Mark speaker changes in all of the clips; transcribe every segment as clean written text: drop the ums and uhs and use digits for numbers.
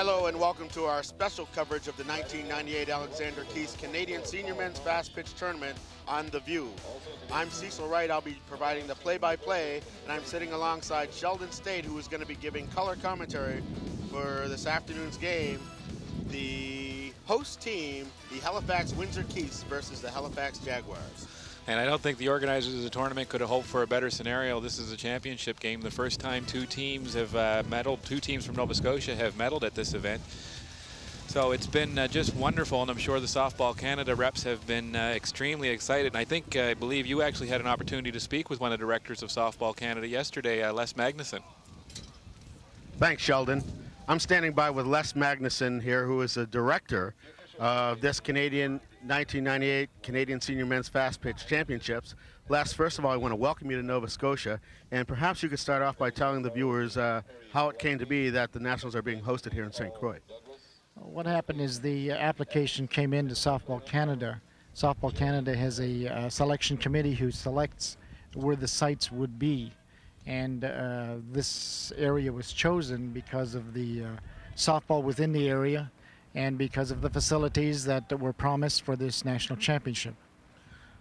Speaker 1: Hello and welcome to our special coverage of the 1998 Alexander Keith's Canadian Senior Men's Fastpitch Tournament on The View. I'm Cecil Wright. I'll be providing the play-by-play, and I'm sitting alongside Sheldon State, who is going to be giving color commentary for this afternoon's game. The host team, the Halifax-Windsor Keiths versus the Halifax Jaguars.
Speaker 2: And I don't think the organizers of the tournament could have hoped for a better scenario. This is a championship game. The first time two teams have medaled, two teams from Nova Scotia have medaled at this event. So it's been just wonderful, and I'm sure the Softball Canada reps have been extremely excited. And I believe you actually had an opportunity to speak with one of the directors of Softball Canada yesterday, Les Magnuson.
Speaker 1: Thanks, Sheldon. I'm standing by with Les Magnuson here, who is the director of this Canadian 1998 Canadian Senior Men's Fast Pitch Championships. Les, first of all, I want to welcome you to Nova Scotia, and perhaps you could start off by telling the viewers how it came to be that the Nationals are being hosted here in St. Croix.
Speaker 3: What happened is the application came into Softball Canada. Softball Canada has a selection committee who selects where the sites would be, and this area was chosen because of the softball within the area and because of the facilities that were promised for this national championship.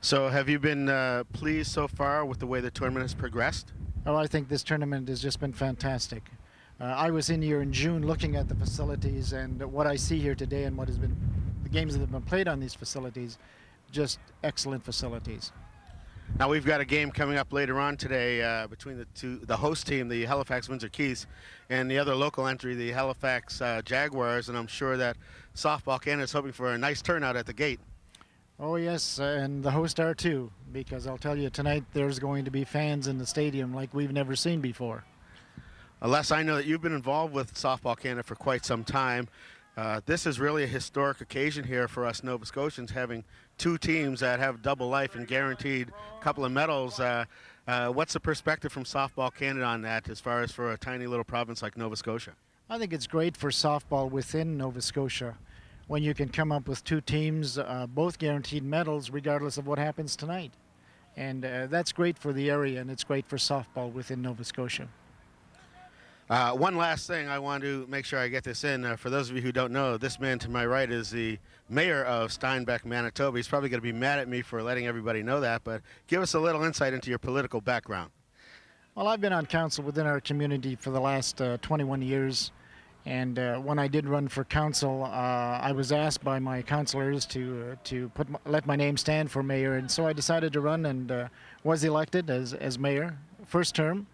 Speaker 1: So have you been pleased so far with the way the tournament has progressed?
Speaker 3: Oh, I think this tournament has just been fantastic. I was in here in June looking at the facilities, and what I see here today and what has been the games that have been played on these facilities, just excellent facilities.
Speaker 1: Now we've got a game coming up later on today between the host team, the Halifax-Windsor Keiths, and the other local entry, the Halifax Jaguars, and I'm sure that Softball Canada is hoping for a nice turnout at the gate.
Speaker 3: Oh yes, and the hosts are too, because I'll tell you tonight there's going to be fans in the stadium like we've never seen before.
Speaker 1: Les, I know that you've been involved with Softball Canada for quite some time. This is really a historic occasion here for us Nova Scotians, having two teams that have double life and guaranteed a couple of medals. What's the perspective from Softball Canada on that as far as for a tiny little province like Nova Scotia?
Speaker 3: I think it's great for softball within Nova Scotia when you can come up with two teams, both guaranteed medals regardless of what happens tonight. And that's great for the area, and it's great for softball within Nova Scotia.
Speaker 1: One last thing, I want to make sure I get this in. For those of you who don't know, this man to my right is the mayor of Steinbach, Manitoba. He's probably going to be mad at me for letting everybody know that, but give us a little insight into your political background.
Speaker 3: Well, I've been on council within our community for the last 21 years, and when I did run for council, I was asked by my councillors to let my name stand for mayor, and so I decided to run and was elected as mayor, first term.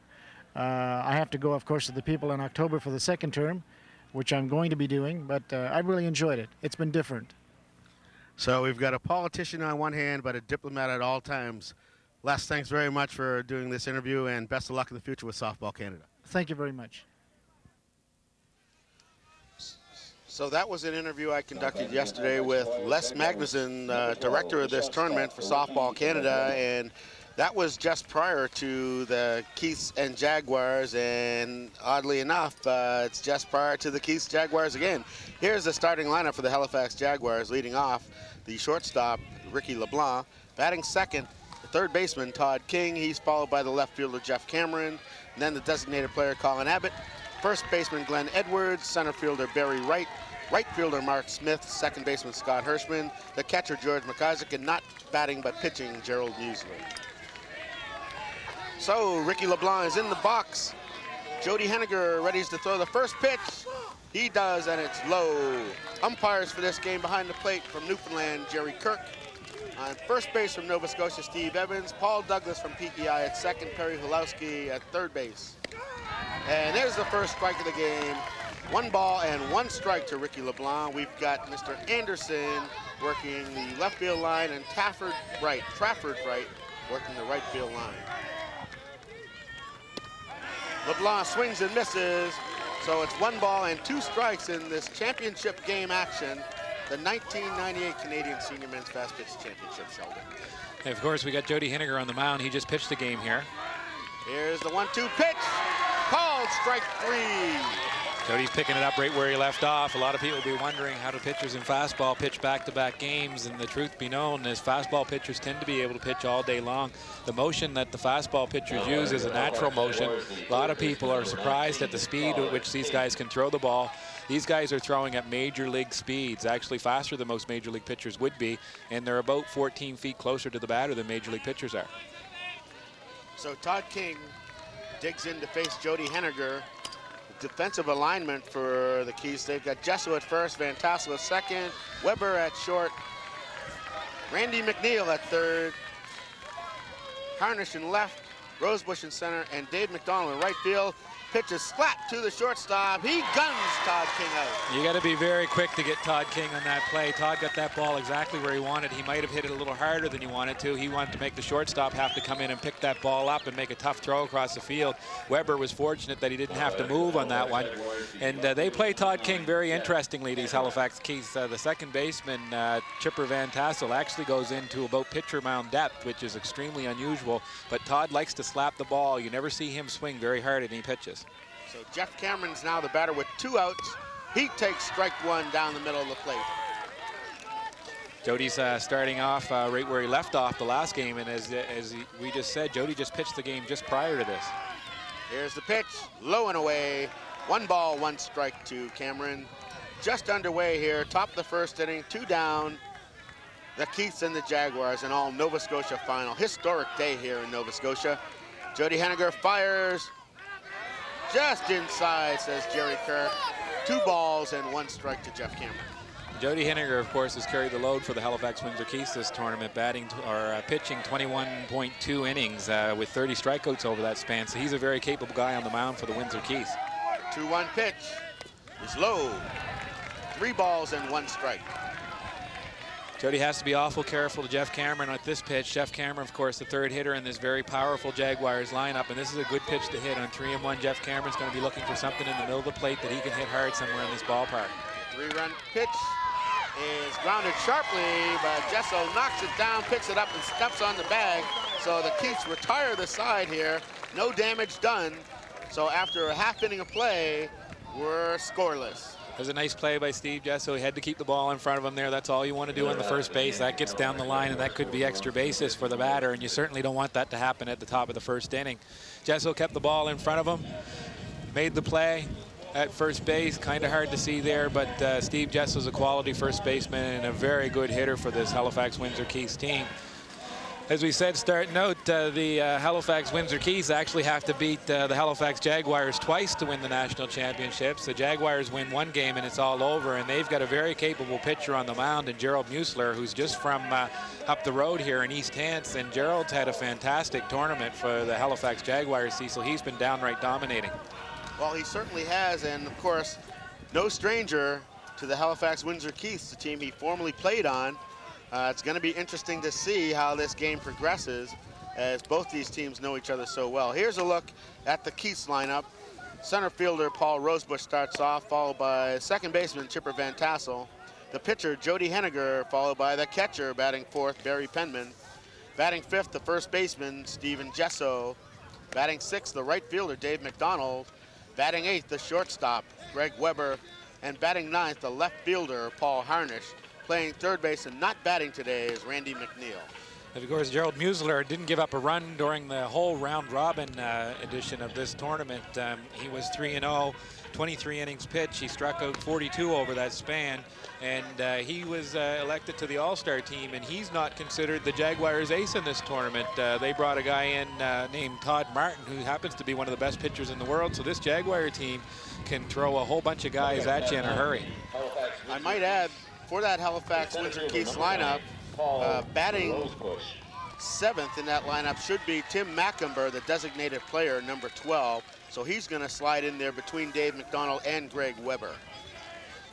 Speaker 3: I have to go, of course, to the people in October for the second term, which I'm going to be doing, but I really enjoyed it. It's been different.
Speaker 1: So we've got a politician on one hand, but a diplomat at all times. Les, thanks very much for doing this interview, and best of luck in the future with Softball Canada.
Speaker 3: Thank you very much.
Speaker 1: So that was an interview I conducted yesterday with Les Magnuson, director of this tournament for Softball Canada, and that was just prior to the Keiths and Jaguars, and oddly enough, it's just prior to the Keiths Jaguars again. Here's the starting lineup for the Halifax Jaguars. Leading off, the shortstop, Ricky LeBlanc. Batting second, the third baseman, Todd King. He's followed by the left fielder, Jeff Cameron. And then the designated player, Colin Abbott. First baseman, Glenn Edwards. Center fielder, Barry Wright. Right fielder, Mark Smith. Second baseman, Scott Hirschman. The catcher, George McIsaac. And not batting but pitching, Gerald Muesli. So Ricky LeBlanc is in the box. Jody Henniger ready to throw the first pitch. He does, and it's low. Umpires for this game behind the plate from Newfoundland, Jerry Kirk. On first base from Nova Scotia, Steve Evans. Paul Douglas from PEI at second. Perry Hulowski at third base. And there's the first strike of the game. 1 ball and 1 strike to Ricky LeBlanc. We've got Mr. Anderson working the left field line and Trafford Wright working the right field line. LeBlanc swings and misses, so it's 1 ball and 2 strikes in this championship game action, the 1998 Canadian Senior Men's Fast Pitch Championship, Sheldon.
Speaker 2: And of course, we got Jody Henniger on the mound. He just pitched the game here.
Speaker 1: Here's the 1-2 pitch, called strike 3.
Speaker 2: Jody's picking it up right where he left off. A lot of people will be wondering how do pitchers in fastball pitch back-to-back games, and the truth be known is fastball pitchers tend to be able to pitch all day long. The motion that the fastball pitchers use is a natural motion. A lot of people are surprised at the speed at which these guys can throw the ball. These guys are throwing at major league speeds, actually faster than most major league pitchers would be, and they're about 14 feet closer to the batter than major league pitchers are.
Speaker 1: So Todd King digs in to face Jody Henniger. Defensive alignment for the Keys. They've got Jesso at first, Van Tassel at second, Weber at short, Randy McNeil at third, Harnish in left, Rosebush in center, and Dave McDonald in right field. Pitch is slapped to the shortstop. He guns Todd King out.
Speaker 2: You got to be very quick to get Todd King on that play. Todd got that ball exactly where he wanted. He might have hit it a little harder than he wanted to. He wanted to make the shortstop have to come in and pick that ball up and make a tough throw across the field. Weber was fortunate that he didn't have to move on that one. And they play Todd King very interestingly, these Halifax Keys. The second baseman, Chipper Van Tassel, actually goes into about pitcher mound depth, which is extremely unusual. But Todd likes to slap the ball. You never see him swing very hard at any pitches.
Speaker 1: So Jeff Cameron's now the batter with 2 outs. He takes strike 1 down the middle of the plate.
Speaker 2: Jody's starting off right where he left off the last game, and we just said, Jody just pitched the game just prior to this.
Speaker 1: Here's the pitch, low and away. 1 ball, 1 strike to Cameron. Just underway here, top of the first inning, 2 down. The Keiths and the Jaguars, an all Nova Scotia final. Historic day here in Nova Scotia. Jody Henniger fires. Just inside, says Jerry Kerr. 2 balls and 1 strike to Jeff Cameron.
Speaker 2: Jody Henniger, of course, has carried the load for the Halifax-Windsor Keys this tournament, pitching 21.2 innings with 30 strikeouts over that span. So he's a very capable guy on the mound for the Windsor Keys.
Speaker 1: 2-1 pitch is low. 3 balls and 1 strike.
Speaker 2: Jody has to be awful careful to Jeff Cameron at this pitch. Jeff Cameron, of course, the third hitter in this very powerful Jaguars lineup, and this is a good pitch to hit. On 3-1, Jeff Cameron's going to be looking for something in the middle of the plate that he can hit hard somewhere in this ballpark.
Speaker 1: 3-run pitch is grounded sharply, but Jesso knocks it down, picks it up, and steps on the bag. So the Keiths retire the side here. No damage done. So after a half inning of play, we're scoreless.
Speaker 2: It was a nice play by Steve Jesso. He had to keep the ball in front of him there. That's all you want to do on the first base. That gets down the line, and that could be extra bases for the batter, and you certainly don't want that to happen at the top of the first inning. Jesso kept the ball in front of him, made the play at first base. Kind of hard to see there, but Steve Jesso's a quality first baseman and a very good hitter for this Halifax-Windsor Keys team. As we said, starting out, the Halifax-Windsor Keys actually have to beat the Halifax Jaguars twice to win the national championships. The Jaguars win 1 game and it's all over, and they've got a very capable pitcher on the mound in Gerald Musler, who's just from up the road here in East Hants, and Gerald's had a fantastic tournament for the Halifax Jaguars, Cecil. He's been downright dominating.
Speaker 1: Well, he certainly has, and of course, no stranger to the Halifax-Windsor Keiths, the team he formerly played on. It's going to be interesting to see how this game progresses, as both these teams know each other so well. Here's a look at the Keiths lineup. Center fielder Paul Rosebush starts off, followed by second baseman Chipper Van Tassel. The pitcher Jody Henniger, followed by the catcher batting 4th Barry Penman. Batting 5th, the first baseman Stephen Jesso. Batting 6th, the right fielder Dave McDonald. Batting 8th, the shortstop Greg Weber. And batting 9th, the left fielder Paul Harnish. Playing third base and not batting today is Randy McNeil.
Speaker 2: And of course, Gerald Musler didn't give up a run during the whole round-robin edition of this tournament. He was 3-0, 23 innings pitched. He struck out 42 over that span, and he was elected to the All-Star team, and he's not considered the Jaguars' ace in this tournament. They brought a guy in named Todd Martin, who happens to be one of the best pitchers in the world, so this Jaguar team can throw a whole bunch of guys at you in a hurry.
Speaker 1: I might add, for that Halifax-Windsor Keiths lineup, batting 7th in that lineup should be Tim Macumber, the designated player, number 12. So he's going to slide in there between Dave McDonald and Greg Weber.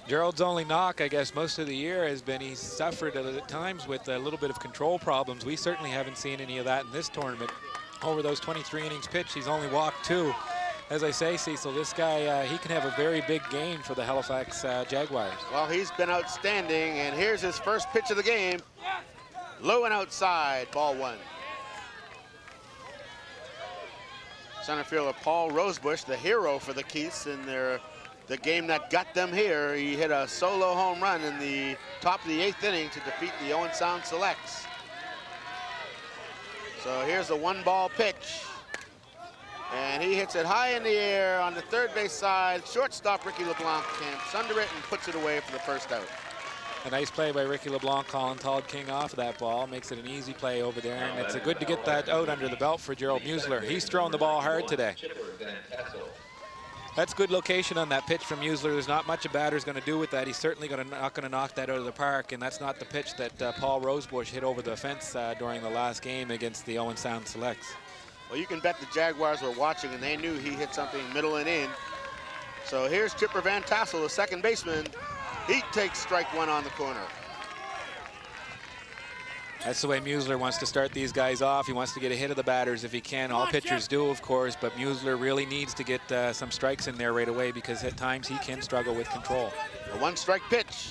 Speaker 2: Gerald's only knock, I guess, most of the year has been he's suffered at times with a little bit of control problems. We certainly haven't seen any of that in this tournament. Over those 23 innings pitched, he's only walked 2. As I say, Cecil, this guy, he can have a very big game for the Halifax Jaguars.
Speaker 1: Well, he's been outstanding, and here's his first pitch of the game. Low and outside, ball 1. Center fielder Paul Rosebush, the hero for the Keiths in their the game that got them here. He hit a solo home run in the top of the 8th inning to defeat the Owen Sound Selects. So here's the 1-ball pitch. And he hits it high in the air on the third base side. Shortstop Ricky LeBlanc camps under it and puts it away for the first out.
Speaker 2: A nice play by Ricky LeBlanc, calling Todd King off of that ball. Makes it an easy play over there, and it's good to get that out under the belt for Gerald Musler. He's throwing the ball hard today. That's good location on that pitch from Musler. There's not much a batter's going to do with that. He's certainly not going to knock that out of the park, and that's not the pitch that Paul Rosebush hit over the fence during the last game against the Owen Sound Selects.
Speaker 1: Well, you can bet the Jaguars were watching, and they knew he hit something middle and in. So here's Chipper Van Tassel, the second baseman. He takes strike one on the corner.
Speaker 2: That's the way Musler wants to start these guys off. He wants to get a hit of the batters if he can. All pitchers do, of course, but Musler really needs to get some strikes in there right away because at times he can struggle with control.
Speaker 1: The 1-strike pitch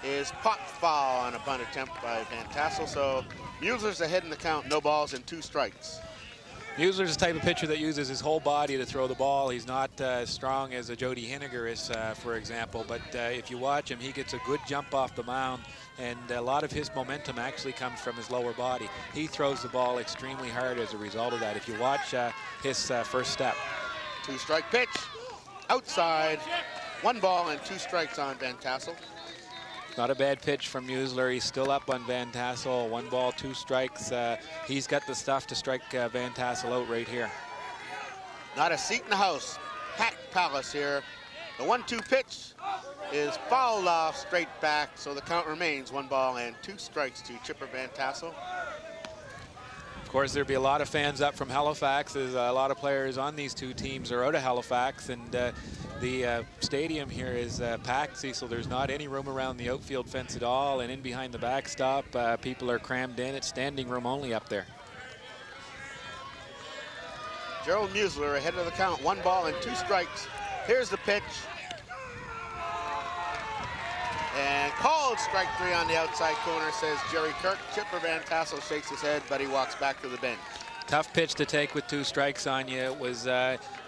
Speaker 1: is popped foul on a bunt attempt by Van Tassel. So Musler's ahead in the count, no balls and 2 strikes.
Speaker 2: Musler's the type of pitcher that uses his whole body to throw the ball. He's not as strong as a Jody Henniger is, for example, but if you watch him, he gets a good jump off the mound, and a lot of his momentum actually comes from his lower body. He throws the ball extremely hard as a result of that. If you watch his first step.
Speaker 1: 2-strike pitch, outside, 1 ball and 2 strikes on Van Tassel.
Speaker 2: Not a bad pitch from Musler. He's still up on Van Tassel. 1 ball, 2 strikes. He's got the stuff to strike Van Tassel out right here.
Speaker 1: Not a seat in the house. Packed palace here. The 1-2 pitch is fouled off straight back, so the count remains 1 ball and 2 strikes to Chipper Van Tassel.
Speaker 2: Of course, there'll be a lot of fans up from Halifax. There's a lot of players on these 2 teams are out of Halifax, and the stadium here is packed, so there's not any room around the outfield fence at all, and in behind the backstop, people are crammed in. It's standing room only up there.
Speaker 1: Gerald Musler ahead of the count, 1 ball and 2 strikes. Here's the pitch. And called strike 3 on the outside corner, says Jerry Kirk. Chipper Van Tassel shakes his head, but he walks back to the bench.
Speaker 2: Tough pitch to take with 2 strikes on you. It was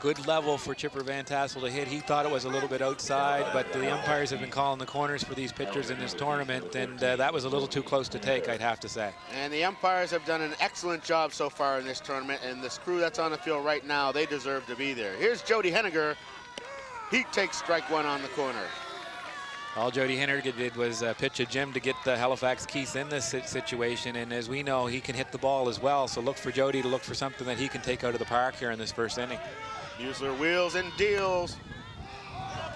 Speaker 2: good level for Chipper Van Tassel to hit. He thought it was a little bit outside, but the umpires have been calling the corners for these pitchers in this tournament, and that was a little too close to take, I'd have to say.
Speaker 1: And the umpires have done an excellent job so far in this tournament, and this crew that's on the field right now, they deserve to be there. Here's Jody Henniger. He takes strike 1 on the corner.
Speaker 2: All Jody Henniger did was pitch a gem to get the Halifax Keiths in this situation, and as we know, he can hit the ball as well, so look for Jody to look for something that he can take out of the park here in this first inning.
Speaker 1: Musler wheels and deals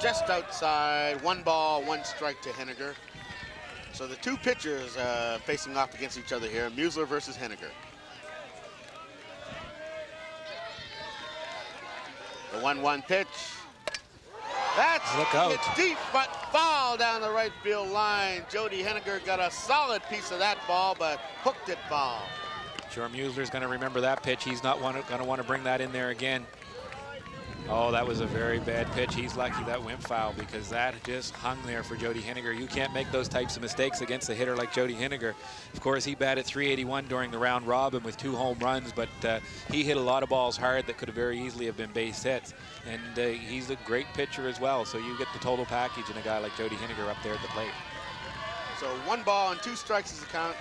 Speaker 1: just outside. 1 ball, 1 strike to Henniger. So the 2 pitchers facing off against each other here, Musler versus Henniger. The 1-1 pitch. That's it's deep, but foul down the right field line. Jody Henniger got a solid piece of that ball, but hooked it foul.
Speaker 2: Sure, Musler's going to remember that pitch. He's not going to want to bring that in there again. Oh, that was a very bad pitch. He's lucky that went foul because that just hung there for Jody Henniger. You can't make those types of mistakes against a hitter like Jody Henniger. Of course, he batted .381 during the round robin with 2 home runs, but he hit a lot of balls hard that could have very easily have been base hits. And he's a great pitcher as well, so you get the total package in a guy like Jody Henniger up there at the plate.
Speaker 1: So 1 ball and 2 strikes is the count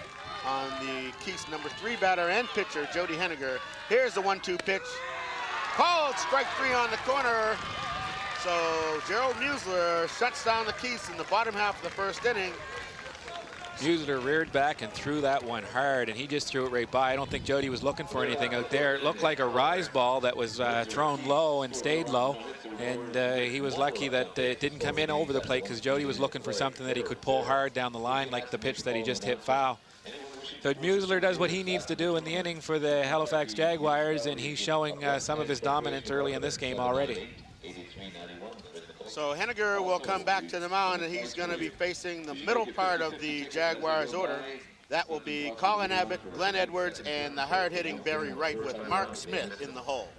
Speaker 1: on the Keiths number 3 batter and pitcher, Jody Henniger. Here's the 1-2 pitch. Called strike 3 on the corner. So Gerald Musler shuts down the Keiths in the bottom half of the first inning.
Speaker 2: Musler reared back and threw that one hard, and he just threw it right by. I don't think Jody was looking for anything out there. It looked like a rise ball that was thrown low and stayed low, and he was lucky that it didn't come in over the plate because Jody was looking for something that he could pull hard down the line like the pitch that he just hit foul. So Musler does what he needs to do in the inning for the Halifax Jaguars, and he's showing some of his dominance early in this game already.
Speaker 1: So Henniger will come back to the mound, and he's going to be facing the middle part of the Jaguars order. That will be Colin Abbott, Glenn Edwards, and the hard-hitting Barry Wright with Mark Smith in the hole.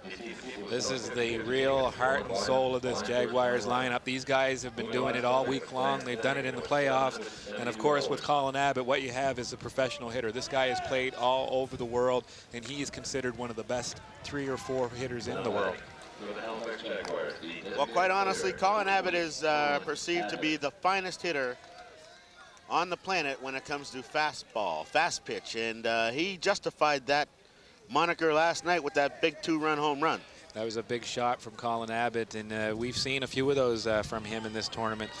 Speaker 2: This is the real heart and soul of this Jaguars lineup. These guys have been doing it all week long. They've done it in the playoffs. And, of course, with Colin Abbott, what you have is a professional hitter. This guy has played all over the world, and he is considered one of the best 3 or 4 hitters in the world.
Speaker 4: for the Halifax Jaguars.
Speaker 1: Well, quite honestly, Colin Abbott is perceived to be the finest hitter on the planet when it comes to fastball, fast pitch, and he justified that moniker last night with that big 2-run home run.
Speaker 2: That was a big shot from Colin Abbott, and we've seen a few of those from him in this tournament.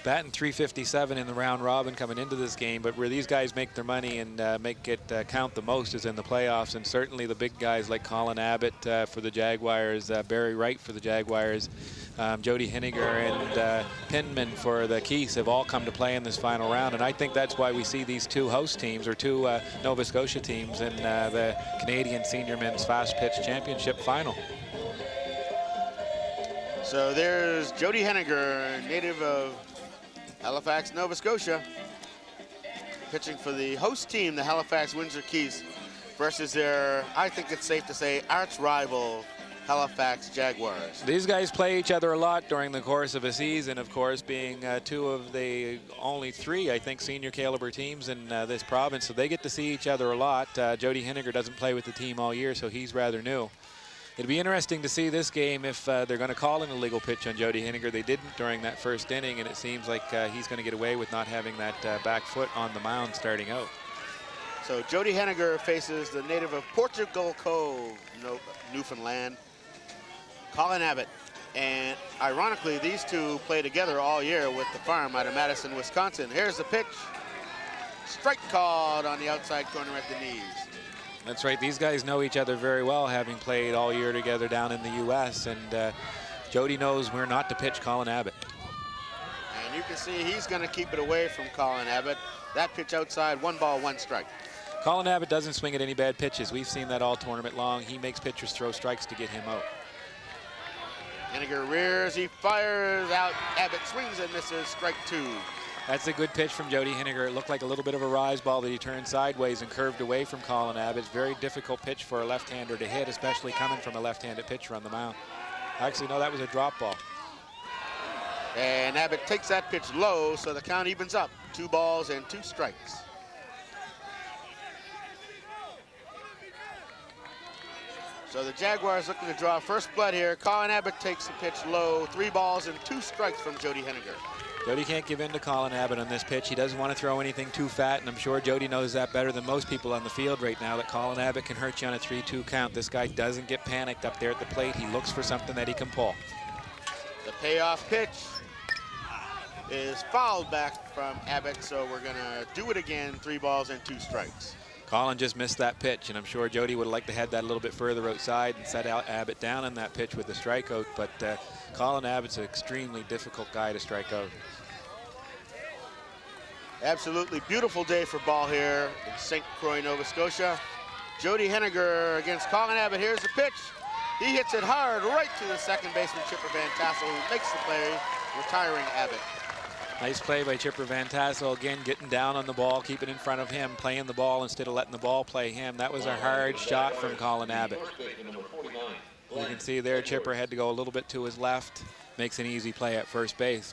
Speaker 2: Batting .357 in the round robin coming into this game, but where these guys make their money and make it count the most is in the playoffs, and certainly the big guys like Colin Abbott for the Jaguars, Barry Wright for the Jaguars, Jody Henniger and Pinman for the Keys have all come to play in this final round, and I think that's why we see these two host teams, or two Nova Scotia teams, in the Canadian Senior Men's Fast Pitch Championship final.
Speaker 1: So there's Jody Henniger, native of Halifax, Nova Scotia, pitching for the host team, the Halifax-Windsor Keys, versus their, I think it's safe to say, arch rival, Halifax Jaguars.
Speaker 2: These guys play each other a lot during the course of a season, of course, being two of the only three, I think, senior caliber teams in this province, so they get to see each other a lot. Jody Henniger doesn't play with the team all year, so he's rather new. It'd be interesting to see this game if they're going to call an illegal pitch on Jody Henniger. They didn't during that first inning, and it seems like he's going to get away with not having that back foot on the mound starting out.
Speaker 1: So Jody Henniger faces the native of Portugal Cove, Newfoundland, Colin Abbott. And ironically, these two play together all year with the farm out of Madison, Wisconsin. Here's the pitch. Strike called on the outside corner at the knees.
Speaker 2: That's right. These guys know each other very well, having played all year together down in the U.S. And Jody knows where not to pitch Colin Abbott.
Speaker 1: And you can see he's going to keep it away from Colin Abbott. That pitch outside, 1 ball, 1 strike.
Speaker 2: Colin Abbott doesn't swing at any bad pitches. We've seen that all tournament long. He makes pitchers throw strikes to get him out.
Speaker 1: Henniger rears, he fires out. Abbott swings and misses, strike 2.
Speaker 2: That's a good pitch from Jody Henniger. It looked like a little bit of a rise ball that he turned sideways and curved away from Colin Abbott. It's a very difficult pitch for a left-hander to hit, especially coming from a left-handed pitcher on the mound. Actually, no, that was a drop ball.
Speaker 1: And Abbott takes that pitch low, so the count evens up. 2 balls and 2 strikes. So the Jaguars looking to draw first blood here. Colin Abbott takes the pitch low. 3 balls and 2 strikes from Jody Henniger.
Speaker 2: Jody can't give in to Colin Abbott on this pitch. He doesn't want to throw anything too fat, and I'm sure Jody knows that better than most people on the field right now, that Colin Abbott can hurt you on a 3-2 count. This guy doesn't get panicked up there at the plate. He looks for something that he can pull.
Speaker 1: The payoff pitch is fouled back from Abbott, so we're going to do it again. 3 balls and 2 strikes.
Speaker 2: Colin just missed that pitch, and I'm sure Jody would have liked to have that a little bit further outside and set out Abbott down on that pitch with the strikeout, but Colin Abbott's an extremely difficult guy to strike out.
Speaker 1: Absolutely beautiful day for ball here in St. Croix, Nova Scotia. Jody Henniger against Colin Abbott. Here's the pitch. He hits it hard right to the second baseman, Chipper Van Tassel, who makes the play, retiring Abbott.
Speaker 2: Nice play by Chipper Van Tassel, again getting down on the ball, keeping in front of him, playing the ball instead of letting the ball play him. That was a hard shot from Colin Abbott. You can see there Chipper had to go a little bit to his left, makes an easy play at first base.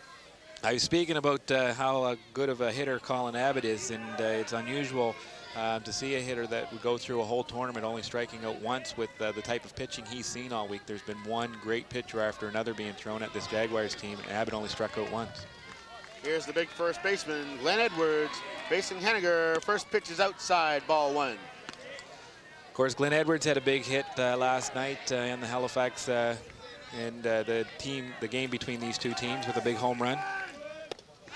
Speaker 2: I was speaking about how good of a hitter Colin Abbott is, and it's unusual to see a hitter that would go through a whole tournament only striking out once with the type of pitching he's seen all week. There's been one great pitcher after another being thrown at this Jaguars team, and Abbott only struck out once.
Speaker 1: Here's the big first baseman, Glenn Edwards, facing Henniger. First pitch is outside, ball 1.
Speaker 2: Of course, Glenn Edwards had a big hit last night in the Halifax and the game between these two teams with a big home run.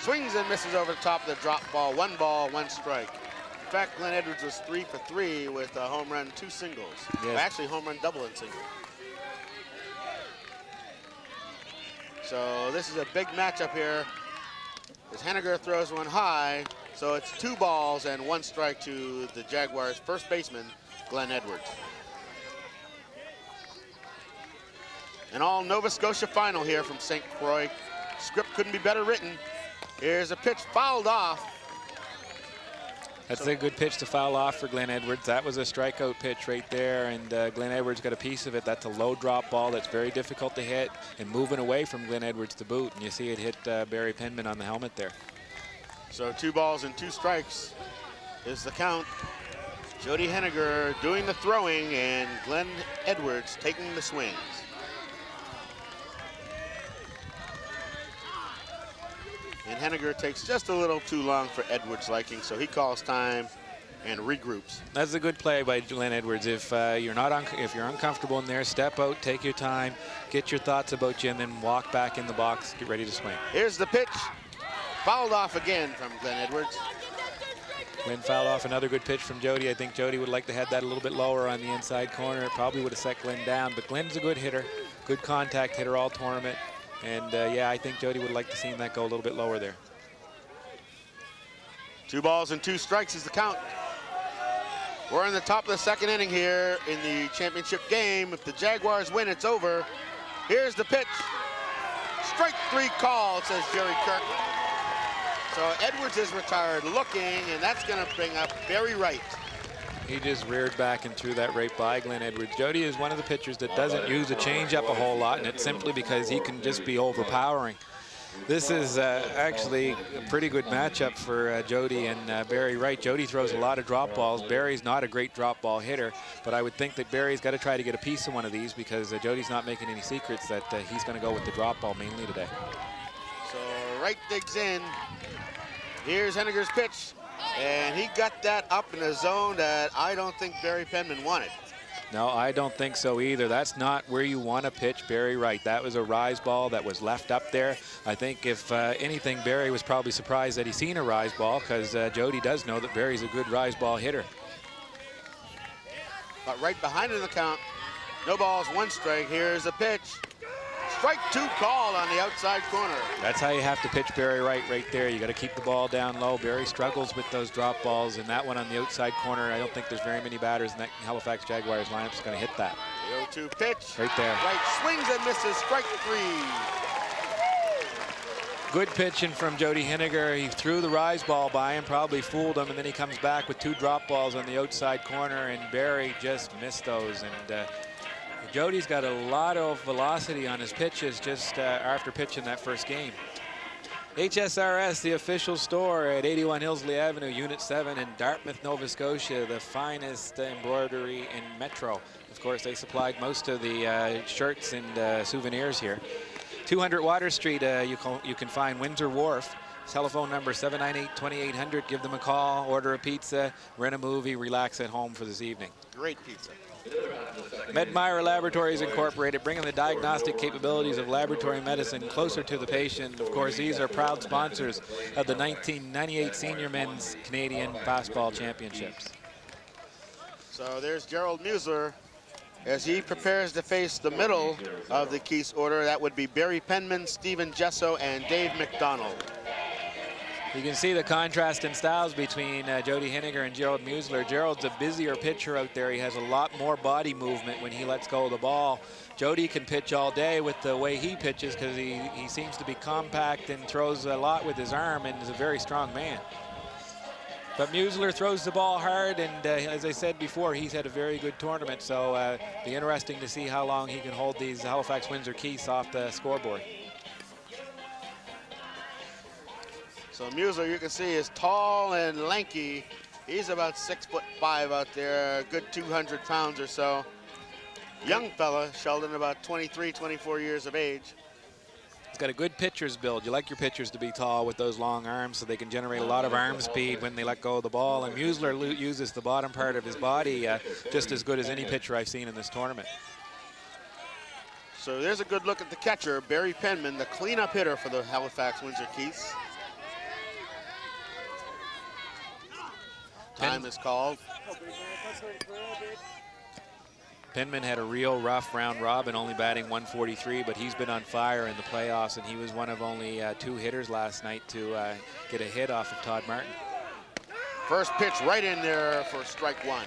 Speaker 1: Swings and misses over the top of the drop ball. 1 ball, 1 strike. In fact, Glenn Edwards was 3 for 3 with a home run, 2 singles.
Speaker 2: Yes.
Speaker 1: Well, actually, home run, double, and single. So this is a big matchup here. As Henniger throws one high, so it's 2 balls and 1 strike to the Jaguars' first baseman, Glenn Edwards. An all Nova Scotia final here from St. Croix. Script couldn't be better written. Here's a pitch fouled off.
Speaker 2: That's a good pitch to foul off for Glenn Edwards. That was a strikeout pitch right there, and Glenn Edwards got a piece of it. That's a low drop ball that's very difficult to hit, and moving away from Glenn Edwards to boot, and you see it hit Barry Penman on the helmet there.
Speaker 1: So 2 balls and 2 strikes is the count. Jody Henniger doing the throwing, and Glenn Edwards taking the swings. And Henniger takes just a little too long for Edwards' liking, so he calls time and regroups.
Speaker 2: That's a good play by Glenn Edwards. If if you're uncomfortable in there, step out, take your time, get your thoughts about you, and then walk back in the box, get ready to swing.
Speaker 1: Here's the pitch. Fouled off again from Glenn Edwards.
Speaker 2: Glenn fouled off another good pitch from Jody. I think Jody would like to have that a little bit lower on the inside corner. It probably would have set Glenn down, but Glenn's a good hitter, good contact hitter all tournament. And yeah, I think Jody would like to see that go a little bit lower there.
Speaker 1: 2 balls and 2 strikes is the count. We're in the top of the 2nd inning here in the championship game. If the Jaguars win, it's over. Here's the pitch. Strike 3 call, says Jerry Kirk. So Edwards is retired looking, and that's going to bring up Barry Wright.
Speaker 2: He just reared back and threw that right by Glenn Edwards. Jody is one of the pitchers that doesn't use a changeup a whole lot, and it's simply because he can just be overpowering. This is actually a pretty good matchup for Jody and Barry Wright. Jody throws a lot of drop balls. Barry's not a great drop ball hitter, but I would think that Barry's got to try to get a piece of one of these because Jody's not making any secrets that he's going to go with the drop ball mainly today.
Speaker 1: So Wright digs in. Here's Henniger's pitch, and he got that up in a zone that I don't think Barry Penman wanted.
Speaker 2: No, I don't think so either. That's not where you want to pitch Barry Wright. That was a rise ball that was left up there. I think if anything, Barry was probably surprised that he's seen a rise ball because Jody does know that Barry's a good rise ball hitter.
Speaker 1: But right behind in the count, no balls, 1 strike. Here's a pitch. Strike 2 call on the outside corner.
Speaker 2: That's how you have to pitch Barry Wright right there. You got to keep the ball down low. Barry struggles with those drop balls, and that one on the outside corner, I don't think there's very many batters in that Halifax Jaguars lineup that's going to hit that.
Speaker 1: The 0-2 pitch.
Speaker 2: Right there.
Speaker 1: Wright swings and misses. Strike 3.
Speaker 2: Good pitching from Jody Henniger. He threw the rise ball by him, probably fooled him, and then he comes back with 2 drop balls on the outside corner, and Barry just missed those. And Jody's got a lot of velocity on his pitches just after pitching that first game. HSRS, the official store at 81 Hillsley Avenue, Unit 7 in Dartmouth, Nova Scotia, the finest embroidery in Metro. Of course, they supplied most of the shirts and souvenirs here. 200 Water Street, you can find Windsor Wharf. Telephone number 798-2800. Give them a call, order a pizza, rent a movie, relax at home for this evening.
Speaker 1: Great pizza.
Speaker 2: Medmire Laboratories Incorporated, bringing the diagnostic capabilities of laboratory medicine closer to the patient. Of course, these are proud sponsors of the 1998 Senior Men's Canadian Fastball Championships.
Speaker 1: So there's Gerald Musler as he prepares to face the middle of the Keith's order. That would be Barry Penman, Stephen Jesso, and Dave McDonald.
Speaker 2: You can see the contrast in styles between Jody Henniger and Gerald Musler. Gerald's a busier pitcher out there. He has a lot more body movement when he lets go of the ball. Jody can pitch all day with the way he pitches because he seems to be compact and throws a lot with his arm and is a very strong man. But Musler throws the ball hard, and as I said before, he's had a very good tournament, so be interesting to see how long he can hold these Halifax-Windsor Keiths off the scoreboard.
Speaker 1: So Musler, you can see, is tall and lanky. He's about 6'5" out there, a good 200 pounds or so. Young fella, Sheldon, about 23, 24 years of age.
Speaker 2: He's got a good pitcher's build. You like your pitchers to be tall with those long arms so they can generate a lot of arm speed when they let go of the ball. And Musler uses the bottom part of his body just as good as any pitcher I've seen in this tournament.
Speaker 1: So there's a good look at the catcher, Barry Penman, the cleanup hitter for the Halifax-Windsor Keiths. Time is called.
Speaker 2: Penman had a real rough round robin, only batting 143, but he's been on fire in the playoffs, and he was one of only 2 hitters last night to get a hit off of Todd Martin.
Speaker 1: First pitch right in there for strike 1.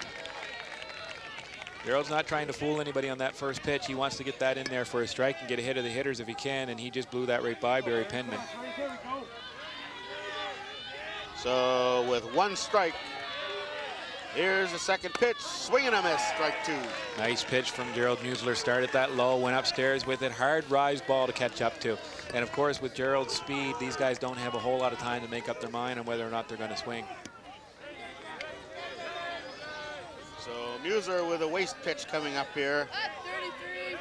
Speaker 2: Gerald's not trying to fool anybody on that first pitch. He wants to get that in there for a strike and get ahead of the hitters if he can, and he just blew that right by Barry Penman.
Speaker 1: So with 1 strike, here's the second pitch, swing and a miss, strike 2.
Speaker 2: Nice pitch from Gerald Musler. Started that low, went upstairs with it. Hard rise ball to catch up to. And of course, with Gerald's speed, these guys don't have a whole lot of time to make up their mind on whether or not they're going to swing.
Speaker 1: So Musler with a waist pitch coming up here.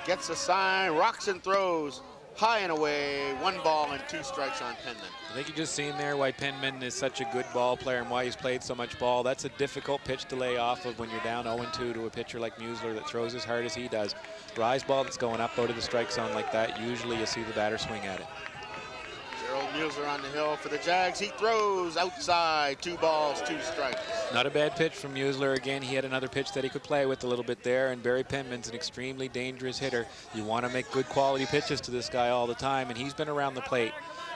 Speaker 1: Gets a sign, rocks and throws. high and away, 1 ball and 2 strikes on Penman.
Speaker 2: I think you just seen there why Penman is such a good ball player and why he's played so much ball. That's a difficult pitch to lay off of when you're down 0-2 to a pitcher like Musler that throws as hard as he does. Rise ball that's going up out of the strike zone like that, usually you see the batter swing at it.
Speaker 1: Gerald Musler on the hill for the Jags. He throws outside, 2 balls, 2 strikes.
Speaker 2: Not a bad pitch from Musler. Again, he had another pitch that he could play with a little bit there, and Barry Penman's an extremely dangerous hitter. You want to make good quality pitches to this guy all the time, and he's been around the plate.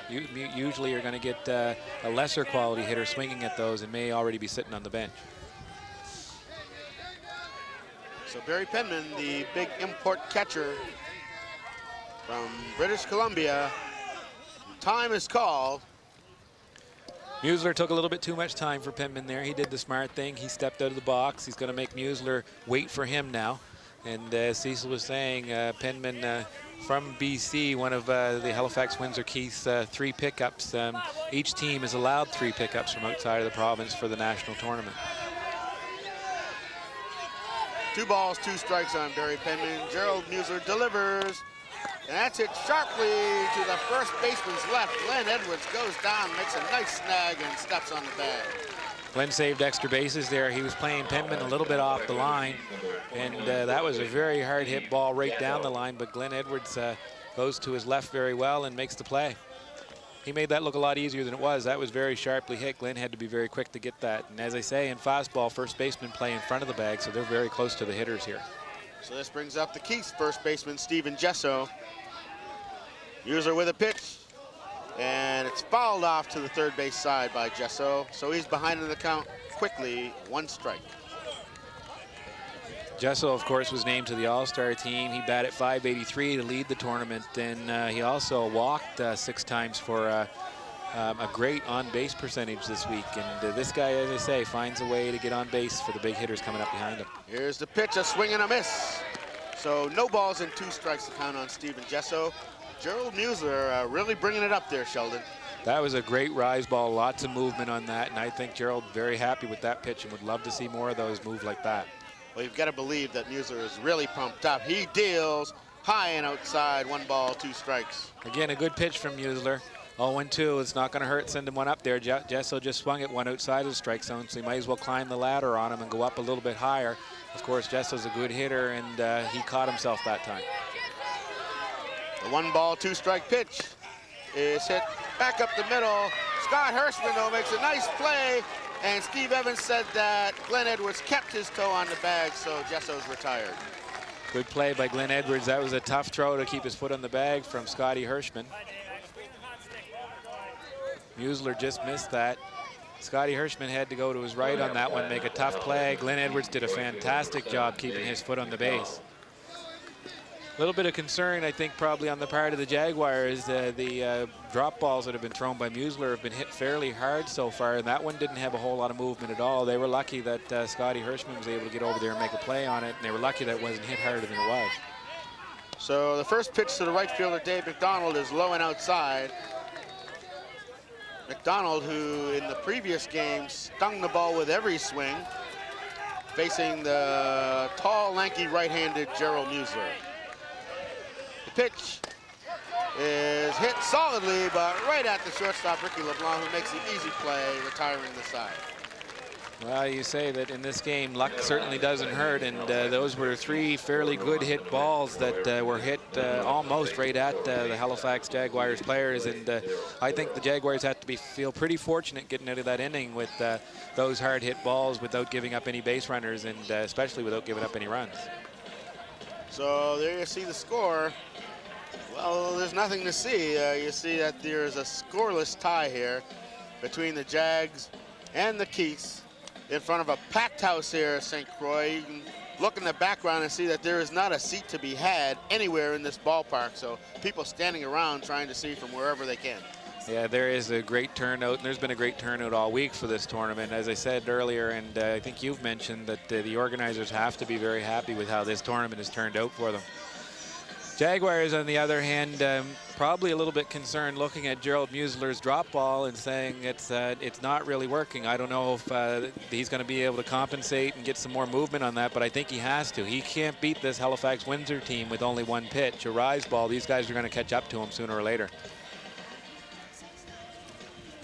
Speaker 2: You usually are going to get a lesser quality hitter swinging at those and may already be sitting on the bench.
Speaker 1: So Barry Penman, the big import catcher from British Columbia. Time is called.
Speaker 2: Musler took a little bit too much time for Penman there. He did the smart thing. He stepped out of the box. He's going to make Musler wait for him now. And as Cecil was saying, Penman from BC, one of the Halifax-Windsor Keith's 3 pickups. Each team is allowed 3 pickups from outside of the province for the national tournament.
Speaker 1: 2 balls, 2 strikes on Barry Penman. Gerald Musler delivers. And that's hit sharply to the first baseman's left. Glenn Edwards goes down, makes a nice snag, and steps on the bag.
Speaker 2: Glenn saved extra bases there. He was playing Penman a little bit off the line, and that was a very hard hit ball right down the line, but Glenn Edwards goes to his left very well and makes the play. He made that look a lot easier than it was. That was very sharply hit. Glenn had to be very quick to get that. And as I say, in fastball, first baseman play in front of the bag, so they're very close to the hitters here.
Speaker 1: So this brings up the Keith's first baseman, Stephen Gesso. Musler with a pitch, and it's fouled off to the third base side by Gesso. So he's behind in the count quickly, 1 strike.
Speaker 2: Gesso, of course, was named to the All-Star team. He batted .583 to lead the tournament, and he also walked 6 times for a great on-base percentage this week. And this guy, as I say, finds a way to get on base for the big hitters coming up behind him.
Speaker 1: Here's the pitch, a swing and a miss. So no balls and 2 strikes to count on Stephen Gesso. Gerald Musler really bringing it up there, Sheldon.
Speaker 2: That was a great rise ball, lots of movement on that, and I think Gerald very happy with that pitch and would love to see more of those move like that.
Speaker 1: Well, you've got to believe that Musler is really pumped up. He deals high and outside, 1 ball, 2 strikes.
Speaker 2: Again, a good pitch from Musler. 0-2, it's not going to hurt, send him one up there. Gesso just swung it 1 outside of the strike zone, so he might as well climb the ladder on him and go up a little bit higher. Of course, Jesso's a good hitter, and he caught himself that time.
Speaker 1: The 1 ball, 2 strike pitch is hit back up the middle. Scott Hirschman, though, makes a nice play, and Steve Evans said that Glenn Edwards kept his toe on the bag, so Jesso's retired.
Speaker 2: Good play by Glenn Edwards. That was a tough throw to keep his foot on the bag from Scotty Hirschman. Musler just missed that. Scotty Hirschman had to go to his right on that one, make a tough play. Glenn Edwards did a fantastic job keeping his foot on the base. A little bit of concern, I think, probably on the part of the Jaguars. The drop balls that have been thrown by Musler have been hit fairly hard so far, and that one didn't have a whole lot of movement at all. They were lucky that Scotty Hirschman was able to get over there and make a play on it, and they were lucky that it wasn't hit harder than it was.
Speaker 1: So the first pitch to the right fielder, Dave McDonald, is low and outside. McDonald, who in the previous game stung the ball with every swing, facing the tall, lanky, right-handed Gerald Musler. The pitch is hit solidly, but right at the shortstop, Ricky LeBlanc, who makes the easy play, retiring the side.
Speaker 2: Well, you say that in this game, luck certainly doesn't hurt, and those were 3 fairly good hit balls that were hit almost right at the Halifax Jaguars players, and I think the Jaguars have to feel pretty fortunate getting out of that inning with those hard hit balls without giving up any base runners, and especially without giving up any runs.
Speaker 1: So there you see the score. Well, there's nothing to see. You see that there's a scoreless tie here between the Jags and the Keiths in front of a packed house here at St. Croix. You can look in the background and see that there is not a seat to be had anywhere in this ballpark. So people standing around trying to see from wherever they can.
Speaker 2: Yeah, there is a great turnout, and there's been a great turnout all week for this tournament. As I said earlier, and I think you've mentioned that the organizers have to be very happy with how this tournament has turned out for them. Jaguars, on the other hand, probably a little bit concerned looking at Gerald Museller's drop ball and saying it's not really working. I don't know if he's going to be able to compensate and get some more movement on that, but I think he has to. He can't beat this Halifax-Windsor team with only one pitch. A rise ball, these guys are going to catch up to him sooner or later.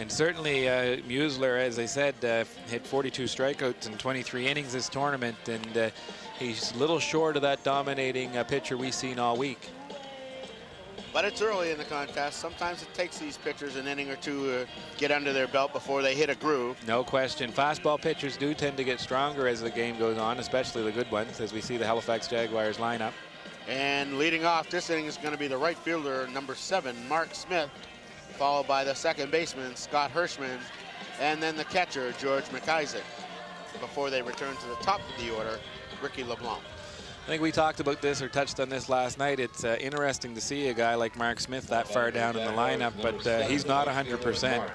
Speaker 2: And certainly Museler, as I said, hit 42 strikeouts in 23 innings this tournament, and he's a little short of that dominating pitcher we've seen all week.
Speaker 1: But it's early in the contest. Sometimes it takes these pitchers an inning or two to get under their belt before they hit a groove.
Speaker 2: No question. Fastball pitchers do tend to get stronger as the game goes on, especially the good ones, as we see the Halifax Jaguars lineup.
Speaker 1: And leading off this inning is going to be the right fielder, number 7, Mark Smith, followed by the second baseman, Scott Hirschman, and then the catcher, George McIsaac, before they return to the top of the order, Ricky LeBlanc.
Speaker 2: I think we talked about this or touched on this last night. It's interesting to see a guy like Mark Smith that far down in the lineup, but he's not 100%.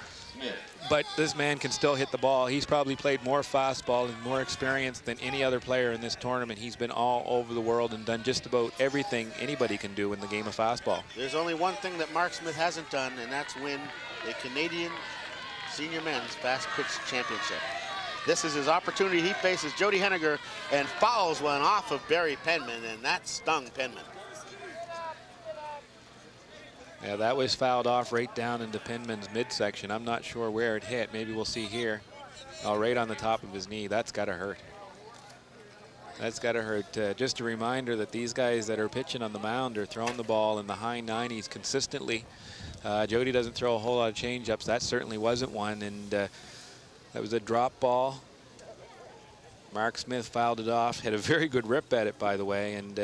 Speaker 2: But this man can still hit the ball. He's probably played more fastball and more experience than any other player in this tournament. He's been all over the world and done just about everything anybody can do in the game of fastball.
Speaker 1: There's only one thing that Mark Smith hasn't done, and that's win a Canadian Senior Men's Fast Pitch Championship. This is his opportunity. He faces Jody Henniger and fouls one off of Barry Penman, and that stung Penman.
Speaker 2: Yeah, that was fouled off right down into Penman's midsection. I'm not sure where it hit. Maybe we'll see here. Oh, right on the top of his knee. That's got to hurt. That's got to hurt. Just a reminder that these guys that are pitching on the mound are throwing the ball in the high 90s consistently. Jody doesn't throw a whole lot of changeups. That certainly wasn't one, and that was a drop ball. Mark Smith fouled it off, had a very good rip at it, by the way, and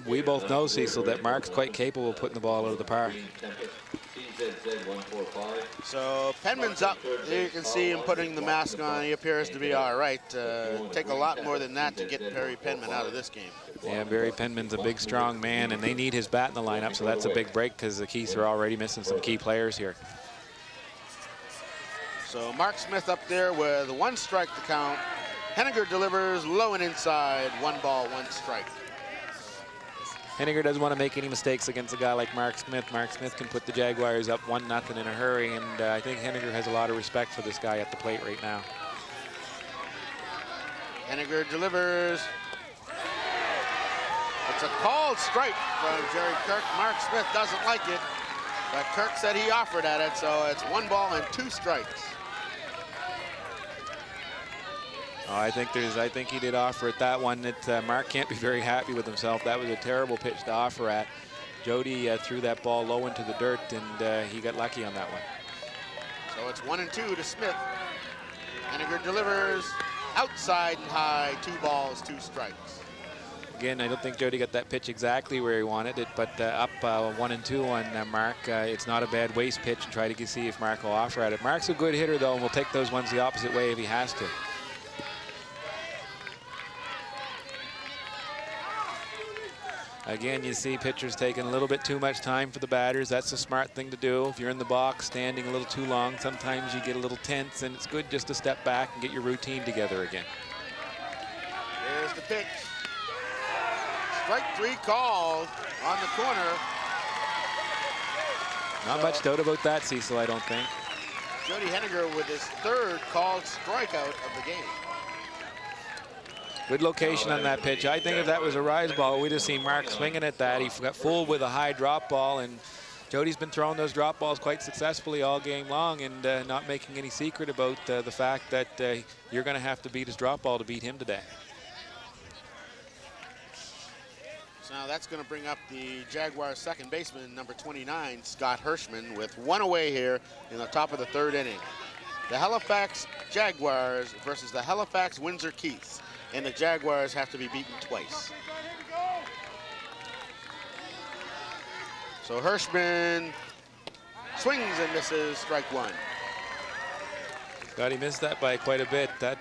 Speaker 2: we both know, Cecil, that Mark's quite capable of putting the ball out of the park.
Speaker 1: So Penman's up. There you can see him putting the mask on. He appears to be all right. Take a lot more than that to get Barry Penman out of this game.
Speaker 2: Yeah, Barry Penman's a big, strong man, and they need his bat in the lineup, so that's a big break because the Keiths are already missing some key players here.
Speaker 1: So Mark Smith up there with 1 strike to count. Henniger delivers low and inside, 1 ball, 1 strike.
Speaker 2: Henniger doesn't want to make any mistakes against a guy like Mark Smith. Mark Smith can put the Jaguars up 1-0 in a hurry, and I think Henniger has a lot of respect for this guy at the plate right now.
Speaker 1: Henniger delivers. It's a called strike from Jerry Kirk. Mark Smith doesn't like it, but Kirk said he offered at it, so it's 1 ball and 2 strikes.
Speaker 2: Oh, I think he did offer at that one. That Mark can't be very happy with himself. That was a terrible pitch to offer at. Jody threw that ball low into the dirt, and he got lucky on that one.
Speaker 1: So it's 1-2 to Smith. Henniger delivers outside and high, 2 balls, 2 strikes.
Speaker 2: Again, I don't think Jody got that pitch exactly where he wanted it, but up 1-2 on Mark. It's not a bad waste pitch, and try to see if Mark will offer at it. Mark's a good hitter, though, and will take those ones the opposite way if he has to. Again, you see pitchers taking a little bit too much time for the batters. That's a smart thing to do. If you're in the box standing a little too long, sometimes you get a little tense, and it's good just to step back and get your routine together again.
Speaker 1: There's the pitch. Strike 3 called on the corner.
Speaker 2: Not much doubt about that, Cecil, I don't think.
Speaker 1: Jody Henniger with his 3rd called strikeout of the game.
Speaker 2: Good location on that pitch. I think if that was a rise ball, we'd have seen Mark swinging at that. He got fooled with a high drop ball, and Jody's been throwing those drop balls quite successfully all game long, and not making any secret about the fact that you're going to have to beat his drop ball to beat him today.
Speaker 1: So now that's going to bring up the Jaguars' second baseman, number 29, Scott Hirschman, with 1 away here in the top of the 3rd inning. The Halifax Jaguars versus the Halifax-Windsor Keiths. And the Jaguars have to be beaten twice. So Hirschman swings and misses, strike 1.
Speaker 2: God, he missed that by quite a bit. That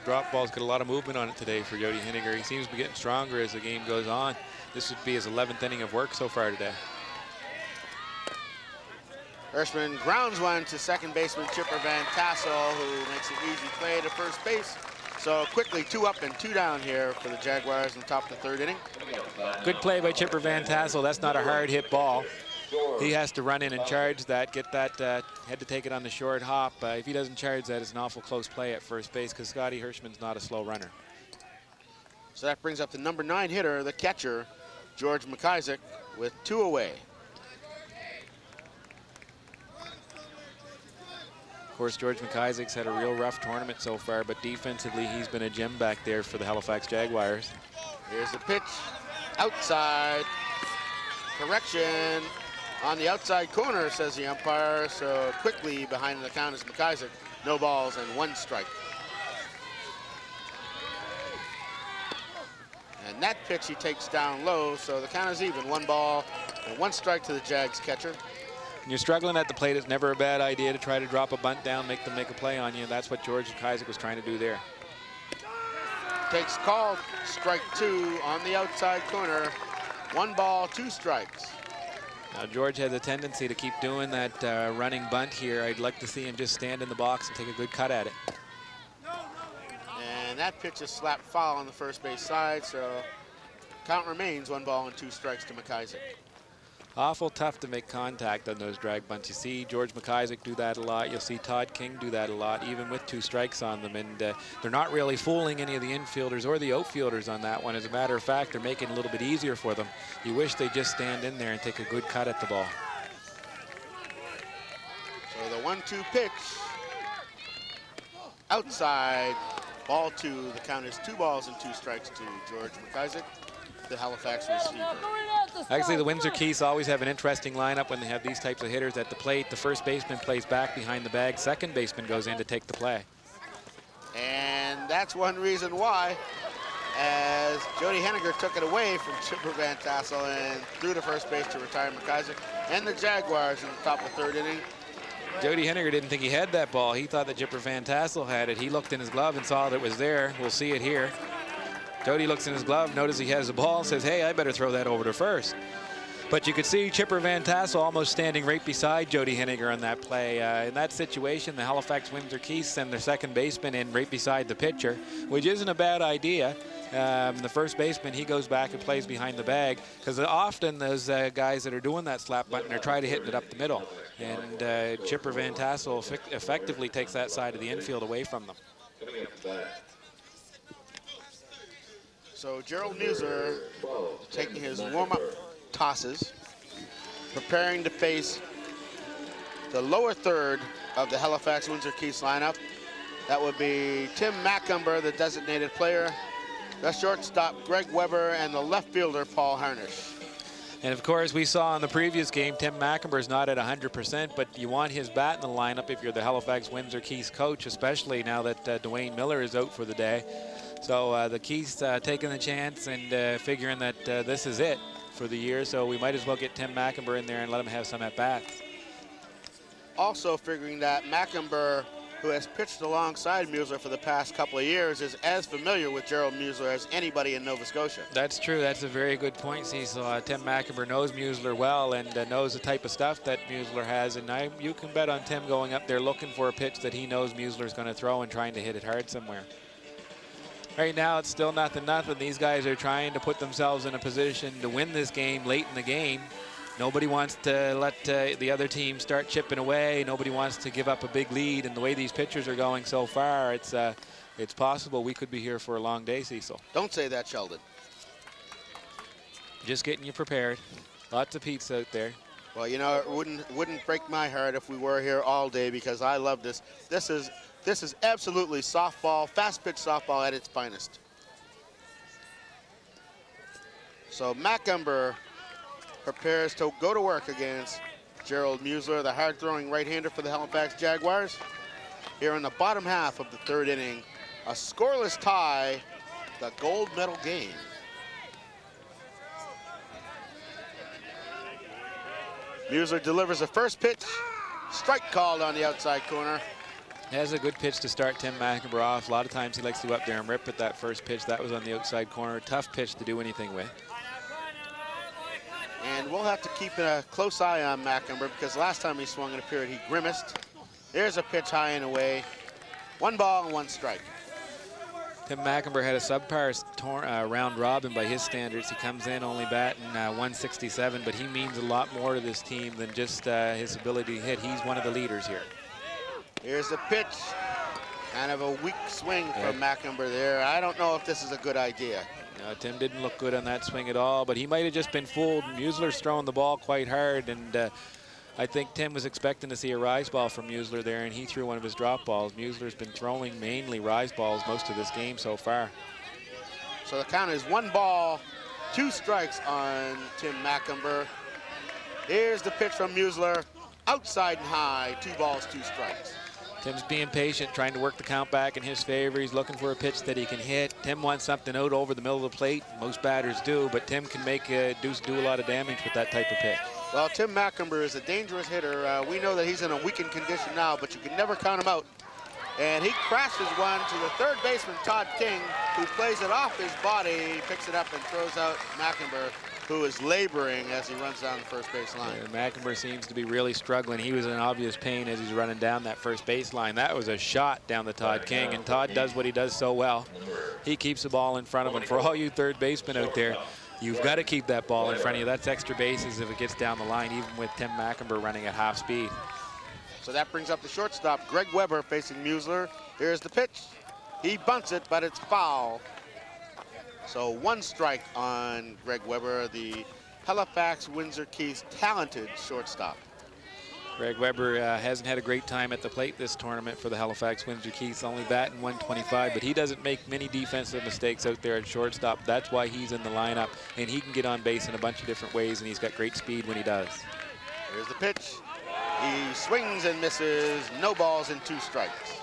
Speaker 2: drop ball's got a lot of movement on it today for Jody Henniger. He seems to be getting stronger as the game goes on. This would be his 11th inning of work so far today.
Speaker 1: Hirschman grounds one to second baseman Chipper Van Tassel, who makes an easy play to first base. So quickly 2 up and 2 down here for the Jaguars in the top of the 3rd inning.
Speaker 2: Good play by Chipper Van Tassel. That's not a hard hit ball. he has to run in and charge that, get that, had to take it on the short hop. If he doesn't charge that, it's an awful close play at first base because Scotty Hirschman's not a slow runner.
Speaker 1: So that brings up the number 9 hitter, the catcher, George McIsaac, with 2 away.
Speaker 2: Of course, George McIsaac's had a real rough tournament so far, but defensively, he's been a gem back there for the Halifax Jaguars.
Speaker 1: Here's the pitch, outside, correction on the outside corner, says the umpire. So quickly behind the count is McIsaac, no balls and 1 strike. And that pitch he takes down low, so the count is even. 1 ball and 1 strike to the Jags catcher.
Speaker 2: When you're struggling at the plate, it's never a bad idea to try to drop a bunt down, make them make a play on you. That's what George McIsaac was trying to do there.
Speaker 1: Takes call, strike 2 on the outside corner. 1 ball, 2 strikes.
Speaker 2: Now George has a tendency to keep doing that running bunt here. I'd like to see him just stand in the box and take a good cut at it.
Speaker 1: And that pitch is slapped foul on the first base side, so count remains 1 ball and 2 strikes to McIsaac.
Speaker 2: Awful tough to make contact on those drag bunts. You see George McIsaac do that a lot. You'll see Todd King do that a lot, even with 2 strikes on them. And they're not really fooling any of the infielders or the outfielders on that one. As a matter of fact, they're making it a little bit easier for them. You wish they'd just stand in there and take a good cut at the ball.
Speaker 1: So the 1-2 pitch, outside, ball 2. The count is 2 balls and 2 strikes to George McIsaac, the Halifax receiver.
Speaker 2: Actually, the Windsor Keiths always have an interesting lineup when they have these types of hitters at the plate. The first baseman plays back behind the bag. Second baseman goes in to take the play.
Speaker 1: And that's one reason why, as Jody Henniger took it away from Chipper Van Tassel and threw to first base to retire McIsaac and the Jaguars in the top of the 3rd inning.
Speaker 2: Jody Henniger didn't think he had that ball. He thought that Chipper Van Tassel had it. He looked in his glove and saw that it was there. We'll see it here. Jody looks in his glove, notices he has the ball, says, hey, I better throw that over to first. But you could see Chipper Van Tassel almost standing right beside Jody Henniger on that play. In that situation, the Halifax-Windsor Keiths send their second baseman in right beside the pitcher, which isn't a bad idea. The first baseman, he goes back and plays behind the bag, because often those guys that are doing that slap button are trying to hit it up the middle. And Chipper Van Tassel effectively takes that side of the infield away from them.
Speaker 1: So Gerald Muser taking his warm-up tosses, preparing to face the lower third of the Halifax-Windsor Keiths lineup. That would be Tim Macumber, the designated player, the shortstop Greg Weber, and the left fielder Paul Harnish.
Speaker 2: And of course, we saw in the previous game, Tim Macumber is not at 100%, but you want his bat in the lineup if you're the Halifax-Windsor Keiths coach, especially now that Dwayne Miller is out for the day. So the Keiths taking the chance and figuring that this is it for the year, so we might as well get Tim Macumber in there and let him have some at-bats.
Speaker 1: Also figuring that Macumber, who has pitched alongside Muser for the past couple of years, is as familiar with Gerald Muser as anybody in Nova Scotia.
Speaker 2: That's true. That's a very good point, Cecil. Tim Macumber knows Musler well and knows the type of stuff that Musler has, and you can bet on Tim going up there looking for a pitch that he knows Musler's going to throw and trying to hit it hard somewhere. Right now, it's still 0-0. These guys are trying to put themselves in a position to win this game late in the game. Nobody wants to let the other team start chipping away. Nobody wants to give up a big lead. And the way these pitchers are going so far, it's possible we could be here for a long day, Cecil.
Speaker 1: Don't say that, Sheldon.
Speaker 2: Just getting you prepared. Lots of pizza out there.
Speaker 1: Well, you know, it wouldn't break my heart if we were here all day, because I love this. This is absolutely softball, fast pitch softball at its finest. So Macumber prepares to go to work against Gerald Muser, the hard-throwing right-hander for the Halifax Jaguars. Here in the bottom half of the 3rd inning, a scoreless tie, the gold medal game. Muser delivers a first pitch, strike called on the outside corner.
Speaker 2: Has a good pitch to start Tim Macumber off. A lot of times he likes to go up there and rip at that first pitch. That was on the outside corner. Tough pitch to do anything with.
Speaker 1: And we'll have to keep a close eye on Macumber, because last time he swung in a period, he grimaced. There's a pitch high and away. 1 ball and 1 strike.
Speaker 2: Tim McIntyre had a subpar round robin by his standards. He comes in only batting 167, but he means a lot more to this team than just his ability to hit. He's one of the leaders here.
Speaker 1: Here's the pitch. Kind of a weak swing from McIntyre there. I don't know if this is a good idea.
Speaker 2: No, Tim didn't look good on that swing at all, but he might have just been fooled. Museller's throwing the ball quite hard, and I think Tim was expecting to see a rise ball from Museler there, and he threw one of his drop balls. Museller's been throwing mainly rise balls most of this game so far.
Speaker 1: So the count is 1 ball, 2 strikes on Tim McIntyre. Here's the pitch from Museler. Outside and high, 2 balls, 2 strikes.
Speaker 2: Tim's being patient, trying to work the count back in his favor. He's looking for a pitch that he can hit. Tim wants something out over the middle of the plate. Most batters do, but Tim can make do a lot of damage with that type of pitch.
Speaker 1: Well, Tim McIntyre is a dangerous hitter. We know that he's in a weakened condition now, but you can never count him out. And he crashes one to the third baseman, Todd King, who plays it off his body, picks it up and throws out McIntyre, who is laboring as he runs down the first base line.
Speaker 2: Yeah, McIntyre seems to be really struggling. He was in obvious pain as he's running down that first base line. That was a shot down the Todd King, and Todd does what he does so well. He keeps the ball in front of him. For all you third basemen out there, you've got to keep that ball in front of you. That's extra bases if it gets down the line, even with Tim McIntyre running at half speed.
Speaker 1: So that brings up the shortstop, Greg Weber, facing Museler. Here's the pitch. He bunts it, but it's foul. So 1 strike on Greg Weber, the Halifax-Windsor Keith's talented shortstop.
Speaker 2: Greg Weber hasn't had a great time at the plate this tournament for the Halifax-Windsor Keiths, only batting 125, but he doesn't make many defensive mistakes out there at shortstop. That's why he's in the lineup, and he can get on base in a bunch of different ways, and he's got great speed when he does.
Speaker 1: Here's the pitch. He swings and misses, no balls and 2 strikes.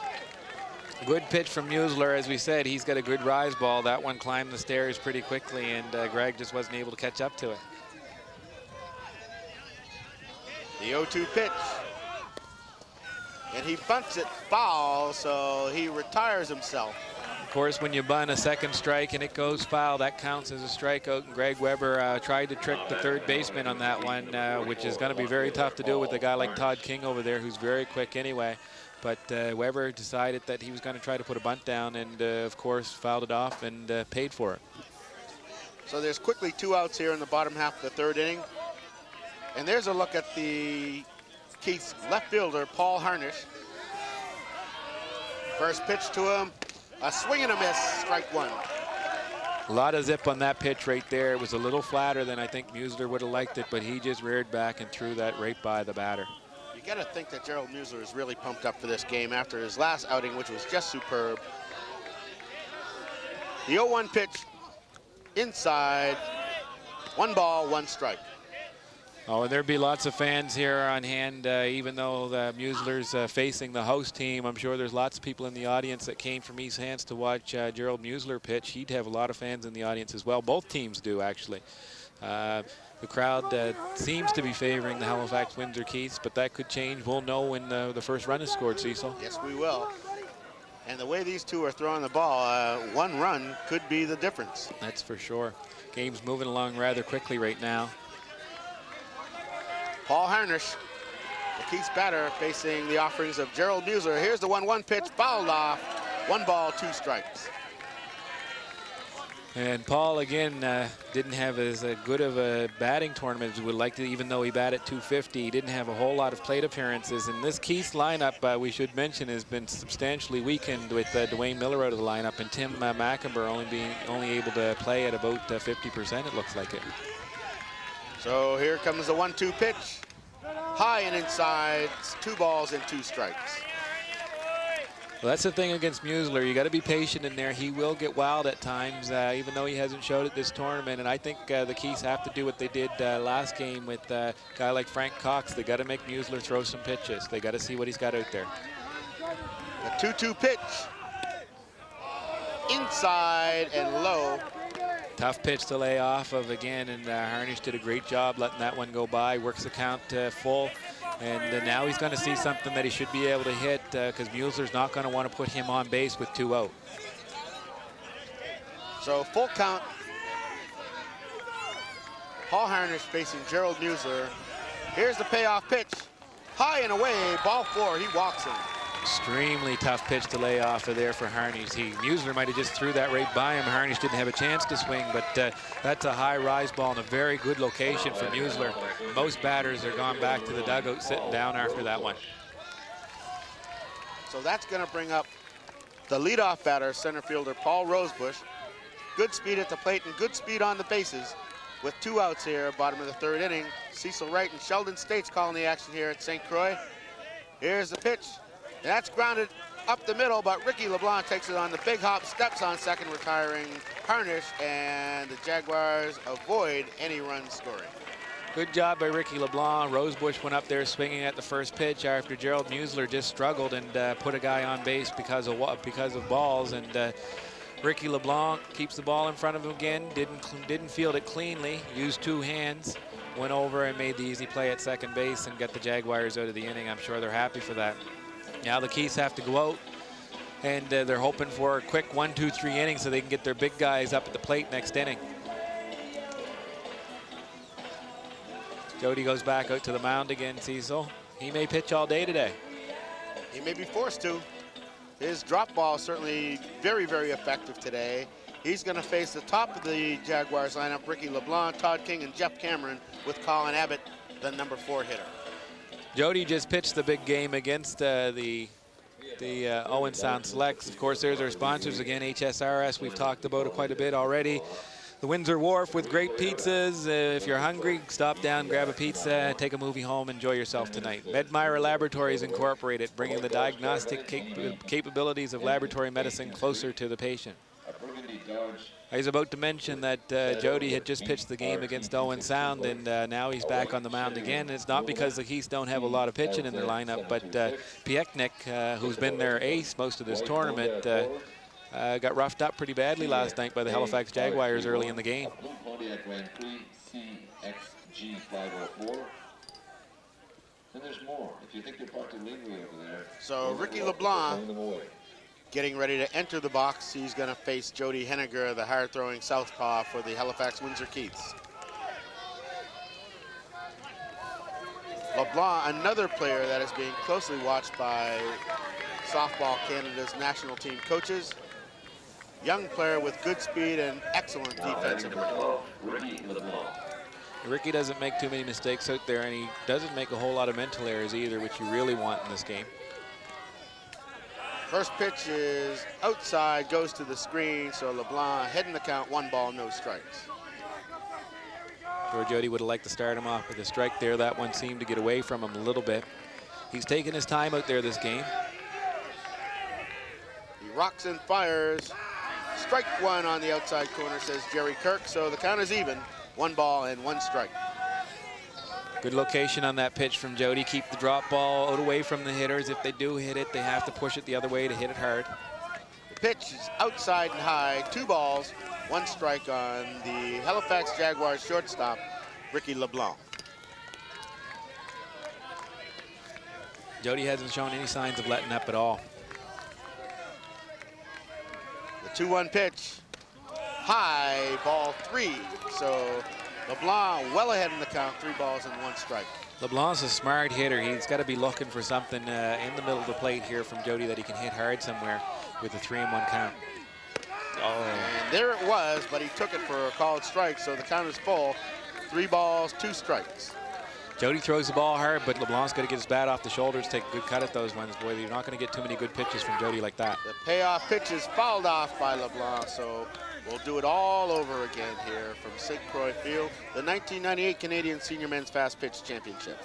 Speaker 2: Good pitch from Museler. As we said, he's got a good rise ball. That one climbed the stairs pretty quickly, and Greg just wasn't able to catch up to it.
Speaker 1: The 0-2 pitch. And he bunts it foul, so he retires himself.
Speaker 2: Of course, when you bunt a second strike and it goes foul, that counts as a strikeout. And Greg Weber tried to trick the third baseman on that one, which is going to be very tough to do with a guy like Todd King over there, who's very quick anyway. But Weber decided that he was going to try to put a bunt down, and of course fouled it off and paid for it.
Speaker 1: So there's quickly 2 outs here in the bottom half of the 3rd inning. And there's a look at the Keith's left fielder, Paul Harnish. First pitch to him, a swing and a miss, strike 1.
Speaker 2: A lot of zip on that pitch right there. It was a little flatter than I think Museler would have liked it, but he just reared back and threw that right by the batter.
Speaker 1: You got to think that Gerald Museler is really pumped up for this game after his last outing, which was just superb. The 0-1 pitch, inside, 1 ball, 1 strike.
Speaker 2: Oh, and there'd be lots of fans here on hand, even though the Museler's facing the host team. I'm sure there's lots of people in the audience that came from East Hants to watch Gerald Museler pitch. He'd have a lot of fans in the audience as well. Both teams do, actually. The crowd seems to be favoring the Halifax-Windsor Keiths, but that could change. We'll know when the first run is scored, Cecil.
Speaker 1: Yes, we will. And the way these two are throwing the ball, 1 run could be the difference.
Speaker 2: That's for sure. Game's moving along rather quickly right now.
Speaker 1: Paul Harnish, the Keith's batter, facing the offerings of Gerald Museler. Here's the 1-1 pitch, fouled off. 1 ball, 2 strikes.
Speaker 2: And Paul, again, didn't have as good of a batting tournament as we would like to, even though he batted .250. He didn't have a whole lot of plate appearances. And this Keith's lineup, we should mention, has been substantially weakened with Dwayne Miller out of the lineup and Tim McIntyre only able to play at about 50%, it looks like it.
Speaker 1: So here comes the 1-2 pitch. High and inside, 2 balls and 2 strikes.
Speaker 2: Well, that's the thing against Museler. You got to be patient in there. He will get wild at times, even though he hasn't showed it this tournament. And I think the Keiths have to do what they did last game with a guy like Frank Cox. They got to make Museler throw some pitches. They got to see what he's got out there.
Speaker 1: The 2-2 pitch. Inside and low.
Speaker 2: Tough pitch to lay off of again, and Harnish did a great job letting that one go by. Works the count full, and now he's going to see something that he should be able to hit because Museler's not going to want to put him on base with 2 out.
Speaker 1: So full count. Paul Harnish facing Gerald Museler. Here's the payoff pitch. High and away, ball 4, he walks him.
Speaker 2: Extremely tough pitch to lay off of there for Harnish. Musler might have just threw that right by him. Harnish didn't have a chance to swing, but that's a high rise ball in a very good location for Musler. Most batters are gone back to the dugout sitting down after that one.
Speaker 1: So that's going to bring up the leadoff batter, center fielder Paul Rosebush. Good speed at the plate and good speed on the bases. With 2 outs here, bottom of the 3rd inning. Cecil Wright and Sheldon States calling the action here at St. Croix. Here's the pitch. That's grounded up the middle, but Ricky LeBlanc takes it on the big hop, steps on second, retiring Harnish, and the Jaguars avoid any run scoring.
Speaker 2: Good job by Ricky LeBlanc. Rosebush went up there swinging at the first pitch after Gerald Musler just struggled and put a guy on base because of balls. And Ricky LeBlanc keeps the ball in front of him again. Didn't field it cleanly. Used 2 hands. Went over and made the easy play at second base and got the Jaguars out of the inning. I'm sure they're happy for that. Now the Keiths have to go out, and they're hoping for a quick 1, 2, 3 innings so they can get their big guys up at the plate next inning. Jody goes back out to the mound again, Cecil. He may pitch all day today.
Speaker 1: He may be forced to. His drop ball certainly very, very effective today. He's going to face the top of the Jaguars lineup, Ricky LeBlanc, Todd King, and Jeff Cameron, with Colin Abbott, the number 4 hitter.
Speaker 2: Jody just pitched the big game against the Owen Sound Selects. Of course, there's our sponsors again, HSRS. We've talked about it quite a bit already. The Windsor Wharf with great pizzas. If you're hungry, stop down, grab a pizza, take a movie home, enjoy yourself tonight. Medmira Laboratories Incorporated, bringing the diagnostic capabilities of laboratory medicine closer to the patient. I was about to mention that Jody had just pitched the game against Owen Sound, and now he's back on the mound again. And it's not because the Keiths don't have a lot of pitching in their lineup, but Pieknik, who's been their ace most of this tournament, got roughed up pretty badly last night by the Halifax Jaguars early in the game.
Speaker 1: So Ricky LeBlanc getting ready to enter the box. He's going to face Jody Henniger, the hard-throwing southpaw for the Halifax-Windsor Keiths. LeBlanc, another player that is being closely watched by Softball Canada's national team coaches. Young player with good speed and excellent defensive ability.
Speaker 2: Ricky doesn't make too many mistakes out there, and he doesn't make a whole lot of mental errors either, which you really want in this game.
Speaker 1: First pitch is outside, goes to the screen, so LeBlanc heading the count, 1 ball, no strikes.
Speaker 2: Sure, Jody would have liked to start him off with a strike there. That one seemed to get away from him a little bit. He's taking his time out there this game.
Speaker 1: He rocks and fires. Strike 1 on the outside corner, says Jerry Kirk, so the count is even, 1 ball and 1 strike.
Speaker 2: Good location on that pitch from Jody. Keep the drop ball out away from the hitters. If they do hit it, they have to push it the other way to hit it hard.
Speaker 1: The pitch is outside and high, 2 balls, 1 strike on the Halifax Jaguars shortstop, Ricky LeBlanc.
Speaker 2: Jody hasn't shown any signs of letting up at all.
Speaker 1: The 2-1 pitch, high, ball 3. So LeBlanc well ahead in the count, 3 balls and 1 strike.
Speaker 2: LeBlanc's a smart hitter. He's got to be looking for something in the middle of the plate here from Jody that he can hit hard somewhere with a 3-1 count.
Speaker 1: Oh. And there it was, but he took it for a called strike, so the count is full. 3 balls, 2 strikes.
Speaker 2: Jody throws the ball hard, but LeBlanc's got to get his bat off the shoulders, take a good cut at those ones. Boy, you're not going to get too many good pitches from Jody like that.
Speaker 1: The payoff pitch is fouled off by LeBlanc, so we'll do it all over again here from St. Croix Field, the 1998 Canadian Senior Men's Fast Pitch Championship.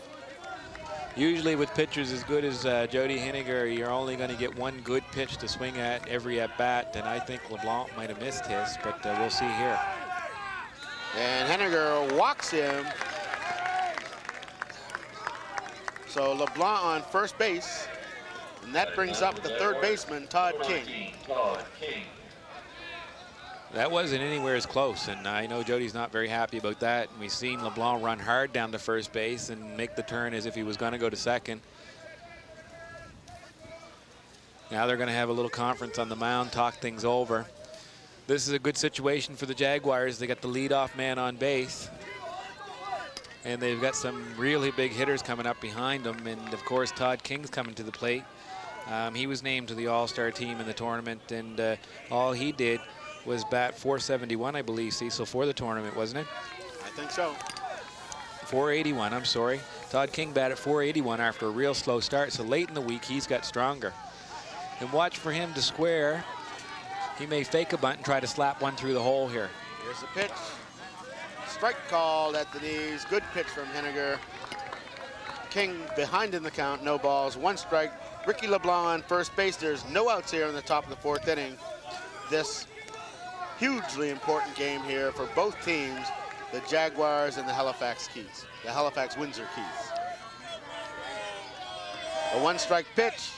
Speaker 2: Usually with pitchers as good as Jody Henniger, you're only going to get 1 good pitch to swing at every at-bat, and I think LeBlanc might have missed his, but we'll see here.
Speaker 1: And Henniger walks him. So LeBlanc on first base, and that brings up the 3rd baseman, Todd King.
Speaker 2: That wasn't anywhere as close, and I know Jody's not very happy about that. We've seen LeBlanc run hard down to first base and make the turn as if he was going to go to second. Now they're going to have a little conference on the mound, talk things over. This is a good situation for the Jaguars. They got the leadoff man on base, and they've got some really big hitters coming up behind them, and of course Todd King's coming to the plate. He was named to the All-Star team in the tournament, and all he did was bat 471, I believe, Cecil, for the tournament, wasn't it?
Speaker 1: I think so.
Speaker 2: 481, I'm sorry. Todd King batted 481 after a real slow start, so late in the week he's got stronger. And watch for him to square. He may fake a bunt and try to slap one through the hole here.
Speaker 1: Here's the pitch. Strike called at the knees. Good pitch from Henniger. King behind in the count, no balls, 1 strike. Ricky LeBlanc on first base. There's no outs here in the top of the 4th inning. This hugely important game here for both teams, the Jaguars and the Halifax-Windsor Keys. A 1-strike pitch.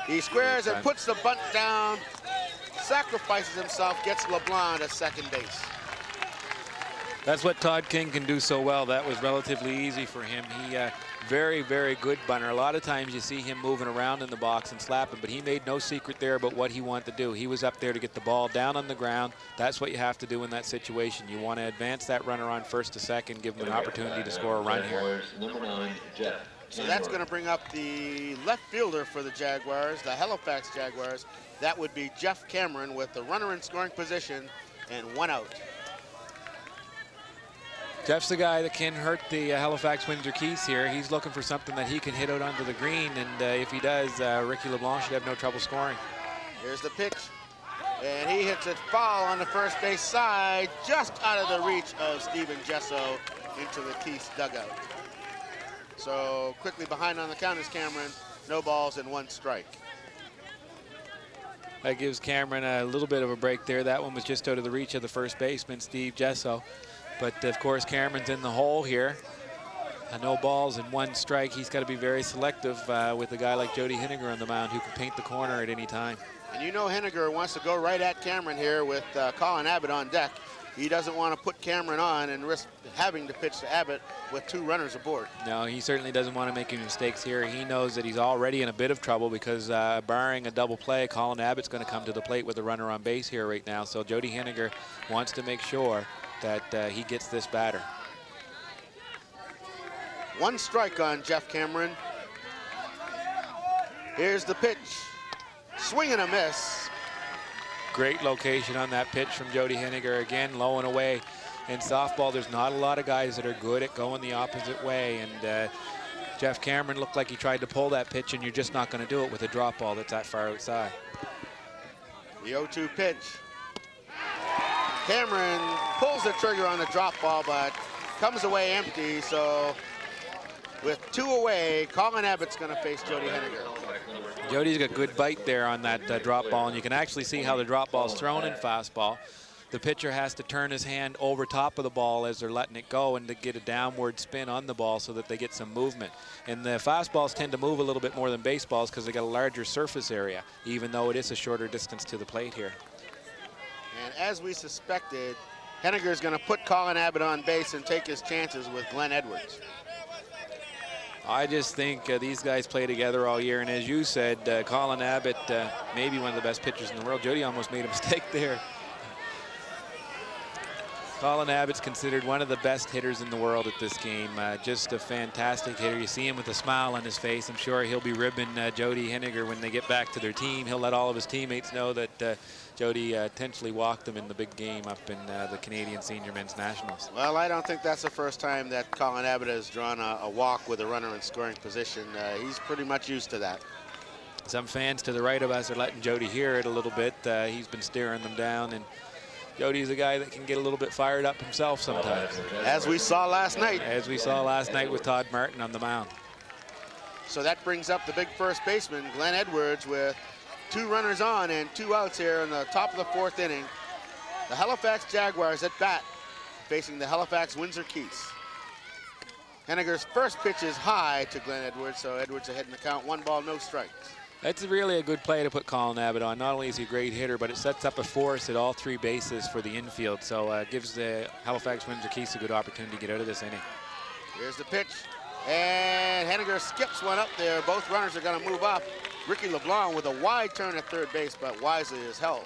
Speaker 1: He squares and puts the bunt down, sacrifices himself, gets LeBlanc to second base.
Speaker 2: That's what Todd King can do so well. That was relatively easy for him. He very, very good bunter. A lot of times you see him moving around in the box and slapping, but he made no secret there about what he wanted to do. He was up there to get the ball down on the ground. That's what you have to do in that situation. You want to advance that runner on first to second, give him an opportunity to score a run here.
Speaker 1: So that's going to bring up the left fielder for the Jaguars, the Halifax Jaguars. That would be Jeff Cameron with the runner in scoring position and 1 out.
Speaker 2: Jeff's the guy that can hurt the Halifax-Windsor Keys here. He's looking for something that he can hit out onto the green, and if he does, Ricky LeBlanc should have no trouble scoring.
Speaker 1: Here's the pitch, and he hits it foul on the first base side, just out of the reach of Steven Gesso into the Keys dugout. So quickly behind on the count is Cameron, no balls and 1 strike.
Speaker 2: That gives Cameron a little bit of a break there. That one was just out of the reach of the first baseman, Steve Gesso. But of course, Cameron's in the hole here. No balls and 1 strike. He's got to be very selective with a guy like Jody Henniger on the mound who can paint the corner at any time.
Speaker 1: And you know Henniger wants to go right at Cameron here with Colin Abbott on deck. He doesn't want to put Cameron on and risk having to pitch to Abbott with 2 runners aboard. No,
Speaker 2: he certainly doesn't want to make any mistakes here. He knows that he's already in a bit of trouble because barring a double play, Colin Abbott's going to come to the plate with a runner on base here right now. So Jody Henniger wants to make sure that he gets this batter.
Speaker 1: 1 strike on Jeff Cameron. Here's the pitch. Swing and a miss.
Speaker 2: Great location on that pitch from Jody Henniger. Again, low and away. In softball, there's not a lot of guys that are good at going the opposite way. And Jeff Cameron looked like he tried to pull that pitch, and you're just not going to do it with a drop ball that's that far outside.
Speaker 1: The 0-2 pitch. Cameron pulls the trigger on the drop ball, but comes away empty. So with 2 away, Colin Abbott's going to face Jody Henniger.
Speaker 2: Jody's got good bite there on that drop ball, and you can actually see how the drop ball's thrown in fastball. The pitcher has to turn his hand over top of the ball as they're letting it go and to get a downward spin on the ball so that they get some movement. And the fastballs tend to move a little bit more than baseballs because they got a larger surface area, even though it is a shorter distance to the plate here.
Speaker 1: And as we suspected, Henniger's going to put Colin Abbott on base and take his chances with Glenn Edwards.
Speaker 2: I just think these guys play together all year, and as you said, Colin Abbott, maybe one of the best pitchers in the world. Jody almost made a mistake there. Colin Abbott's considered one of the best hitters in the world at this game. Just a fantastic hitter. You see him with a smile on his face. I'm sure he'll be ribbing Jody Henniger when they get back to their team. He'll let all of his teammates know that Jody intentionally walked them in the big game up in the Canadian Senior Men's Nationals.
Speaker 1: Well, I don't think that's the first time that Colin Abbott has drawn a walk with a runner in scoring position. He's pretty much used to that.
Speaker 2: Some fans to the right of us are letting Jody hear it a little bit. He's been staring them down, and Jody's a guy that can get a little bit fired up himself sometimes.
Speaker 1: As we saw last night.
Speaker 2: As we saw last night with Todd Martin on the mound.
Speaker 1: So that brings up the big first baseman, Glenn Edwards, with 2 runners on and 2 outs here in the top of the 4th inning. The Halifax Jaguars at bat, facing the Halifax-Windsor Keys. Henniger's first pitch is high to Glenn Edwards, so Edwards ahead in the count, 1 ball, no strikes.
Speaker 2: That's really a good play to put Colin Abbott on. Not only is he a great hitter, but it sets up a force at all 3 bases for the infield. So it gives the Halifax-Windsor Keys a good opportunity to get out of this inning.
Speaker 1: Here's the pitch. And Henniger skips one up there. Both runners are going to move up. Ricky LeBlanc with a wide turn at third base, but wisely is held.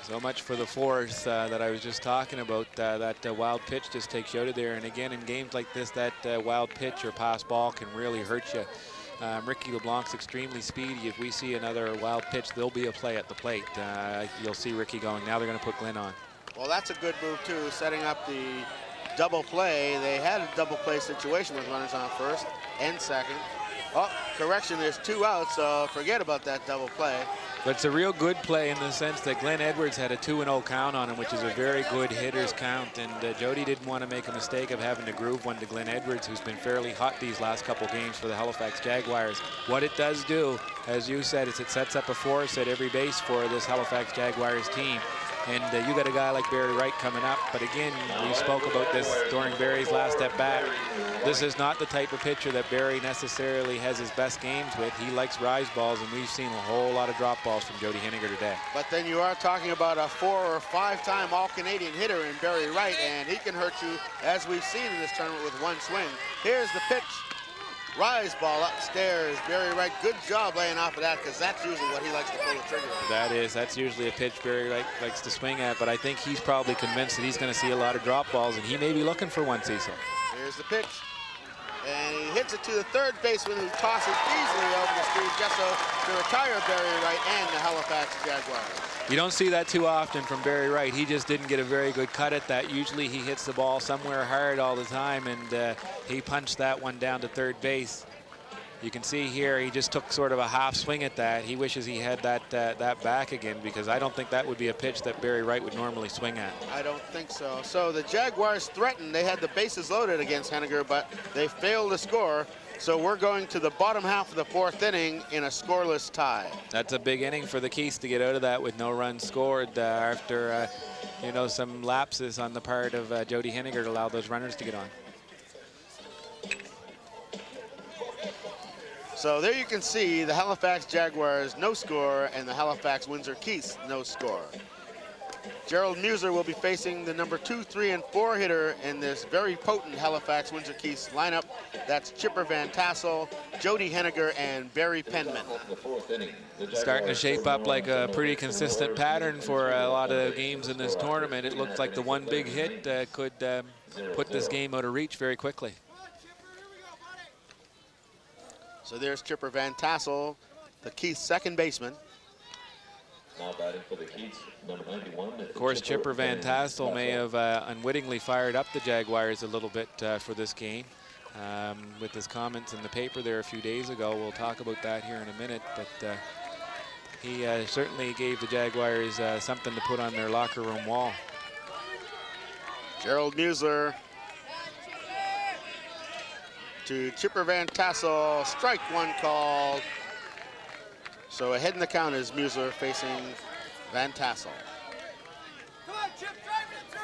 Speaker 2: So much for the force that I was just talking about. That wild pitch just takes you out of there. And again, in games like this, that wild pitch or pass ball can really hurt you. Ricky LeBlanc's extremely speedy. If we see another wild pitch, there'll be a play at the plate. You'll see Ricky going. Now they're going to put Glenn on.
Speaker 1: Well, that's a good move, too, setting up the double play. They had a double play situation with runners on first and second. Oh, correction, there's 2 outs, so forget about that double play.
Speaker 2: But it's a real good play in the sense that Glenn Edwards had a 2-0 count on him, which is a very good hitter's count. And Jody didn't want to make a mistake of having to groove one to Glenn Edwards, who's been fairly hot these last couple games for the Halifax Jaguars. What it does do, as you said, is it sets up a force at every base for this Halifax Jaguars team. And you got a guy like Barry Wright coming up. But again, we spoke about this during Barry's last at bat. This is not the type of pitcher that Barry necessarily has his best games with. He likes rise balls, and we've seen a whole lot of drop balls from Jody Henniger today.
Speaker 1: But then you are talking about a 4- or 5-time All-Canadian hitter in Barry Wright, and he can hurt you, as we've seen in this tournament, with one swing. Here's the pitch. Rise ball upstairs. Barry Wright, good job laying off of that, because that's usually what he likes to pull the trigger on.
Speaker 2: That's usually a pitch Barry Wright likes to swing at, but I think he's probably convinced that he's going to see a lot of drop balls, and he may be looking for one, Cecil.
Speaker 1: Here's the pitch. And he hits it to the third baseman, who tosses easily over the screen just so to retire Barry Wright and the Halifax Jaguars.
Speaker 2: You don't see that too often from Barry Wright. He just didn't get a very good cut at that. Usually he hits the ball somewhere hard all the time, and he punched that one down to third base. You can see here he just took sort of a half swing at that. He wishes he had that back again, because I don't think that would be a pitch that Barry Wright would normally swing at.
Speaker 1: I don't think so. So the Jaguars threatened. They had the bases loaded against Henniger, but they failed to score. So we're going to the bottom half of the 4th inning in a scoreless tie.
Speaker 2: That's a big inning for the Keys to get out of that with no runs scored after some lapses on the part of Jody Henniger to allow those runners to get on.
Speaker 1: So there you can see the Halifax Jaguars no score and the Halifax-Windsor Keys no score. Gerald Muser will be facing the number 2, 3, and 4 hitter in this very potent Halifax-Windsor Keys lineup. That's Chipper Van Tassel, Jody Henniger, and Barry Penman.
Speaker 2: Starting to shape up like a pretty consistent pattern for a lot of games in this tournament. It looks like the one big hit could put this game out of reach very quickly.
Speaker 1: So there's Chipper Van Tassel, the Keith's second baseman.
Speaker 4: Now batting for the Keys, number 91.
Speaker 2: Of course, Chipper Van Tassel may have unwittingly fired up the Jaguars a little bit for this game with his comments in the paper there a few days ago. We'll talk about that here in a minute, but he certainly gave the Jaguars something to put on their locker room wall.
Speaker 1: Gerald Muser to Chipper Van Tassel, strike one called. So ahead in the count is Muser facing Van Tassel.
Speaker 5: Come on, Chip, drive it through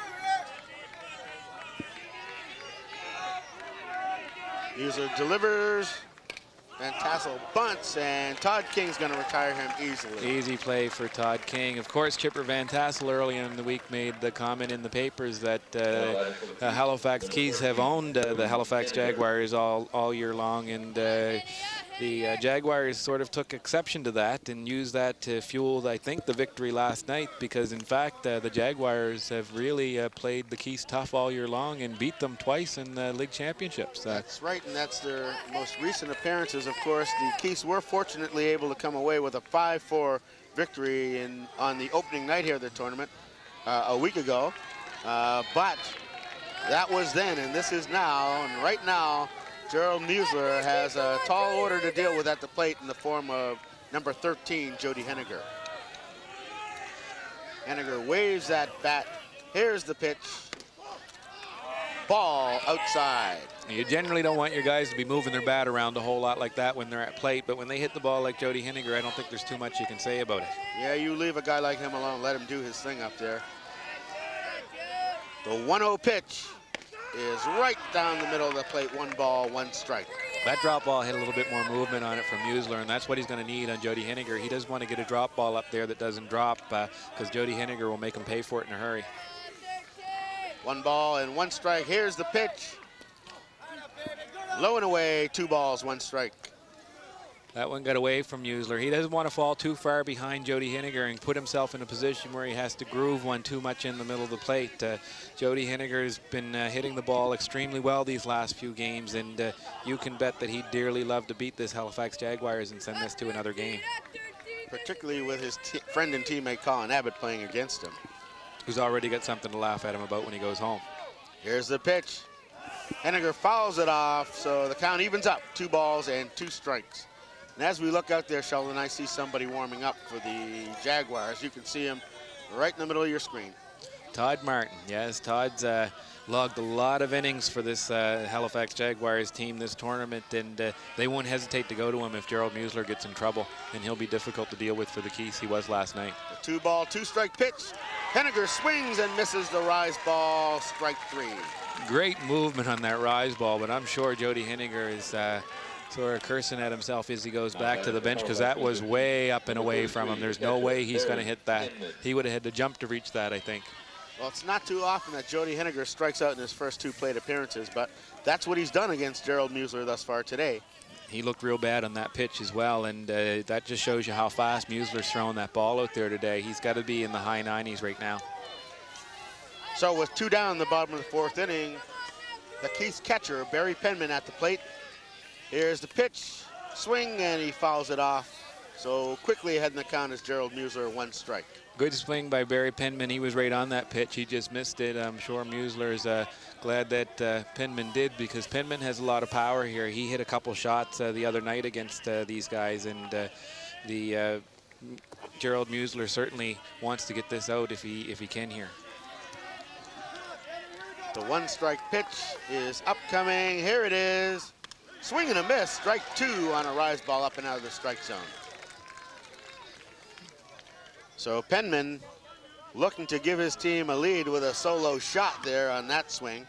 Speaker 5: here.
Speaker 1: Muser delivers. Van Tassel bunts, and Todd King's going to retire him easily.
Speaker 2: Easy play for Todd King. Of course, Chipper Van Tassel early in the week made the comment in the papers that Halifax Keys have owned the Halifax Jaguars all year long, and the Jaguars sort of took exception to that and used that to fuel, I think, the victory last night, because in fact the Jaguars have really played the Keys tough all year long and beat them twice in the league championships.
Speaker 1: That's right, and that's their most recent appearances. Of course, the Keys were fortunately able to come away with a 5-4 victory on the opening night here of the tournament a week ago, but that was then, and this is now, and right now Gerald Muser has a tall order to deal with at the plate in the form of number 13, Jody Henniger. Henniger waves that bat. Here's the pitch. Ball outside.
Speaker 2: You generally don't want your guys to be moving their bat around a whole lot like that when they're at plate, but when they hit the ball like Jody Henniger, I don't think there's too much you can say about it.
Speaker 1: Yeah, you leave a guy like him alone, let him do his thing up there. The 1-0 pitch is right down the middle of the plate. 1 ball, 1 strike.
Speaker 2: That drop ball had a little bit more movement on it from Muser, and that's what he's going to need on Jody Henniger. He does want to get a drop ball up there that doesn't drop, because Jody Henniger will make him pay for it in a hurry.
Speaker 1: 1 ball and 1 strike. Here's the pitch. Low and away, 2 balls, 1 strike.
Speaker 2: That one got away from Musler. He doesn't want to fall too far behind Jody Henniger and put himself in a position where he has to groove one too much in the middle of the plate. Jody Henniger has been hitting the ball extremely well these last few games, and you can bet that he'd dearly love to beat this Halifax Jaguars and send this to another game.
Speaker 1: Particularly with his friend and teammate Colin Abbott playing against him.
Speaker 2: Who's already got something to laugh at him about when he goes home.
Speaker 1: Here's the pitch. Henniger fouls it off, so the count evens up. 2 balls and 2 strikes. And as we look out there, Sheldon, I see somebody warming up for the Jaguars. You can see him right in the middle of your screen.
Speaker 2: Todd Martin, yes, Todd's logged a lot of innings for this Halifax Jaguars team this tournament, and they won't hesitate to go to him if Gerald Musler gets in trouble, and he'll be difficult to deal with for the Keys. He was last night.
Speaker 1: The 2-ball, 2-strike pitch. Henniger swings and misses the rise ball, strike 3.
Speaker 2: Great movement on that rise ball, but I'm sure Jody Henniger is sort of cursing at himself as he goes back to the bench, because that was way up and away from him. There's no way he's going to hit that. He would have had to jump to reach that, I think.
Speaker 1: Well, it's not too often that Jody Henniger strikes out in his first 2 plate appearances, but that's what he's done against Gerald Musler thus far today.
Speaker 2: He looked real bad on that pitch as well, and that just shows you how fast Musler's throwing that ball out there today. He's got to be in the high 90s right now.
Speaker 1: So with 2 down in the bottom of the 4th inning, the Keith's catcher, Barry Penman, at the plate. Here's the pitch, swing, and he fouls it off. So quickly ahead in the count is Gerald Musler, 1 strike.
Speaker 2: Good swing by Barry Penman. He was right on that pitch. He just missed it. I'm sure Musler is glad that Penman did, because Penman has a lot of power here. He hit a couple shots the other night against these guys, and Gerald Musler certainly wants to get this out if he can here.
Speaker 1: The 1-strike pitch is upcoming. Here it is. Swing and a miss. Strike 2 on a rise ball up and out of the strike zone. So Penman looking to give his team a lead with a solo shot there on that swing.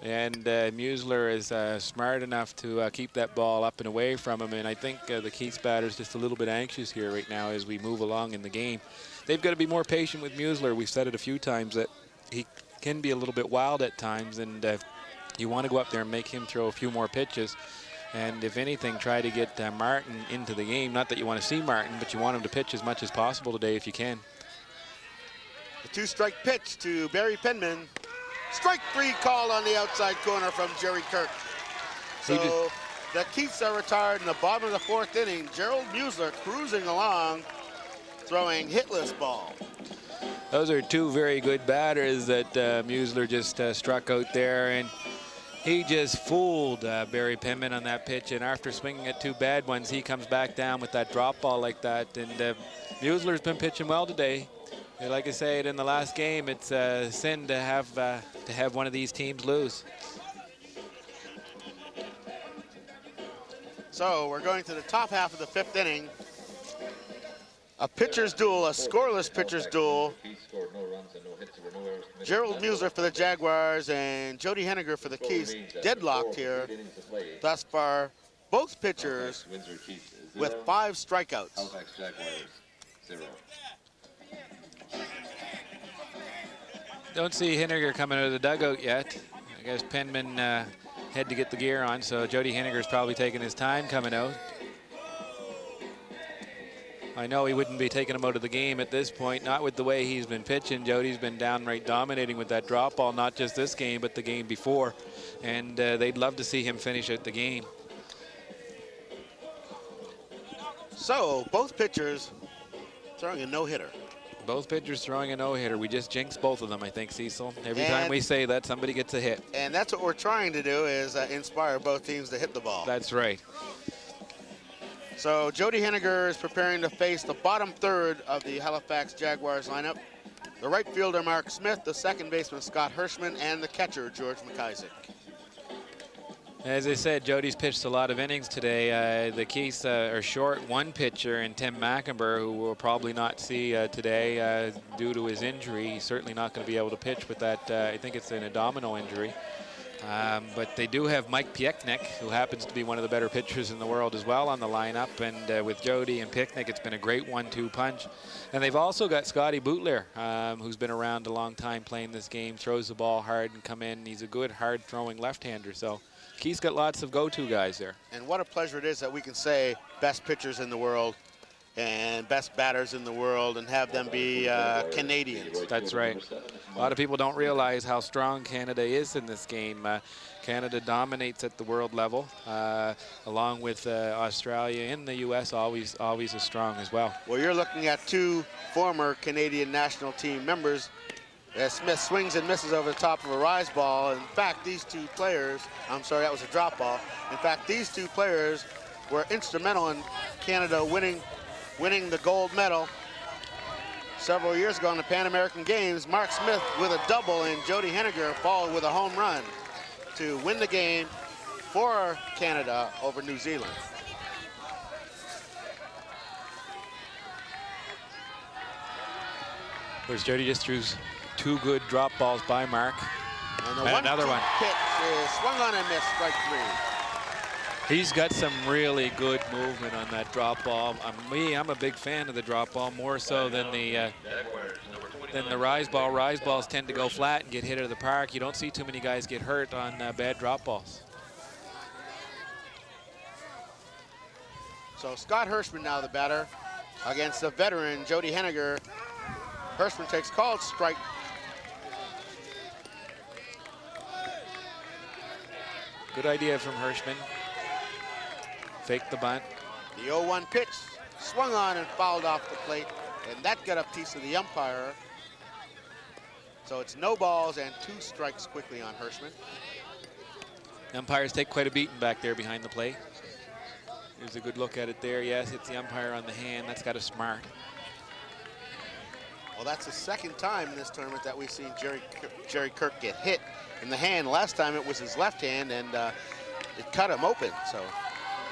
Speaker 2: And Musler is smart enough to keep that ball up and away from him. And I think the Keith's batter's just a little bit anxious here right now as we move along in the game. They've got to be more patient with Musler. We've said it a few times that he can be a little bit wild at times, and you want to go up there and make him throw a few more pitches. And if anything, try to get Martin into the game. Not that you want to see Martin, but you want him to pitch as much as possible today if you can.
Speaker 1: The 2-strike pitch to Barry Penman. Strike 3 called on the outside corner from Jerry Kirk. So the Keiths are retired in the bottom of the 4th inning. Gerald Musler cruising along, throwing hitless ball.
Speaker 2: Those are 2 very good batters that Musler just struck out there, and he just fooled Barry Penman on that pitch. And after swinging at 2 bad ones, he comes back down with that drop ball like that. And Musler's been pitching well today. And like I said in the last game, it's a sin to have one of these teams lose.
Speaker 1: So we're going to the top half of the 5th inning. A pitcher's duel, a scoreless pitcher's duel. Gerald Musler for the Jaguars and Jody Henniger for the Keys, deadlocked here. Thus far, both pitchers with 5 strikeouts.
Speaker 4: Halifax Jaguars, 0.
Speaker 2: Don't see Henniger coming out of the dugout yet. I guess Penman had to get the gear on, so Jody Henniger's probably taking his time coming out. I know he wouldn't be taking him out of the game at this point, not with the way he's been pitching. Jody's been downright dominating with that drop ball, not just this game, but the game before. And they'd love to see him finish out the game.
Speaker 1: So both pitchers throwing a no-hitter.
Speaker 2: Both pitchers throwing a no-hitter. We just jinxed both of them, I think, Cecil. Every time we say that, somebody gets a hit.
Speaker 1: And that's what we're trying to do, is inspire both teams to hit the ball.
Speaker 2: That's right.
Speaker 1: So Jody Henniger is preparing to face the bottom 3rd of the Halifax Jaguars lineup. The right fielder, Mark Smith, the second baseman, Scott Hirschman, and the catcher, George McIsaac.
Speaker 2: As I said, Jody's pitched a lot of innings today. The Keys are short 1 pitcher in Tim Mackenber, who we'll probably not see today due to his injury. He's certainly not going to be able to pitch with that. I think it's an abdominal injury. But they do have Mike Pieknik, who happens to be one of the better pitchers in the world as well, on the lineup. And with Jody and Pieknik, it's been a great 1-2 punch. And they've also got Scotty Bootler, who's been around a long time playing this game, throws the ball hard and come in. He's a good, hard-throwing left-hander. So Keith's got lots of go-to guys there.
Speaker 1: And what a pleasure it is that we can say best pitchers in the world and best batters in the world and have them be Canadians.
Speaker 2: That's right. A lot of people don't realize how strong Canada is in this game. Canada dominates at the world level, along with Australia and the U.S. always as strong as well.
Speaker 1: Well, you're looking at two former Canadian national team members as Smith swings and misses over the top of a rise ball. In fact, these two players, I'm sorry, that was a drop ball. In fact, these two players were instrumental in Canada winning the gold medal several years ago in the Pan American Games. Mark Smith with a double and Jody Henniger followed with a home run to win the game for Canada over New Zealand.
Speaker 2: There's Jody, just threw two good drop balls by Mark.
Speaker 1: And
Speaker 2: another one.
Speaker 1: Pitch is swung on and missed, strike 3.
Speaker 2: He's got some really good movement on that drop ball. I'm a big fan of the drop ball, more so than the rise ball. Rise balls tend to go flat and get hit out of the park. You don't see too many guys get hurt on bad drop balls.
Speaker 1: So Scott Hirschman now the batter against the veteran Jody Henniger. Hirschman takes called strike.
Speaker 2: Good idea from Hirschman. Fake the bunt.
Speaker 1: The 0-1 pitch swung on and fouled off the plate, and that got a piece of the umpire. So it's no balls and 2 strikes quickly on Hirschman.
Speaker 2: Umpires take quite a beating back there behind the plate. Here's a good look at it there. Yes, hits the umpire on the hand. That's got a smart.
Speaker 1: Well, that's the second time in this tournament that we've seen Jerry Kirk get hit in the hand. Last time it was his left hand, and it cut him open. So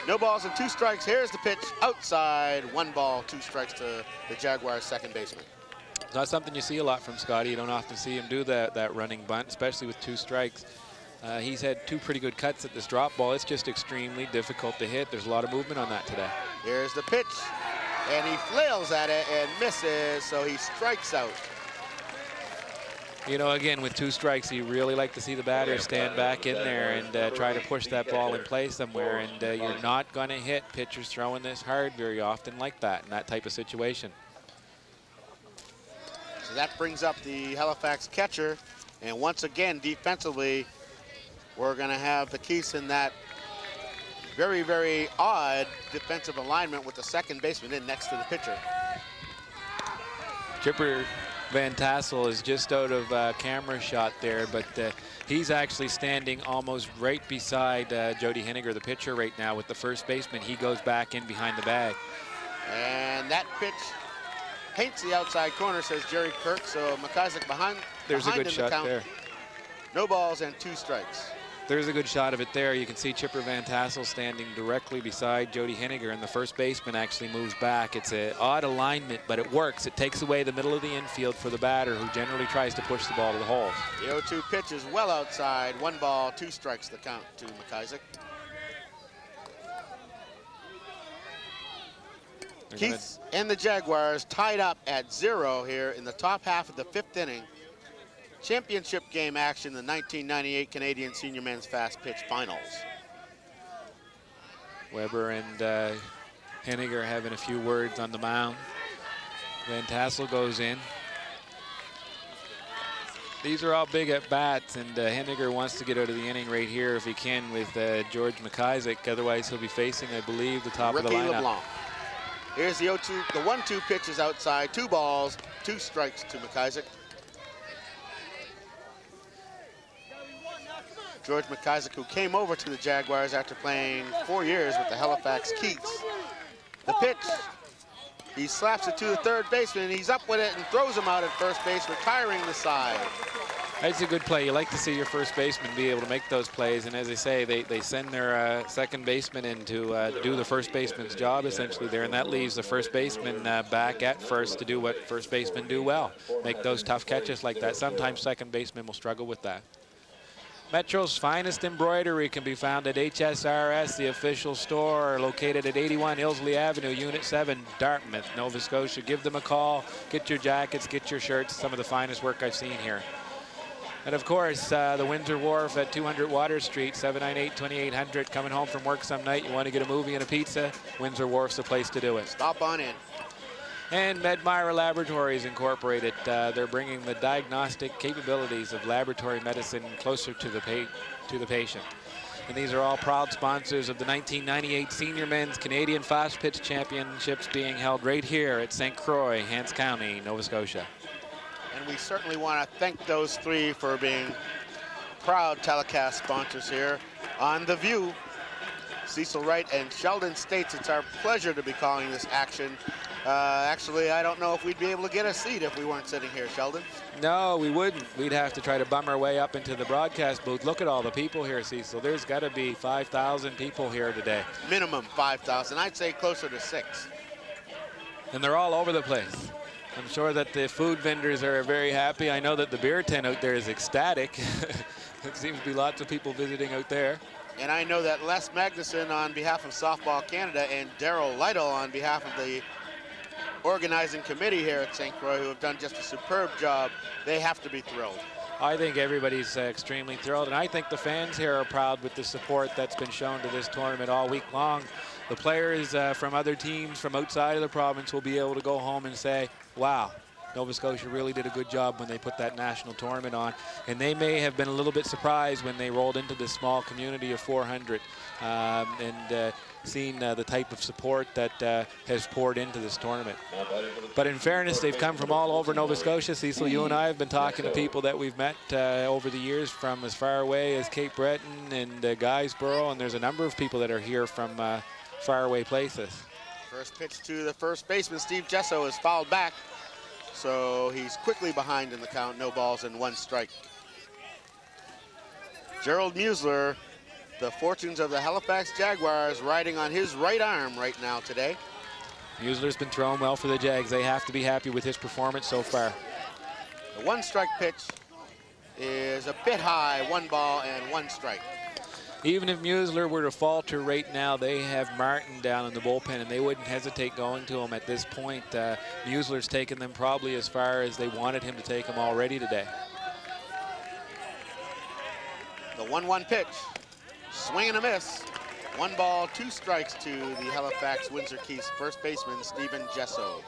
Speaker 1: no balls and 2 strikes. Here's the pitch outside. 1 ball, 2 strikes to the Jaguars' second baseman.
Speaker 2: It's not something you see a lot from Scotty. You don't often see him do that running bunt, especially with 2 strikes. He's had 2 pretty good cuts at this drop ball. It's just extremely difficult to hit. There's a lot of movement on that today.
Speaker 1: Here's the pitch, and he flails at it and misses, so he strikes out.
Speaker 2: You know, again, with 2 strikes, you really like to see the batter stand back in there and try to push that ball in play somewhere. And you're not going to hit pitchers throwing this hard very often like that in that type of situation.
Speaker 1: So that brings up the Halifax catcher. And once again, defensively, we're going to have the Keiths in that very, very odd defensive alignment with the second baseman in next to the pitcher.
Speaker 2: Chipper Van Tassel is just out of camera shot there, but he's actually standing almost right beside Jody Henniger, the pitcher, right now with the first baseman. He goes back in behind the bag.
Speaker 1: And that pitch paints the outside corner, says Jerry Kirk. So McIsaac behind.
Speaker 2: There's a good shot there.
Speaker 1: No balls and 2 strikes.
Speaker 2: There's a good shot of it there. You can see Chipper Van Tassel standing directly beside Jody Henniger, and the first baseman actually moves back. It's an odd alignment, but it works. It takes away the middle of the infield for the batter, who generally tries to push the ball to the holes.
Speaker 1: The 0-2 pitch is well outside. 1 ball, 2 strikes the count to McIsaac. Keith and the Jaguars tied up at 0 here in the top half of the 5th inning. Championship game action, the 1998 Canadian Senior Men's Fast Pitch Finals.
Speaker 2: Weber and Henniger having a few words on the mound. Van Tassel goes in. These are all big at bats, and Henniger wants to get out of the inning right here if he can with George McIsaac. Otherwise, he'll be facing, I believe, the top of the lineup.
Speaker 1: LeBlanc. Here's the 0-2. The 1-2 pitch is outside. 2 balls, 2 strikes to McIsaac. George McIsaac, who came over to the Jaguars after playing 4 years with the Halifax Keats. The pitch, he slaps it to the third baseman, and he's up with it and throws him out at first base, retiring the side.
Speaker 2: That's a good play. You like to see your first baseman be able to make those plays, and as I say, they send their second baseman in to do the first baseman's job essentially there, and that leaves the first baseman back at first to do what first basemen do well, make those tough catches like that. Sometimes second basemen will struggle with that. Metro's finest embroidery can be found at HSRS, the official store, located at 81 Ilsley Avenue, Unit 7, Dartmouth, Nova Scotia. Give them a call. Get your jackets, get your shirts. Some of the finest work I've seen here. And of course, the Windsor Wharf at 200 Water Street, 798-2800. Coming home from work some night, you want to get a movie and a pizza, Windsor Wharf's the place to do it.
Speaker 1: Stop on in.
Speaker 2: And Medmira Laboratories Incorporated, they're bringing the diagnostic capabilities of laboratory medicine closer to the patient. And these are all proud sponsors of the 1998 Senior Men's Canadian Fastpitch Championships being held right here at St. Croix, Hants County, Nova Scotia.
Speaker 1: And we certainly want to thank those three for being proud telecast sponsors here on The View. Cecil Wright and Sheldon States, it's our pleasure to be calling this action. Actually, I don't know if we'd be able to get a seat if we weren't sitting here, Sheldon.
Speaker 2: No, we wouldn't. We'd have to try to bum our way up into the broadcast booth. Look at all the people here, Cecil. There's got to be 5,000 people here today.
Speaker 1: Minimum 5,000. I'd say closer to 6.
Speaker 2: And they're all over the place. I'm sure that the food vendors are very happy. I know that the beer tent out there is ecstatic. There seems to be lots of people visiting out there.
Speaker 1: And I know that Les Magnuson on behalf of Softball Canada and Daryl Lytle on behalf of the organizing committee here at St. Croix, who have done just a superb job, they have to be thrilled.
Speaker 2: I think everybody's extremely thrilled, and I think the fans here are proud with the support that's been shown to this tournament all week long. The players from other teams from outside of the province will be able to go home and say, wow, Nova Scotia really did a good job when they put that national tournament on. And they may have been a little bit surprised when they rolled into this small community of 400 and seen the type of support that has poured into this tournament. But in fairness, they've come from all over Nova Scotia. Cecil, you and I have been talking to people that we've met over the years from as far away as Cape Breton and Guysborough, and there's a number of people that are here from faraway places.
Speaker 1: First pitch to the first baseman, Steve Jesso, is fouled back. So he's quickly behind in the count, no balls and 1 strike. Gerald Musler, the fortunes of the Halifax Jaguars, riding on his right arm right now today.
Speaker 2: Musler's been throwing well for the Jags. They have to be happy with his performance so far.
Speaker 1: The 1 strike pitch is a bit high, 1 ball and 1 strike.
Speaker 2: Even if Musler were to falter right now, they have Martin down in the bullpen, and they wouldn't hesitate going to him at this point. Musler's taken them probably as far as they wanted him to take them already today.
Speaker 1: The 1-1 pitch, swing and a miss. 1 ball, 2 strikes to the Halifax-Windsor Keith's first baseman, Stephen Jesso.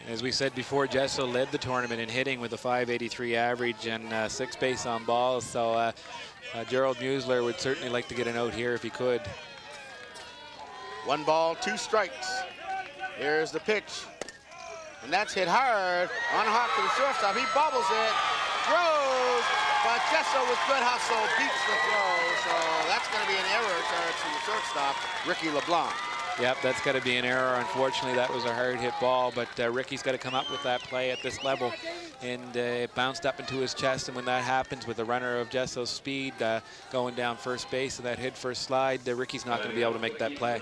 Speaker 2: As we said before, Jesso led the tournament in hitting with a .583 average and 6 base on balls. So Gerald Musler would certainly like to get a note here if he could.
Speaker 1: 1 ball, 2 strikes. Here's the pitch. And that's hit hard. On hop to the shortstop. He bobbles it, throws, but Jesso with good hustle beats the throw. So that's going to be an error charge from the shortstop, Ricky LeBlanc.
Speaker 2: Yep, that's got to be an error. Unfortunately, that was a hard hit ball, but Ricky's got to come up with that play at this level. And it bounced up into his chest, and when that happens with a runner of Jesso's speed going down first base and that hit first slide, Ricky's not going to be able to make that play.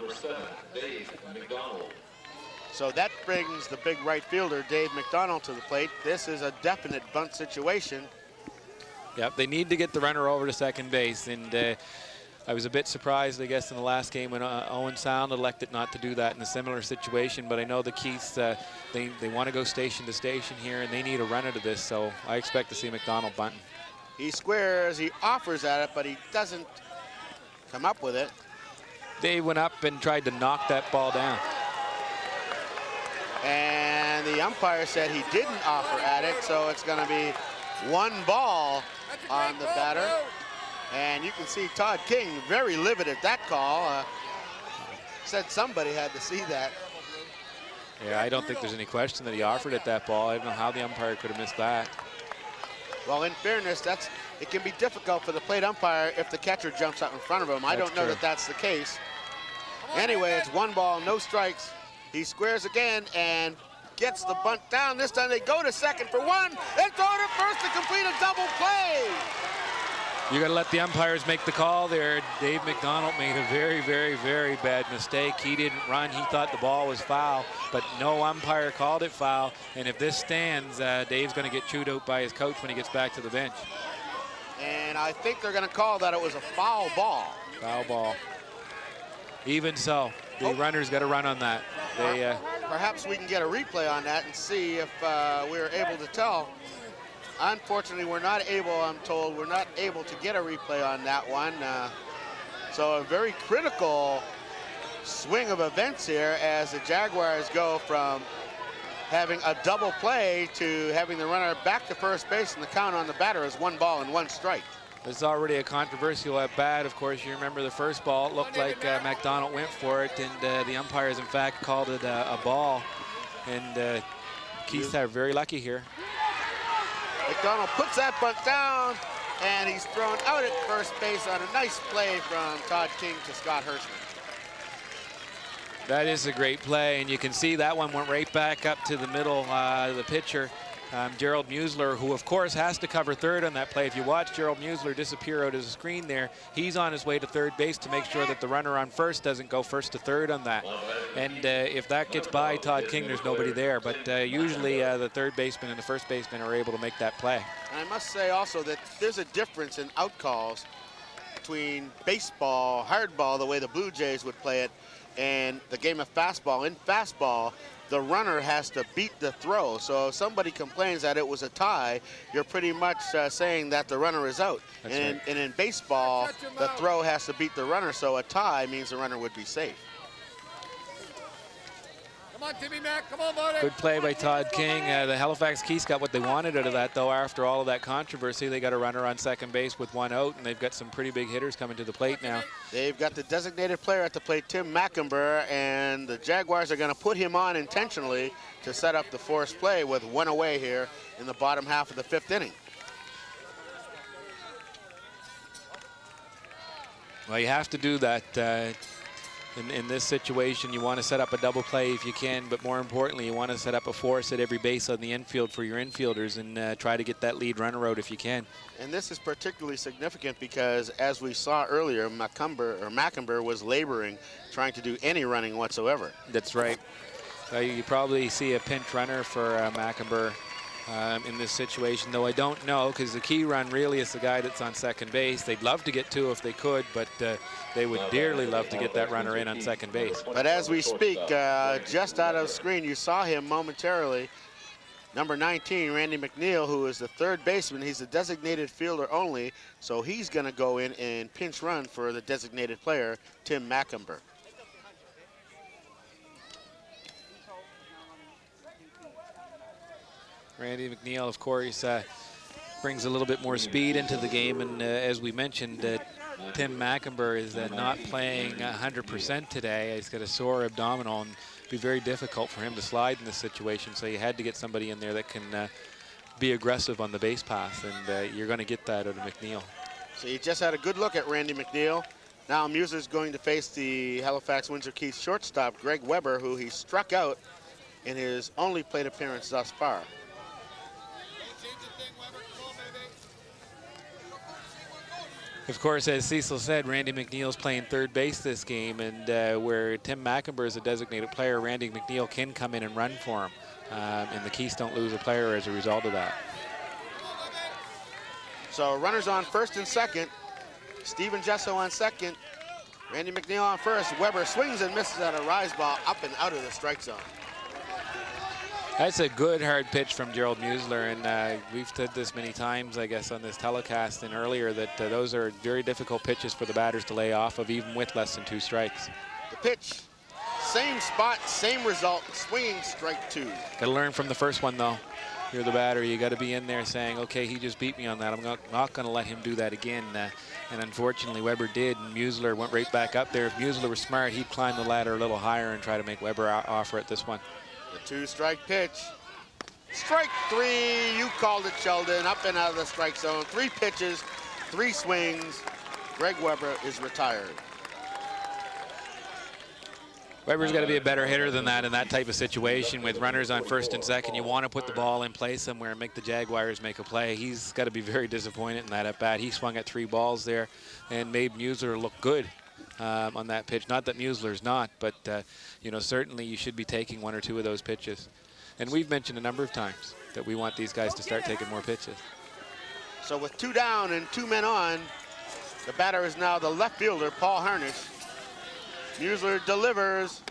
Speaker 1: So that brings the big right fielder, Dave McDonald, to the plate. This is a definite bunt situation.
Speaker 2: Yep, they need to get the runner over to second base, and I was a bit surprised, I guess, in the last game when Owen Sound elected not to do that in a similar situation, but I know the Keiths, they want to go station to station here, and they need a runner to this, so I expect to see McDonald bunting.
Speaker 1: He squares, he offers at it, but he doesn't come up with it.
Speaker 2: Dave went up and tried to knock that ball down.
Speaker 1: And the umpire said he didn't offer at it, so it's going to be 1 ball on the batter. And you can see Todd King very livid at that call. Said somebody had to see that.
Speaker 2: Yeah, I don't think there's any question that he offered at that ball. I don't know how the umpire could have missed that.
Speaker 1: Well, in fairness, it can be difficult for the plate umpire if the catcher jumps out in front of him. I don't know that that's the case. Anyway, it's 1 ball, no strikes. He squares again and gets the bunt down. This time they go to second for 1 and throw it at first to complete a double play.
Speaker 2: You got to let the umpires make the call there. Dave McDonald made a very, very, very bad mistake. He didn't run. He thought the ball was foul, but no umpire called it foul. And if this stands, Dave's going to get chewed out by his coach when he gets back to the bench.
Speaker 1: And I think they're going to call that it was a foul ball.
Speaker 2: Foul ball. Even so, the runner's got to run on that. They,
Speaker 1: perhaps we can get a replay on that and see if we're able to tell. Unfortunately, we're not able, I'm told, we're not able to get a replay on that one. So a very critical swing of events here as the Jaguars go from having a double play to having the runner back to first base, and the count on the batter is 1 ball and 1 strike.
Speaker 2: It's already a controversial at bat. Of course, you remember the first ball. It looked like McDonald went for it, and the umpires, in fact, called it a ball. And Keiths are very lucky here.
Speaker 1: McDonald puts that bunt down, and he's thrown out at first base on a nice play from Todd King to Scott Hirschman.
Speaker 2: That is a great play, and you can see that one went right back up to the middle, the pitcher, Gerald Musler, who of course has to cover third on that play. If you watch Gerald Musler disappear out of the screen there, he's on his way to third base to make sure that the runner on first doesn't go first to third on that. And if that gets by Todd King, there's nobody there. But usually the third baseman and the first baseman are able to make that play.
Speaker 1: And I must say also that there's a difference in out calls between baseball, hardball, the way the Blue Jays would play it, and the game of fastball. In fastball, the runner has to beat the throw. So if somebody complains that it was a tie, you're pretty much saying that the runner is out. And in baseball, the throw has to beat the runner, so a tie means the runner would be safe.
Speaker 5: Come on, Timmy Mack. Come on, buddy.
Speaker 2: Good play by Todd King. The Halifax Keys got what they wanted out of that, though. After all of that controversy, they got a runner on second base with 1 out, and they've got some pretty big hitters coming to the plate now.
Speaker 1: They've got the designated player at the plate, Tim Mackenber, and the Jaguars are going to put him on intentionally to set up the forced play with 1 away here in the bottom half of the 5th inning.
Speaker 2: Well, you have to do that. In this situation, you want to set up a double play if you can, but more importantly, you want to set up a force at every base on the infield for your infielders and try to get that lead runner out if you can.
Speaker 1: And this is particularly significant because, as we saw earlier, Mackenber was laboring, trying to do any running whatsoever.
Speaker 2: That's right. So you probably see a pinch runner for Mackenber in this situation, though I don't know, because the key run really is the guy that's on second base. They'd love to get 2 if they could, but they would dearly love to get that runner in on second base.
Speaker 1: But as we speak, just out of screen, you saw him momentarily. Number 19, Randy McNeil, who is the third baseman. He's a designated fielder only, so he's going to go in and pinch run for the designated player, Tim Mackenber.
Speaker 2: Randy McNeil, of course, brings a little bit more speed into the game, and as we mentioned, Tim Mackenber is not playing 100% today. He's got a sore abdominal, and it'd be very difficult for him to slide in this situation, so you had to get somebody in there that can be aggressive on the base pass, and you're going to get that out of McNeil.
Speaker 1: So you just had a good look at Randy McNeil. Now Muser's going to face the Halifax-Windsor Keith shortstop, Greg Weber, who he struck out in his only plate appearance thus far.
Speaker 2: Of course, as Cecil said, Randy McNeil's playing third base this game, and where Tim Mackenber is a designated player, Randy McNeil can come in and run for him. And the Keys don't lose a player as a result of that.
Speaker 1: So runners on first and second. Steven Jesso on second. Randy McNeil on first. Weber swings and misses at a rise ball up and out of the strike zone.
Speaker 2: That's a good hard pitch from Gerald Musler, and we've said this many times, I guess, on this telecast and earlier, that those are very difficult pitches for the batters to lay off of, even with less than 2 strikes.
Speaker 1: The pitch, same spot, same result, swinging strike 2.
Speaker 2: Got to learn from the first one, though. You're the batter. You got to be in there saying, okay, he just beat me on that. I'm not going to let him do that again. And unfortunately, Weber did, and Musler went right back up there. If Musler was smart, he'd climb the ladder a little higher and try to make Weber offer at this one.
Speaker 1: The 2-strike pitch. Strike 3, you called it, Sheldon, up and out of the strike zone. 3 pitches, 3 swings. Greg Weber is retired.
Speaker 2: Weber's got to be a better hitter than that in that type of situation with runners on first and second. You want to put the ball in play somewhere and make the Jaguars make a play. He's got to be very disappointed in that at bat. He swung at 3 balls there and made Musler look good on that pitch. Not that Musler's not, but you know, certainly you should be taking 1 or 2 of those pitches. And we've mentioned a number of times that we want these guys to start taking more pitches.
Speaker 1: So with 2 down and 2 men on, the batter is now the left fielder, Paul Harnish. Musler delivers,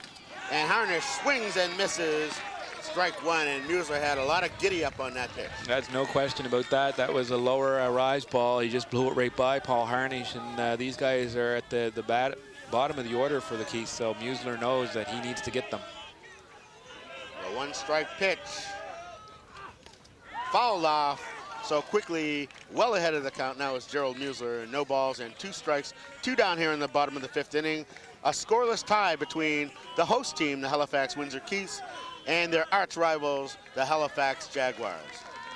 Speaker 1: and Harnish swings and misses. Strike 1, and Musler had a lot of giddy up on that pitch.
Speaker 2: That's no question about that. That was a lower rise ball. He just blew it right by Paul Harnish, and these guys are at the bottom of the order for the Keys, so Musler knows that he needs to get them.
Speaker 1: The 1-strike pitch. Fouled off so quickly, well ahead of the count now is Gerald Musler. No balls and 2 strikes, 2 down here in the bottom of the 5th inning. A scoreless tie between the host team, the Halifax-Windsor Keys, and their arch rivals, the Halifax Jaguars.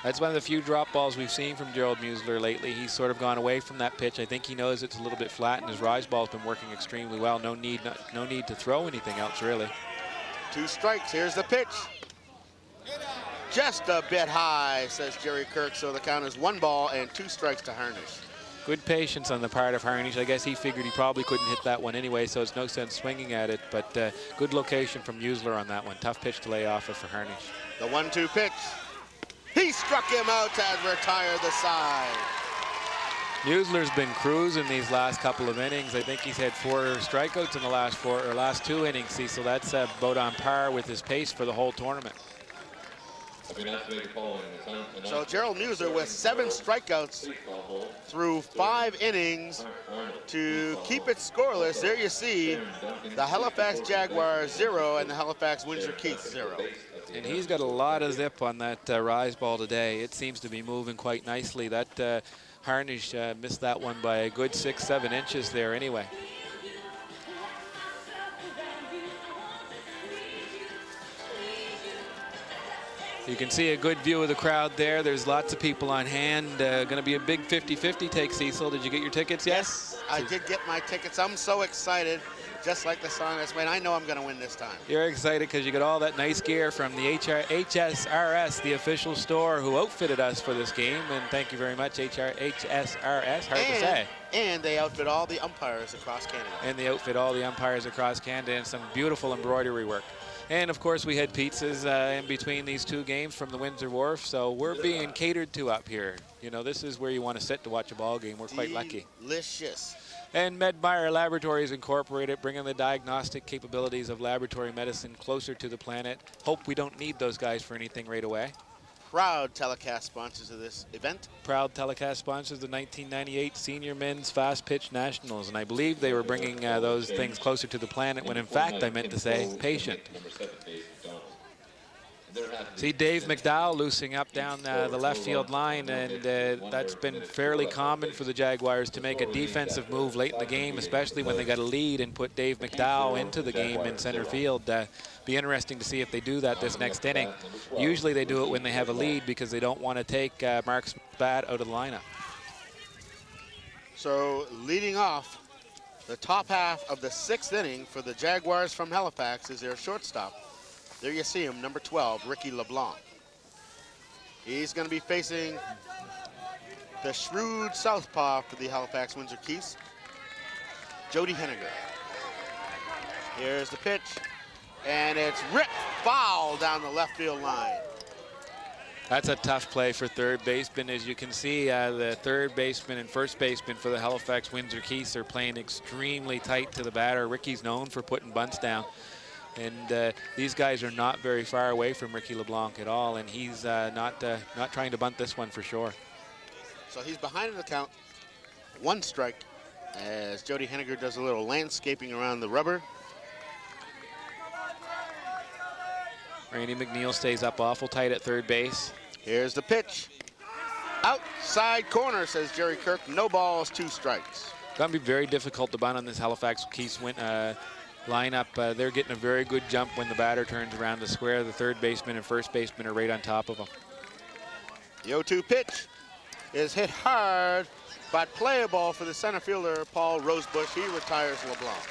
Speaker 2: That's one of the few drop balls we've seen from Gerald Musler lately. He's sort of gone away from that pitch. I think he knows it's a little bit flat, and his rise ball's been working extremely well. No need to throw anything else, really.
Speaker 1: 2 strikes. Here's the pitch. Just a bit high, says Jerry Kirk. So the count is 1 ball and 2 strikes to Harnish.
Speaker 2: Good patience on the part of Harnish. I guess he figured he probably couldn't hit that one anyway, so it's no sense swinging at it. But good location from Musler on that one. Tough pitch to lay off of for Harnish.
Speaker 1: The 1-2 pitch. He struck him out to retire the side.
Speaker 2: Musler's been cruising these last couple of innings. I think he's had 4 strikeouts in the last 2 innings, Cecil. That's about on par with his pace for the whole tournament.
Speaker 1: So Gerald Musler with 7 strikeouts through 5 innings to keep it scoreless. There you see the Halifax Jaguars 0 and the Halifax-Windsor Keys 0.
Speaker 2: And he's got a lot of zip on that rise ball today. It seems to be moving quite nicely. That Harnish missed that one by a good 6-7 inches there anyway. You can see a good view of the crowd there. There's lots of people on hand. Going to be a big 50-50 take, Cecil. Did you get your tickets yet?
Speaker 1: Yes, I did get my tickets. I'm so excited. Just like the song that's played, I know I'm going to win this time.
Speaker 2: You're excited because you got all that nice gear from the HSRS, the official store who outfitted us for this game. And thank you very much, HSRS. Hard to say.
Speaker 1: And they outfit all the umpires across Canada.
Speaker 2: And they outfit all the umpires across Canada, and some beautiful embroidery work. And of course, we had pizzas in between these 2 games from the Windsor Wharf, so we're being catered to up here. You know, this is where you want to sit to watch a ball game. We're quite lucky.
Speaker 1: Delicious.
Speaker 2: And Medmeyer Laboratories Incorporated, bringing the diagnostic capabilities of laboratory medicine closer to the planet. Hope we don't need those guys for anything right away.
Speaker 1: Proud telecast sponsors of this event.
Speaker 2: Proud telecast sponsors the 1998 Senior Men's Fastpitch Nationals, and I believe they were bringing those things closer to the planet when in fact I meant to say patient. See Dave McDowell loosing up down the left field line, and that's been fairly common for the Jaguars to make a defensive move late in the game, especially when they got a lead, and put Dave McDowell into the game in center field. Be interesting to see if they do that this next inning. Usually they do it when they have a lead because they don't want to take Mark Spat out of the lineup.
Speaker 1: So leading off the top half of the 6th inning for the Jaguars from Halifax is their shortstop. There you see him, number 12, Ricky LeBlanc. He's going to be facing the shrewd southpaw for the Halifax-Windsor Keys, Jody Henniger. Here's the pitch, and it's ripped foul down the left field line.
Speaker 2: That's a tough play for third baseman. As you can see, the third baseman and first baseman for the Halifax-Windsor Keys are playing extremely tight to the batter. Ricky's known for putting bunts down. And these guys are not very far away from Ricky LeBlanc at all, and he's not trying to bunt this one for sure.
Speaker 1: So he's behind in the count, 1 strike, as Jody Henniger does a little landscaping around the rubber.
Speaker 2: Randy McNeil stays up awful tight at third base.
Speaker 1: Here's the pitch. Outside corner, says Jerry Kirk. No balls, 2 strikes.
Speaker 2: Going to be very difficult to bunt on this Halifax Keys lineup. They're getting a very good jump when the batter turns around the square. The third baseman and first baseman are right on top of him.
Speaker 1: The 0-2 pitch is hit hard, but playable for the center fielder, Paul Rosebush. He retires LeBlanc.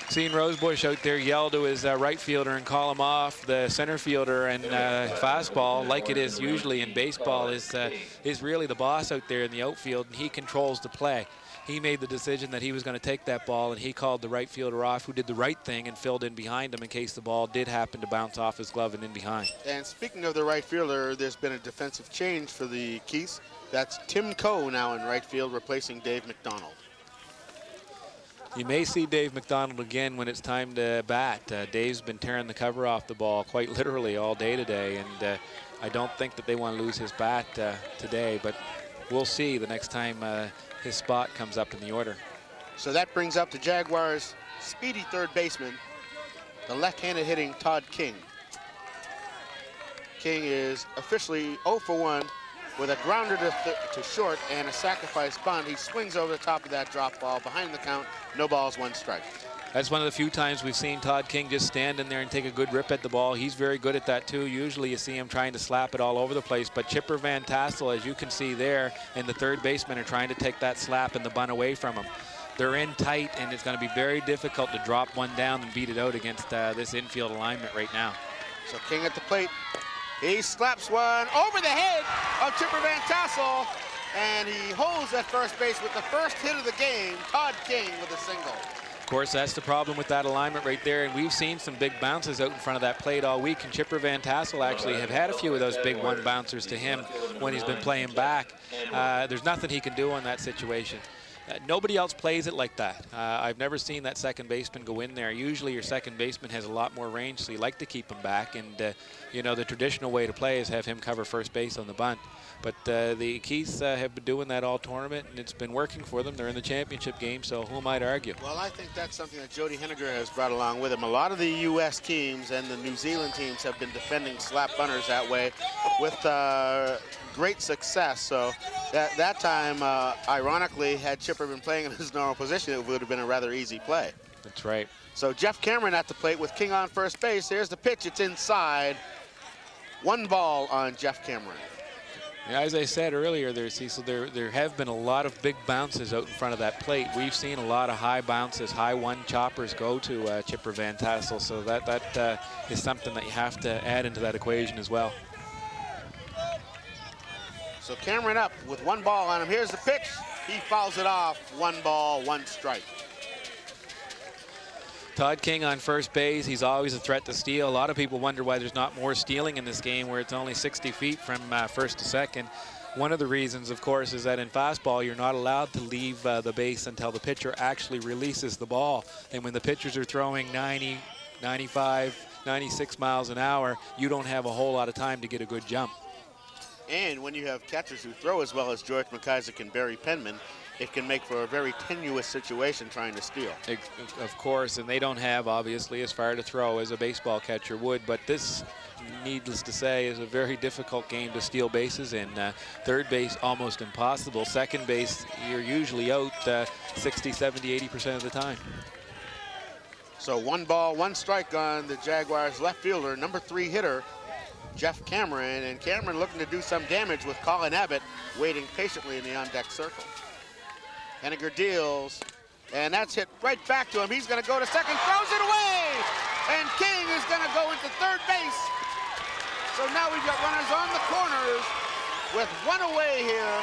Speaker 2: Seeing Rosebush out there yell to his right fielder and call him off. The center fielder and fastball, like it is usually in baseball, is really the boss out there in the outfield, and he controls the play. He made the decision that he was going to take that ball, and he called the right fielder off, who did the right thing and filled in behind him in case the ball did happen to bounce off his glove and in behind.
Speaker 1: And speaking of the right fielder, there's been a defensive change for the Keys. That's Tim Coe now in right field, replacing Dave McDonald.
Speaker 2: You may see Dave McDonald again when it's time to bat. Dave's been tearing the cover off the ball quite literally all day today, and I don't think that they want to lose his bat today, but we'll see the next time his spot comes up in the order.
Speaker 1: So that brings up the Jaguars' speedy third baseman, the left-handed hitting Todd King. King is officially 0 for 1 with a grounder to short and a sacrifice bunt. He swings over the top of that drop ball behind the count. No balls, 1 strike.
Speaker 2: That's one of the few times we've seen Todd King just stand in there and take a good rip at the ball. He's very good at that too. Usually you see him trying to slap it all over the place, but Chipper Van Tassel, as you can see there, and the third baseman are trying to take that slap and the bunt away from him. They're in tight, and it's going to be very difficult to drop one down and beat it out against this infield alignment right now.
Speaker 1: So King at the plate. He slaps one over the head of Chipper Van Tassel, and he holds at first base with the first hit of the game. Todd King with a single.
Speaker 2: Of course, that's the problem with that alignment right there, and we've seen some big bounces out in front of that plate all week, and Chipper Van Tassel actually have had a few of those big one bouncers to him when he's been playing back. There's nothing he can do on that situation. Nobody else plays it like that. I've never seen that second baseman go in there. Usually your second baseman has a lot more range, so you like to keep him back. And, you know, the traditional way to play is have him cover first base on the bunt. But the Keiths have been doing that all tournament, and it's been working for them. They're in the championship game, so who am I to argue?
Speaker 1: Well, I think that's something that Jody Henniger has brought along with him. A lot of the U.S. teams and the New Zealand teams have been defending slap bunters that way with great success. So that time, ironically, had Chipper been playing in his normal position, it would have been a rather easy play.
Speaker 2: That's right.
Speaker 1: So Jeff Cameron at the plate with King on first base. Here's the pitch. It's inside. 1 ball on Jeff Cameron.
Speaker 2: Yeah, as I said earlier there, Cecil, there have been a lot of big bounces out in front of that plate. We've seen a lot of high bounces, high one choppers go to Chipper Van Tassel, so that is something that you have to add into that equation as well.
Speaker 1: So Cameron up with 1 ball on him. Here's the pitch. He fouls it off. 1 ball, 1 strike.
Speaker 2: Todd King on first base. He's always a threat to steal. A lot of people wonder why there's not more stealing in this game where it's only 60 feet from first to second. One of the reasons, of course, is that in fastball, you're not allowed to leave the base until the pitcher actually releases the ball. And when the pitchers are throwing 90, 95, 96 miles an hour, you don't have a whole lot of time to get a good jump.
Speaker 1: And when you have catchers who throw as well as George McIsaac and Barry Penman, it can make for a very tenuous situation trying to steal.
Speaker 2: Of course, and they don't have, obviously, as far to throw as a baseball catcher would, but this, needless to say, is a very difficult game to steal bases in. Third base, almost impossible. Second base, you're usually out 60, 70, 80% of the time.
Speaker 1: So 1 ball, 1 strike on the Jaguars left fielder, number 3 hitter, Jeff Cameron, and Cameron looking to do some damage with Colin Abbott waiting patiently in the on-deck circle. Henniger deals, and that's hit right back to him. He's going to go to second, throws it away, and King is going to go into third base. So now we've got runners on the corners with 1 away here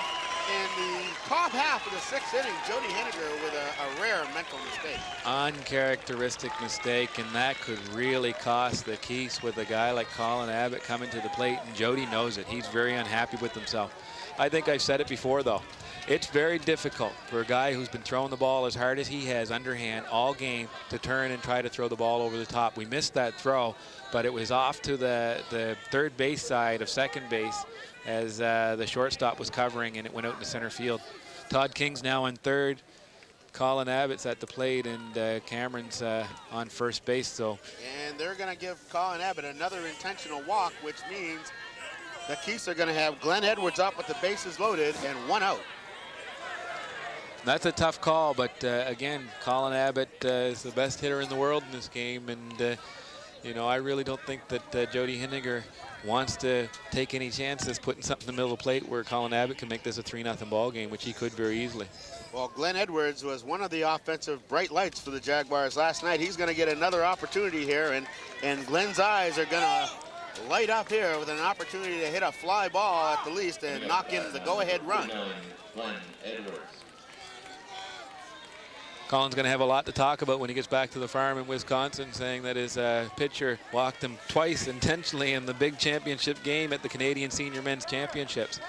Speaker 1: in the top half of the 6th inning. Jody Henniger with a rare mental mistake.
Speaker 2: Uncharacteristic mistake, and that could really cost the Keiths with a guy like Colin Abbott coming to the plate, and Jody knows it. He's very unhappy with himself. I think I've said it before, though. It's very difficult for a guy who's been throwing the ball as hard as he has underhand all game to turn and try to throw the ball over the top. We missed that throw, but it was off to the third base side of second base as the shortstop was covering, and it went out into center field. Todd King's now on third. Colin Abbott's at the plate, and Cameron's on first base. So,
Speaker 1: and they're going to give Colin Abbott another intentional walk, which means the Keiths are going to have Glenn Edwards up with the bases loaded and 1 out.
Speaker 2: That's a tough call, but again, Colin Abbott is the best hitter in the world in this game, and you know, I really don't think that Jody Henniger wants to take any chances putting something in the middle of the plate where Colin Abbott can make this a 3-0 ball game, which he could very easily.
Speaker 1: Well, Glenn Edwards was one of the offensive bright lights for the Jaguars last night. He's going to get another opportunity here, and Glenn's eyes are going to light up here with an opportunity to hit a fly ball at the least and knock in the go-ahead run.
Speaker 4: Glenn Edwards.
Speaker 2: Colin's going to have a lot to talk about when he gets back to the farm in Wisconsin, saying that his pitcher walked him twice intentionally in the big championship game at the Canadian Senior Men's Championships.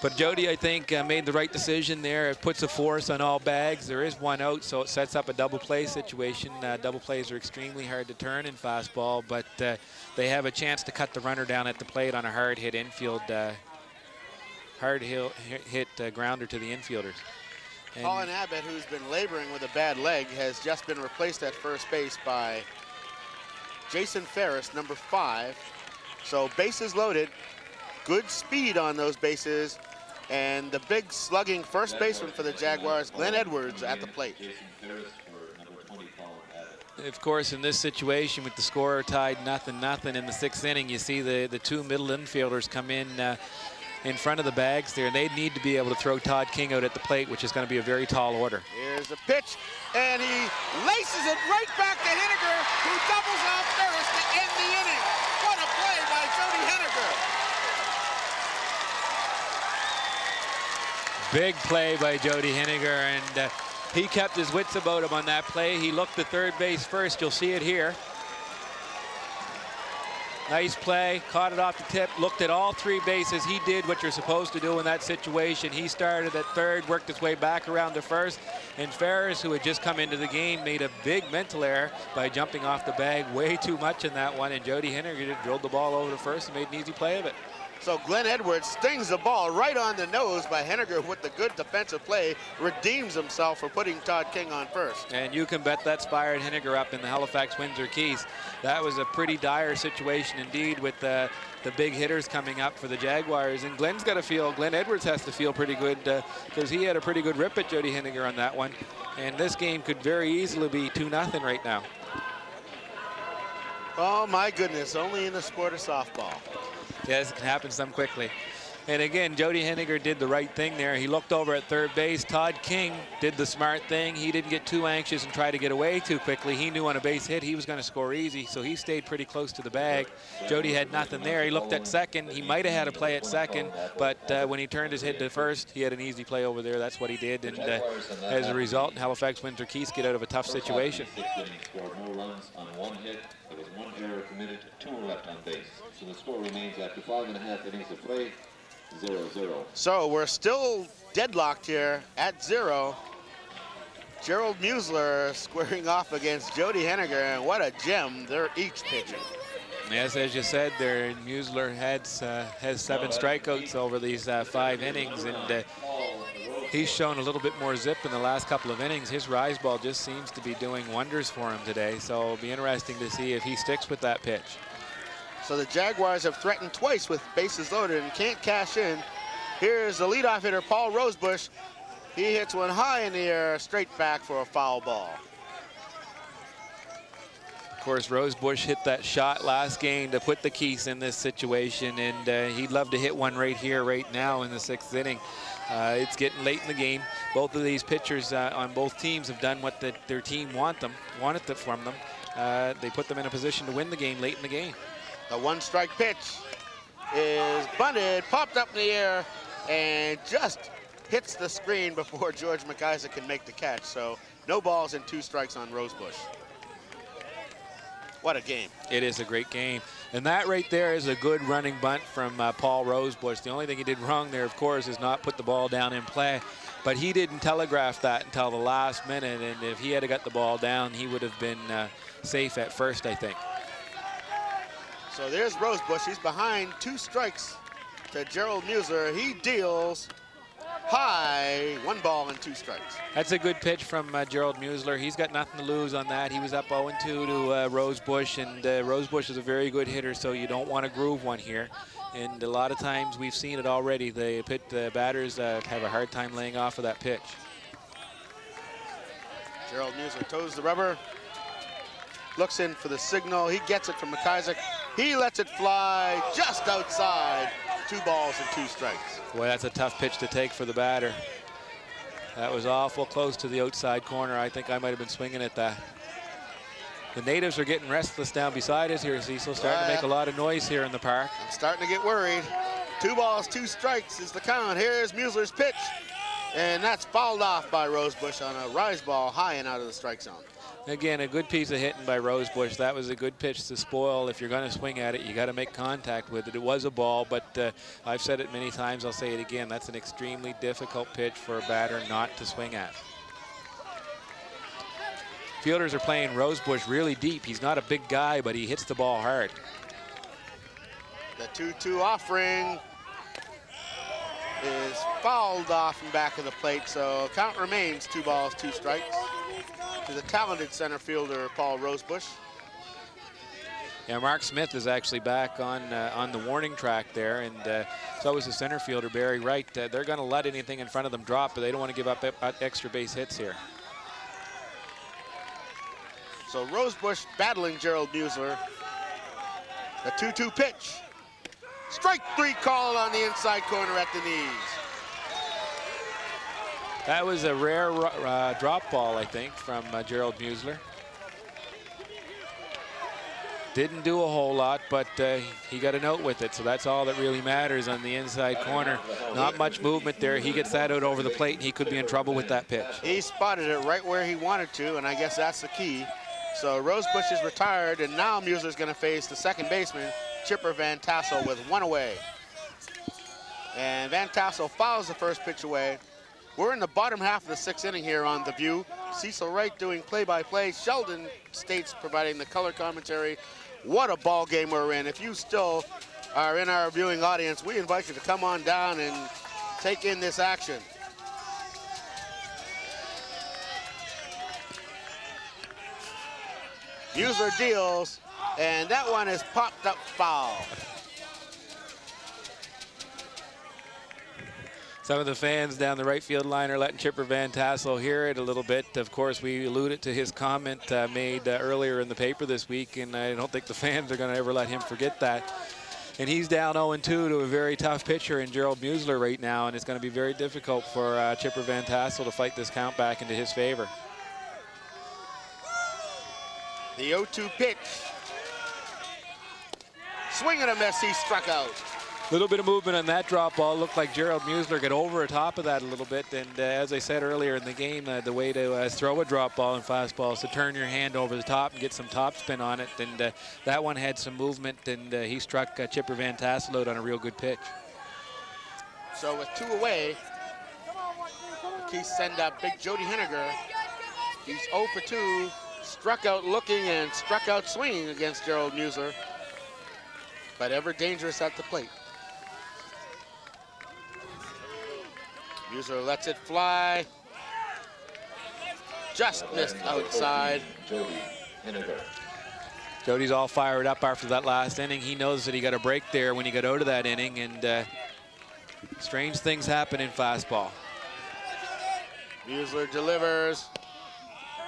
Speaker 2: But Jody, I think, made the right decision there. It puts a force on all bags. There is one out, so it sets up a double play situation. Double plays are extremely hard to turn in fastball, but they have a chance to cut the runner down at the plate on a hard hit infield, grounder to the infielders. And
Speaker 1: Colin Abbott, who's been laboring with a bad leg, has just been replaced at first base by Jason Ferris, number 5. So bases loaded, good speed on those bases, and the big slugging first baseman for the Jaguars, Glenn Edwards, at the plate.
Speaker 2: of course, in this situation with the score tied 0-0 in the 6th inning, you see the two middle infielders come in front of the bags there. They need to be able to throw Todd King out at the plate, which is going to be a very tall order.
Speaker 1: Here's a pitch, and he laces it right back to Henniger, who doubles off Ferris to end the inning. What a play by Jody Henniger.
Speaker 2: Big play by Jody Henniger, and he kept his wits about him on that play. He looked to third base first. You'll see it here. Nice play, caught it off the tip, looked at all 3 bases. He did what you're supposed to do in that situation. He started at third, worked his way back around to first, and Ferris, who had just come into the game, made a big mental error by jumping off the bag way too much in that one, and Jody Henniger drilled the ball over to first and made an easy play of it.
Speaker 1: So Glenn Edwards stings the ball right on the nose by Henniger with the good defensive play, redeems himself for putting Todd King on first.
Speaker 2: And you can bet that fired Henniger up in the Halifax-Windsor Keys. That was a pretty dire situation indeed with the big hitters coming up for the Jaguars. And Glenn Edwards has to feel pretty good because he had a pretty good rip at Jody Henniger on that one. And this game could very easily be 2-0 right now.
Speaker 1: Oh my goodness, only in the sport of softball.
Speaker 2: Yes, it can happen some quickly. And again, Jody Henniger did the right thing there. He looked over at third base. Todd King did the smart thing. He didn't get too anxious and try to get away too quickly. He knew on a base hit he was going to score easy, so he stayed pretty close to the bag. Jody had nothing there. He looked at second. He might have had a play at second, but when he turned his head to first, he had an easy play over there. That's what he did, and as a result, Halifax-Windsor Keys get out of a tough situation.
Speaker 4: Scored no runs on 1 hit. There was 1 error committed, 2 were left on base. So the score remains after 5.5 innings of play, 0-0.
Speaker 1: So we're still deadlocked here at 0. Gerald Musler squaring off against Jody Henniger, and what a gem they're each pitching.
Speaker 2: Yes, as you said there, Musler has 7 strikeouts over these 5 innings, and he's shown a little bit more zip in the last couple of innings. His rise ball just seems to be doing wonders for him today, so it'll be interesting to see if he sticks with that pitch.
Speaker 1: So the Jaguars have threatened twice with bases loaded and can't cash in. Here's the leadoff hitter, Paul Rosebush. He hits one high in the air, straight back for a foul ball.
Speaker 2: Of course, Rosebush hit that shot last game to put the Keys in this situation, and he'd love to hit one right here, right now in the 6th inning. It's getting late in the game. Both of these pitchers on both teams have done what their team wanted from them. They put them in a position to win the game late in the game.
Speaker 1: The 1-strike pitch is bunted, popped up in the air, and just hits the screen before George McIsaac can make the catch. So no balls and 2 strikes on Rosebush. What a game.
Speaker 2: It is a great game. And that right there is a good running bunt from Paul Rosebush. The only thing he did wrong there, of course, is not put the ball down in play. But he didn't telegraph that until the last minute. And if he had got the ball down, he would have been safe at first, I think.
Speaker 1: So there's Rosebush. He's behind 2 strikes to Gerald Musler. He deals high, 1 ball and 2 strikes.
Speaker 2: That's a good pitch from Gerald Musler. He's got nothing to lose on that. He was up 0-2 to Rosebush, and Rosebush is a very good hitter, so you don't want to groove one here. And a lot of times we've seen it already. The batters have a hard time laying off of that pitch.
Speaker 1: Gerald Musler toes the rubber, looks in for the signal. He gets it from McIsaac. He lets it fly just outside. 2 balls and 2 strikes.
Speaker 2: Boy, that's a tough pitch to take for the batter. That was awful close to the outside corner. I think I might have been swinging at that. The natives are getting restless down beside us here, Cecil. Starting to make a lot of noise here in the park.
Speaker 1: I'm starting to get worried. 2 balls, 2 strikes is the count. Here's Musler's pitch, and that's fouled off by Rosebush on a rise ball high and out of the strike zone.
Speaker 2: Again, a good piece of hitting by Rosebush. That was a good pitch to spoil. If you're going to swing at it, you got to make contact with it. It was a ball, but I've said it many times. I'll say it again. That's an extremely difficult pitch for a batter not to swing at. Fielders are playing Rosebush really deep. He's not a big guy, but he hits the ball hard.
Speaker 1: The 2-2 offering is fouled off in back of the plate, so count remains 2 balls, 2 strikes to the talented center fielder, Paul Rosebush.
Speaker 2: Yeah, Mark Smith is actually back on the warning track there, and so is the center fielder, Barry Wright. They're going to let anything in front of them drop, but they don't want to give up extra base hits here.
Speaker 1: So Rosebush battling Gerald Musler. The 2-2 pitch. Strike 3 call on the inside corner at the knees.
Speaker 2: That was a rare drop ball, I think, from Gerald Musler. Didn't do a whole lot, but he got a note with it, so that's all that really matters on the inside corner. Not much movement there. He gets that out over the plate, and he could be in trouble with that pitch.
Speaker 1: He spotted it right where he wanted to, and I guess that's the key. So Rosebush is retired, and now Musler's going to face the second baseman, Chipper Van Tassel, with 1 away. And Van Tassel fouls the first pitch away. We're in the bottom half of the 6th inning here on The View. Cecil Wright doing play-by-play. Sheldon States providing the color commentary. What a ball game we're in. If you still are in our viewing audience, we invite you to come on down and take in this action. Musler deals, and that one is popped up foul.
Speaker 2: Some of the fans down the right field line are letting Chipper Van Tassel hear it a little bit. Of course, we alluded to his comment made earlier in the paper this week, and I don't think the fans are going to ever let him forget that. And he's down 0-2 to a very tough pitcher in Gerald Musler right now, and it's going to be very difficult for Chipper Van Tassel to fight this count back into his favor.
Speaker 1: The 0-2 pitch. Swing and a miss, he struck out.
Speaker 2: A little bit of movement on that drop ball. Looked like Gerald Musler got over the top of that a little bit. And as I said earlier in the game, the way to throw a drop ball and fastball is to turn your hand over the top and get some top spin on it. And that one had some movement, and he struck Chipper Van Tassel out on a real good pitch.
Speaker 1: So with 2 away, the Keys send up big Jody Henniger. He's 0 for 2, struck out looking and struck out swinging against Gerald Musler, but ever dangerous at the plate. Musler lets it fly. Just missed outside.
Speaker 2: Jody's all fired up after that last inning. He knows that he got a break there when he got out of that inning, and strange things happen in fastball.
Speaker 1: Musler delivers.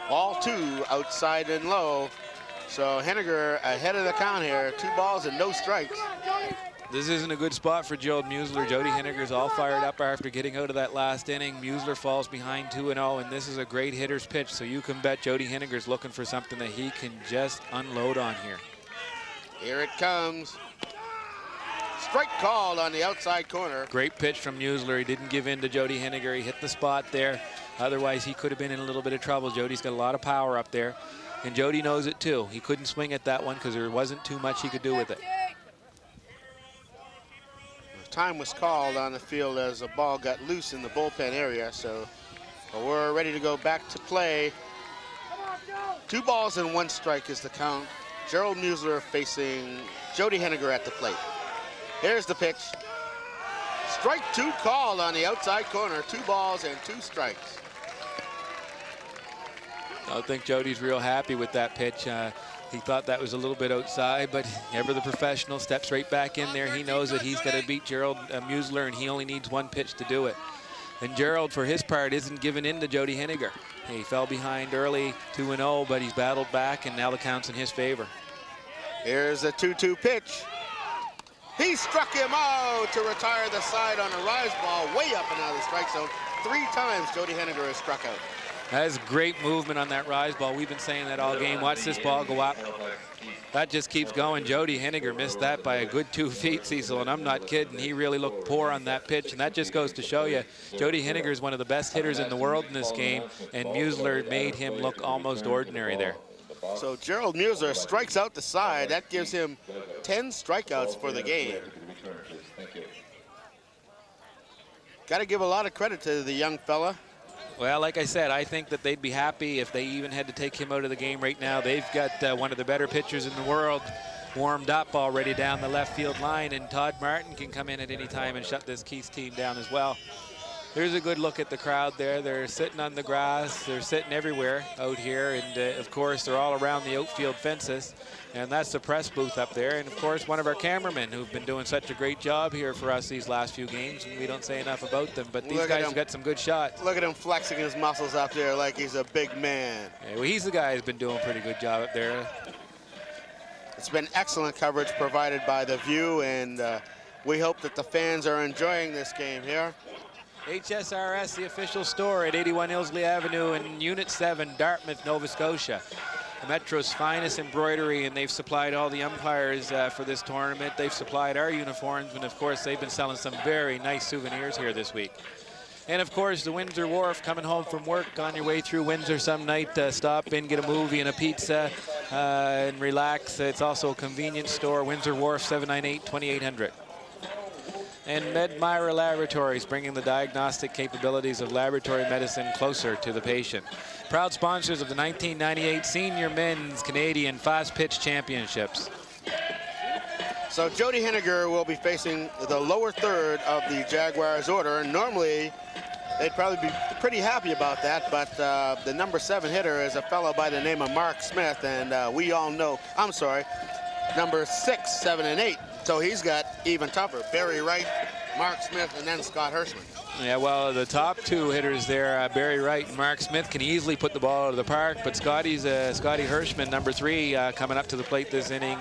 Speaker 1: Ball 2 outside and low. So Henniger ahead of the count here. 2 balls and no strikes.
Speaker 2: This isn't a good spot for Gerald Musler. Jody Henniger's all fired up after getting out of that last inning. Musler falls behind 2-0, and this is a great hitter's pitch, so you can bet Jody Henniger's looking for something that he can just unload on here.
Speaker 1: Here it comes. Strike called on the outside corner.
Speaker 2: Great pitch from Musler. He didn't give in to Jody Henniger. He hit the spot there. Otherwise, he could have been in a little bit of trouble. Jody's got a lot of power up there, and Jody knows it too. He couldn't swing at that one because there wasn't too much he could do with it.
Speaker 1: Time was called on the field as the ball got loose in the bullpen area, so we're ready to go back to play. 2 balls and 1 strike is the count. Gerald Musler facing Jody Henniger at the plate. Here's the pitch. Strike 2 called on the outside corner. 2 balls and 2 strikes.
Speaker 2: I think Jody's real happy with that pitch. He thought that was a little bit outside, but ever the professional, steps right back in there. He knows that he's got to beat Gerald Musler, and he only needs 1 pitch to do it. And Gerald, for his part, isn't giving in to Jody Henniger. He fell behind early, 2-0, but he's battled back, and now the count's in his favor.
Speaker 1: Here's a 2-2 pitch. He struck him out to retire the side on a rise ball way up and out of the strike zone. 3 times Jody Henniger has struck out.
Speaker 2: That's great movement on that rise ball. We've been saying that all game. Watch this ball go up. That just keeps going. Jody Henniger missed that by a good 2 feet, Cecil, and I'm not kidding. He really looked poor on that pitch, and that just goes to show you Jody Henniger is one of the best hitters in the world in this game, and Musler made him look almost ordinary there.
Speaker 1: So Gerald Musler strikes out the side. That gives him 10 strikeouts for the game. Got to give a lot of credit to the young fella.
Speaker 2: Well, like I said, I think that they'd be happy if they even had to take him out of the game right now. They've got one of the better pitchers in the world warmed up already down the left field line, and Todd Martin can come in at any time and shut this Keith's team down as well. Here's a good look at the crowd there. They're sitting on the grass. They're sitting everywhere out here, and of course, they're all around the outfield fences. And that's the press booth up there. And of course, one of our cameramen who've been doing such a great job here for us these last few games. And we don't say enough about them, but these guys have got some good shots.
Speaker 1: Look at him flexing his muscles up there like he's a big man.
Speaker 2: Yeah, well, he's the guy who's been doing a pretty good job up there.
Speaker 1: It's been excellent coverage provided by The View, and we hope that the fans are enjoying this game here.
Speaker 2: HSRS, the official store at 81 Ilsley Avenue in Unit 7, Dartmouth, Nova Scotia. The Metro's finest embroidery, and they've supplied all the umpires for this tournament. They've supplied our uniforms, and of course they've been selling some very nice souvenirs here this week. And of course the Windsor Wharf, coming home from work, on your way through Windsor some night, stop in, get a movie and a pizza and relax. It's also a convenience store, Windsor Wharf, 798-2800. And Medmira Laboratories, bringing the diagnostic capabilities of laboratory medicine closer to the patient. Proud sponsors of the 1998 Senior Men's Canadian Fastpitch Championships.
Speaker 1: So Jody Henniger will be facing the lower third of the Jaguars order. Normally, they'd probably be pretty happy about that, but the number 7 hitter is a fellow by the name of Mark Smith, and we all know, I'm sorry, number 6, 7, and 8. So he's got even tougher. Barry Wright, Mark Smith, and then Scott Hirschman.
Speaker 2: Yeah, well, the top 2 hitters there, Barry Wright and Mark Smith, can easily put the ball out of the park, but Scotty Hirschman, number 3, coming up to the plate this inning,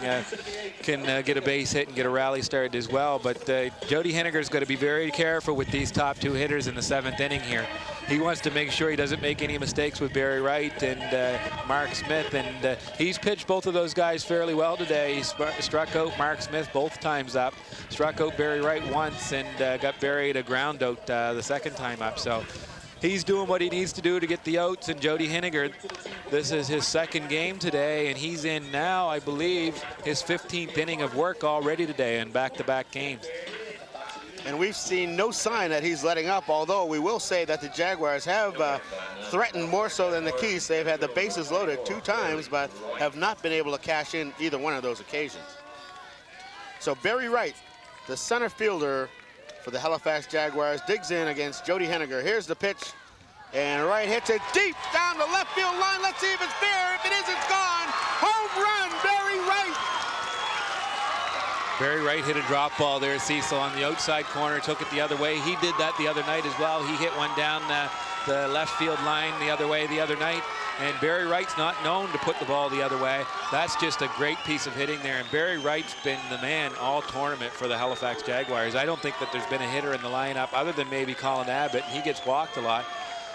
Speaker 2: can get a base hit and get a rally started as well. But Jody Henniger's got to be very careful with these top 2 hitters in the 7th inning here. He wants to make sure he doesn't make any mistakes with Barry Wright and Mark Smith, and he's pitched both of those guys fairly well today. He struck out Mark Smith both times up, struck out Barry Wright once, and got Barry to ground out the second time up. So he's doing what he needs to do to get the outs, and Jody Henniger, this is his 2nd game today, and he's in now, I believe, his 15th inning of work already today in back-to-back games.
Speaker 1: And we've seen no sign that he's letting up, although we will say that the Jaguars have threatened more so than the Keiths. They've had the bases loaded 2 times, but have not been able to cash in either one of those occasions. So Barry Wright, the center fielder for the Halifax Jaguars, digs in against Jody Henniger. Here's the pitch, and Wright hits it deep down the left field line. Let's see if it's fair. If it is, it's gone. Home run, Barry Wright.
Speaker 2: Barry Wright hit a drop ball there, Cecil, on the outside corner, took it the other way. He did that the other night as well. He hit one down the left field line the other way the other night. And Barry Wright's not known to put the ball the other way. That's just a great piece of hitting there. And Barry Wright's been the man all tournament for the Halifax Jaguars. I don't think that there's been a hitter in the lineup other than maybe Colin Abbott. He gets walked a lot.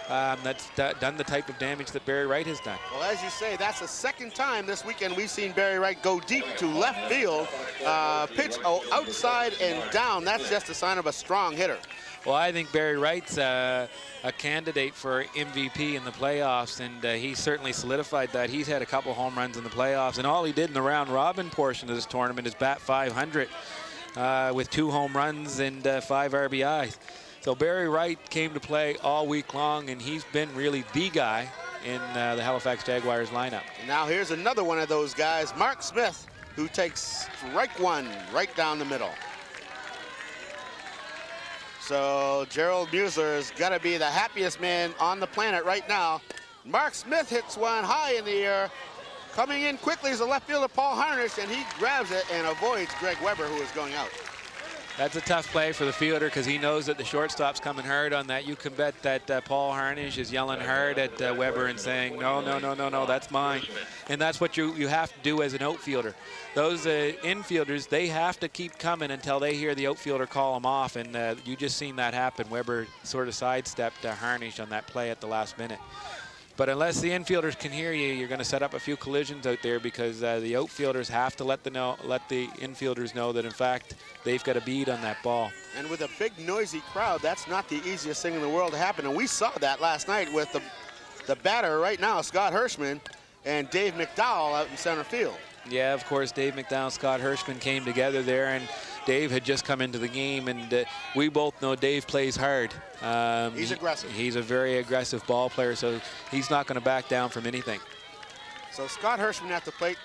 Speaker 2: That's done the type of damage that Barry Wright has done.
Speaker 1: Well, as you say, that's the 2nd time this weekend we've seen Barry Wright go deep to left field, pitch outside and down. That's just a sign of a strong hitter.
Speaker 2: Well, I think Barry Wright's a candidate for MVP in the playoffs, and he certainly solidified that. He's had a couple home runs in the playoffs, and all he did in the round robin portion of this tournament is bat .500 with 2 home runs and 5 RBIs. So Barry Wright came to play all week long, and he's been really the guy in the Halifax Jaguars lineup.
Speaker 1: Now here's another one of those guys, Mark Smith, who takes strike 1 right down the middle. So Gerald Musler's got to be the happiest man on the planet right now. Mark Smith hits one high in the air. Coming in quickly is the left fielder, Paul Harnish, and he grabs it and avoids Greg Weber, who is going out.
Speaker 2: That's a tough play for the fielder because he knows that the shortstop's coming hard on that. You can bet that Paul Harnish is yelling hard at Weber and saying, no, no, no, no, no, that's mine. And that's what you have to do as an outfielder. Those infielders, they have to keep coming until they hear the outfielder call them off, and you just seen that happen. Weber sort of sidestepped Harnish on that play at the last minute. But unless the infielders can hear you, you're going to set up a few collisions out there, because the outfielders have to let the infielders know that, in fact, they've got a bead on that ball.
Speaker 1: And with a big, noisy crowd, that's not the easiest thing in the world to happen. And we saw that last night with the batter right now, Scott Hirschman, and Dave McDowell out in center field.
Speaker 2: Yeah, of course, Dave McDowell, Scott Hirschman came together there, and Dave had just come into the game, and we both know Dave plays hard.
Speaker 1: He's aggressive.
Speaker 2: He's a very aggressive ball player, so he's not going to back down from anything.
Speaker 1: So Scott Hirschman at the plate.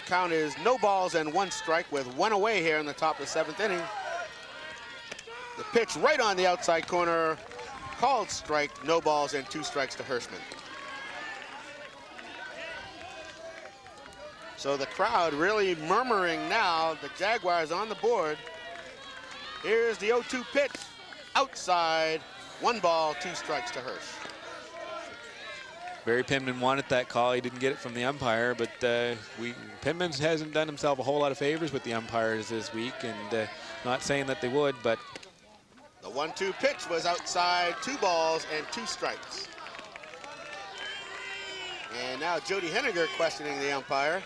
Speaker 1: Count is no balls and 1 strike with 1 away here in the top of the 7th inning. The pitch right on the outside corner, called strike, no balls and 2 strikes to Hirschman. So the crowd really murmuring now. The Jaguars on the board. Here's the 0-2 pitch. Outside, 1 ball, 2 strikes to Hirsch.
Speaker 2: Barry Pimman wanted that call. He didn't get it from the umpire, but Pimman hasn't done himself a whole lot of favors with the umpires this week, and not saying that they would, but.
Speaker 1: The 1-2 pitch was outside, 2 balls and 2 strikes. And now Jody Henniger questioning the umpire.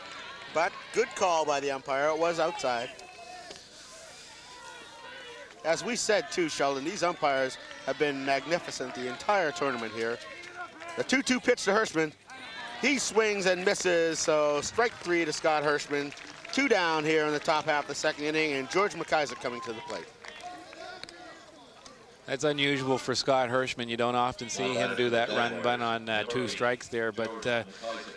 Speaker 1: But good call by the umpire. It was outside. As we said too, Sheldon, these umpires have been magnificent the entire tournament here. The 2-2 pitch to Hirschman. He swings and misses, so strike 3 to Scott Hirschman. 2 down here in the top half of the 2nd inning, and George McIsaac coming to the plate.
Speaker 2: That's unusual for Scott Hirschman. You don't often see him do that run bunt on 2 strikes there, but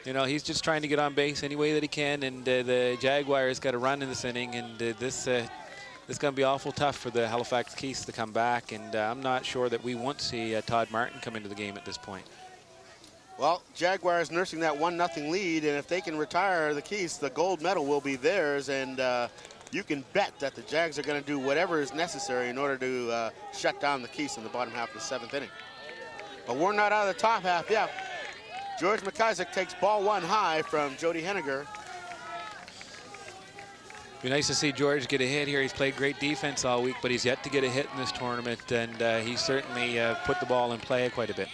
Speaker 2: you know, he's just trying to get on base any way that he can, and the Jaguars got a run in this inning, and this is going to be awful tough for the Halifax Keiths to come back, and I'm not sure that we won't see Todd Martin come into the game at this point.
Speaker 1: Well, Jaguars nursing that 1-0 lead, and if they can retire the Keiths, the gold medal will be theirs, and you can bet that the Jags are going to do whatever is necessary in order to shut down the Keiths in the bottom half of the 7th inning. But we're not out of the top half yet. George McIsaac takes ball 1 high from Jody Henniger.
Speaker 2: Be nice to see George get a hit here. He's played great defense all week, but he's yet to get a hit in this tournament, and he certainly put the ball in play quite a bit.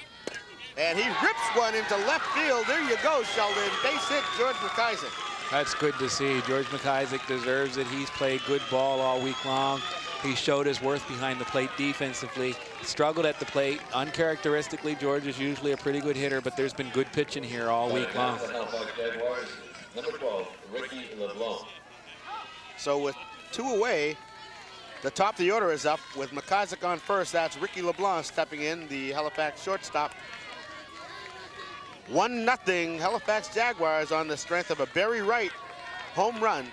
Speaker 1: And he rips one into left field. There you go, Sheldon. Base hit, George McIsaac.
Speaker 2: That's good to see. George McIsaac deserves it. He's played good ball all week long. He showed his worth behind the plate defensively. Struggled at the plate. Uncharacteristically, George is usually a pretty good hitter, but there's been good pitching here all week long.
Speaker 4: Number 12, Ricky LeBlanc.
Speaker 1: So with 2 away, the top of the order is up with McIsaac on first. That's Ricky LeBlanc stepping in, the Halifax shortstop. 1-0 Halifax Jaguars on the strength of a Barry Wright home run.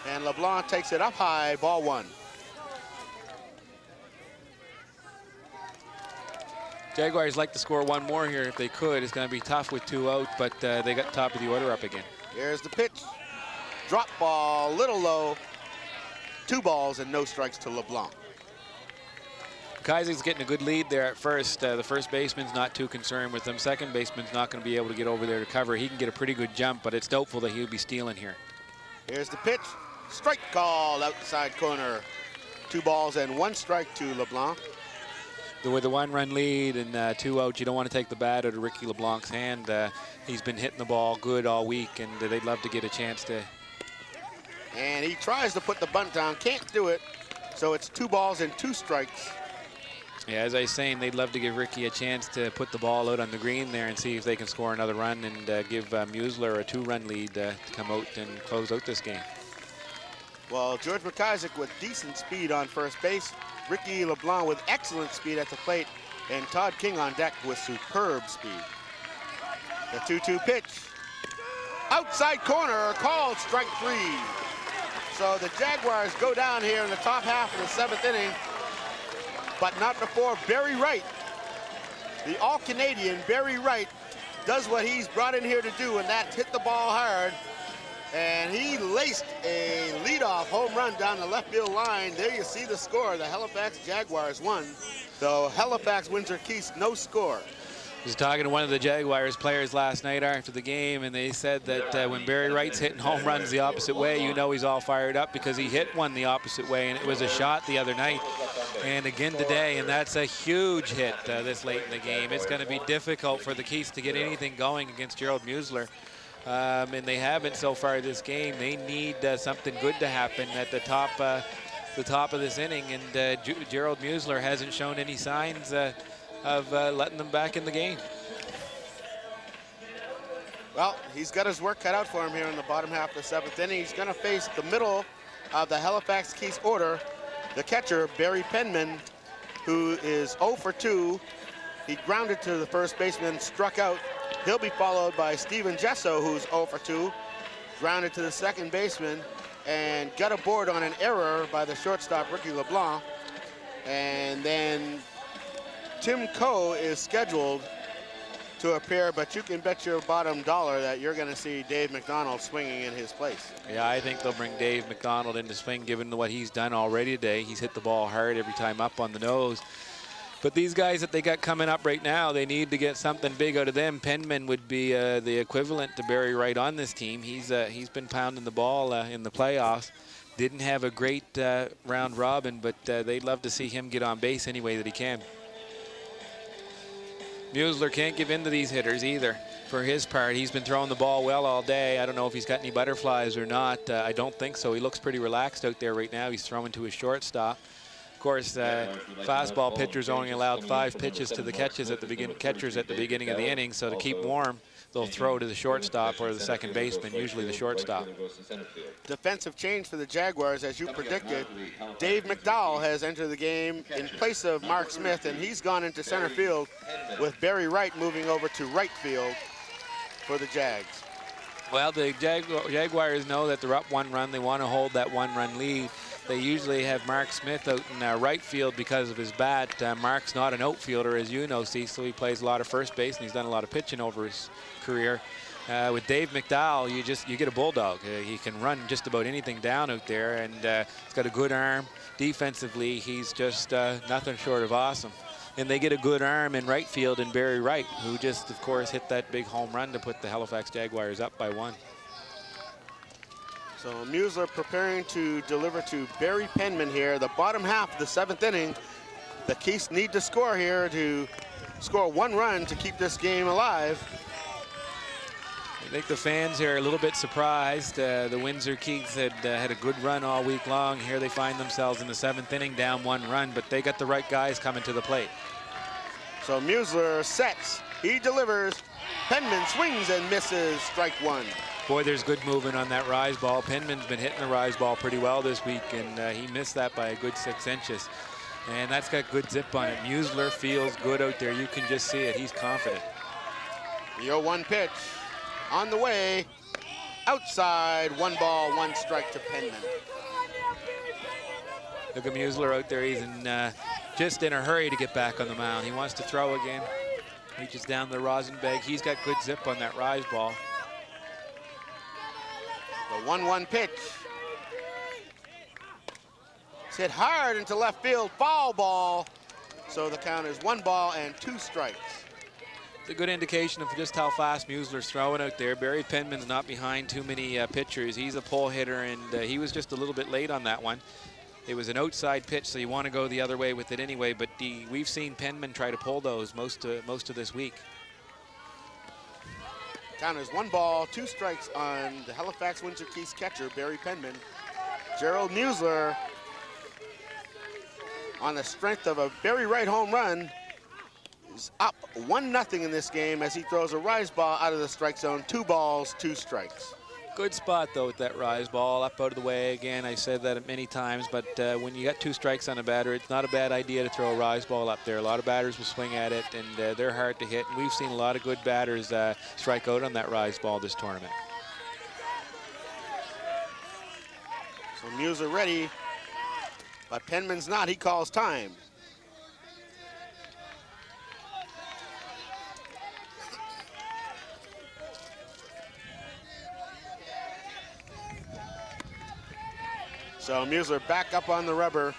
Speaker 1: And LeBlanc takes it up high, ball 1.
Speaker 2: Jaguars like to score 1 more here if they could. It's going to be tough with 2 out, but they got top of the order up again.
Speaker 1: Here's the pitch. Drop ball, little low. 2 balls and no strikes to LeBlanc.
Speaker 2: Isaac's getting a good lead there at first. The first baseman's not too concerned with him. Second baseman's not going to be able to get over there to cover. He can get a pretty good jump, but it's doubtful that he'll be stealing here.
Speaker 1: Here's the pitch. Strike call, outside corner. 2 balls and 1 strike to LeBlanc.
Speaker 2: With a 1-run lead and 2 outs, you don't want to take the bat out of Ricky LeBlanc's hand. He's been hitting the ball good all week, and they'd love to get a chance to.
Speaker 1: And he tries to put the bunt down, can't do it. So it's 2 balls and 2 strikes.
Speaker 2: Yeah, as I was saying, they'd love to give Ricky a chance to put the ball out on the green there and see if they can score another run and give Musler a 2-run lead to come out and close out this game.
Speaker 1: Well, George McIsaac with decent speed on first base. Ricky LeBlanc with excellent speed at the plate. And Todd King on deck with superb speed. The 2-2 pitch. Outside corner, called strike 3. So the Jaguars go down here in the top half of the 7th inning. But not before Barry Wright, the all-Canadian Barry Wright, does what he's brought in here to do, and that's hit the ball hard. And he laced a leadoff home run down the left field line. There you see the score. The Halifax Jaguars won. The Halifax-Windsor Keiths, no score.
Speaker 2: I was talking to one of the Jaguars players last night after the game, and they said that when Barry Wright's hitting home runs the opposite way, you know he's all fired up because he hit one the opposite way, and it was a shot the other night. And again today, and that's a huge hit this late in the game. It's going to be difficult for the Keiths to get anything going against Gerald Musler. And they haven't so far this game. They need something good to happen at the top of this inning, and Gerald Musler hasn't shown any signs of letting them back in the game.
Speaker 1: Well, he's got his work cut out for him here in the bottom half of the 7th inning. He's going to face the middle of the Halifax Keiths order, the catcher, Barry Penman, who is 0 for 2. He grounded to the first baseman, struck out. He'll be followed by Steven Gesso, who's 0 for 2, grounded to the second baseman, and got aboard on an error by the shortstop, Ricky LeBlanc. And then Tim Coe is scheduled to appear, but you can bet your bottom dollar that you're going to see Dave McDonald swinging in his place.
Speaker 2: Yeah, I think they'll bring Dave McDonald into swing, given what he's done already today. He's hit the ball hard every time up on the nose. But these guys that they got coming up right now, they need to get something big out of them. Penman would be the equivalent to Barry Wright on this team. He's been pounding the ball in the playoffs. Didn't have a great round robin, but they'd love to see him get on base any way that he can. Musler can't give in to these hitters either. For his part, he's been throwing the ball well all day. I don't know if he's got any butterflies or not. I don't think so. He looks pretty relaxed out there right now. He's throwing to his shortstop. Of course, fastball pitchers only allowed 5 pitches to the catchers at the beginning of the inning. So to keep warm, they'll throw to the shortstop or the second baseman, usually the shortstop.
Speaker 1: Defensive change for the Jaguars, as you predicted. Dave McDowell has entered the game in place of Mark Smith, and he's gone into center field with Barry Wright moving over to right field for the Jags.
Speaker 2: Well, the Jaguars know that they're up 1 run. They want to hold that 1-run lead. They usually have Mark Smith out in right field because of his bat. Mark's not an outfielder, as you know, Cecil. He plays a lot of first base, and he's done a lot of pitching over his career. With Dave McDowell, you get a bulldog. He can run just about anything down out there, and he's got a good arm. Defensively, he's just nothing short of awesome. And they get a good arm in right field in Barry Wright, who just, of course, hit that big home run to put the Halifax Jaguars up by 1.
Speaker 1: So Musler preparing to deliver to Barry Penman here, the bottom half of the 7th inning. The Keiths need to score here to score 1 run to keep this game alive.
Speaker 2: I think the fans here are a little bit surprised. The Windsor Keiths had a good run all week long. Here they find themselves in the 7th inning down 1 run, but they got the right guys coming to the plate.
Speaker 1: So Musler sets, he delivers, Penman swings and misses, strike 1.
Speaker 2: Boy, there's good movement on that rise ball. Penman's been hitting the rise ball pretty well this week, and he missed that by a good 6 inches. And that's got good zip on it. Musler feels good out there. You can just see it. He's confident.
Speaker 1: The 0-1 pitch on the way, outside, 1 ball, 1 strike to Penman.
Speaker 2: Look at Musler out there. He's just in a hurry to get back on the mound. He wants to throw again. Reaches down the rosin bag. He's got good zip on that rise ball.
Speaker 1: The 1-1 pitch. It's hit hard into left field, foul ball. So the count is 1 ball and 2 strikes.
Speaker 2: It's a good indication of just how fast Musler's throwing out there. Barry Penman's not behind too many pitchers. He's a pull hitter, and he was just a little bit late on that one. It was an outside pitch, so you want to go the other way with it anyway, but we've seen Penman try to pull those most of this week.
Speaker 1: Count is 1 ball, 2 strikes on the Halifax-Windsor Keiths catcher, Barry Penman. Gerald Musler, on the strength of a Barry Wright home run, is up 1-0 in this game as he throws a rise ball out of the strike zone. 2 balls, 2 strikes.
Speaker 2: Good spot, though, with that rise ball up out of the way. Again, I said that many times, but when you got 2 strikes on a batter, it's not a bad idea to throw a rise ball up there. A lot of batters will swing at it, and they're hard to hit. And we've seen a lot of good batters strike out on that rise ball this tournament.
Speaker 1: So Musler ready, but Penman's not. He calls time. So Musler back up on the rubber.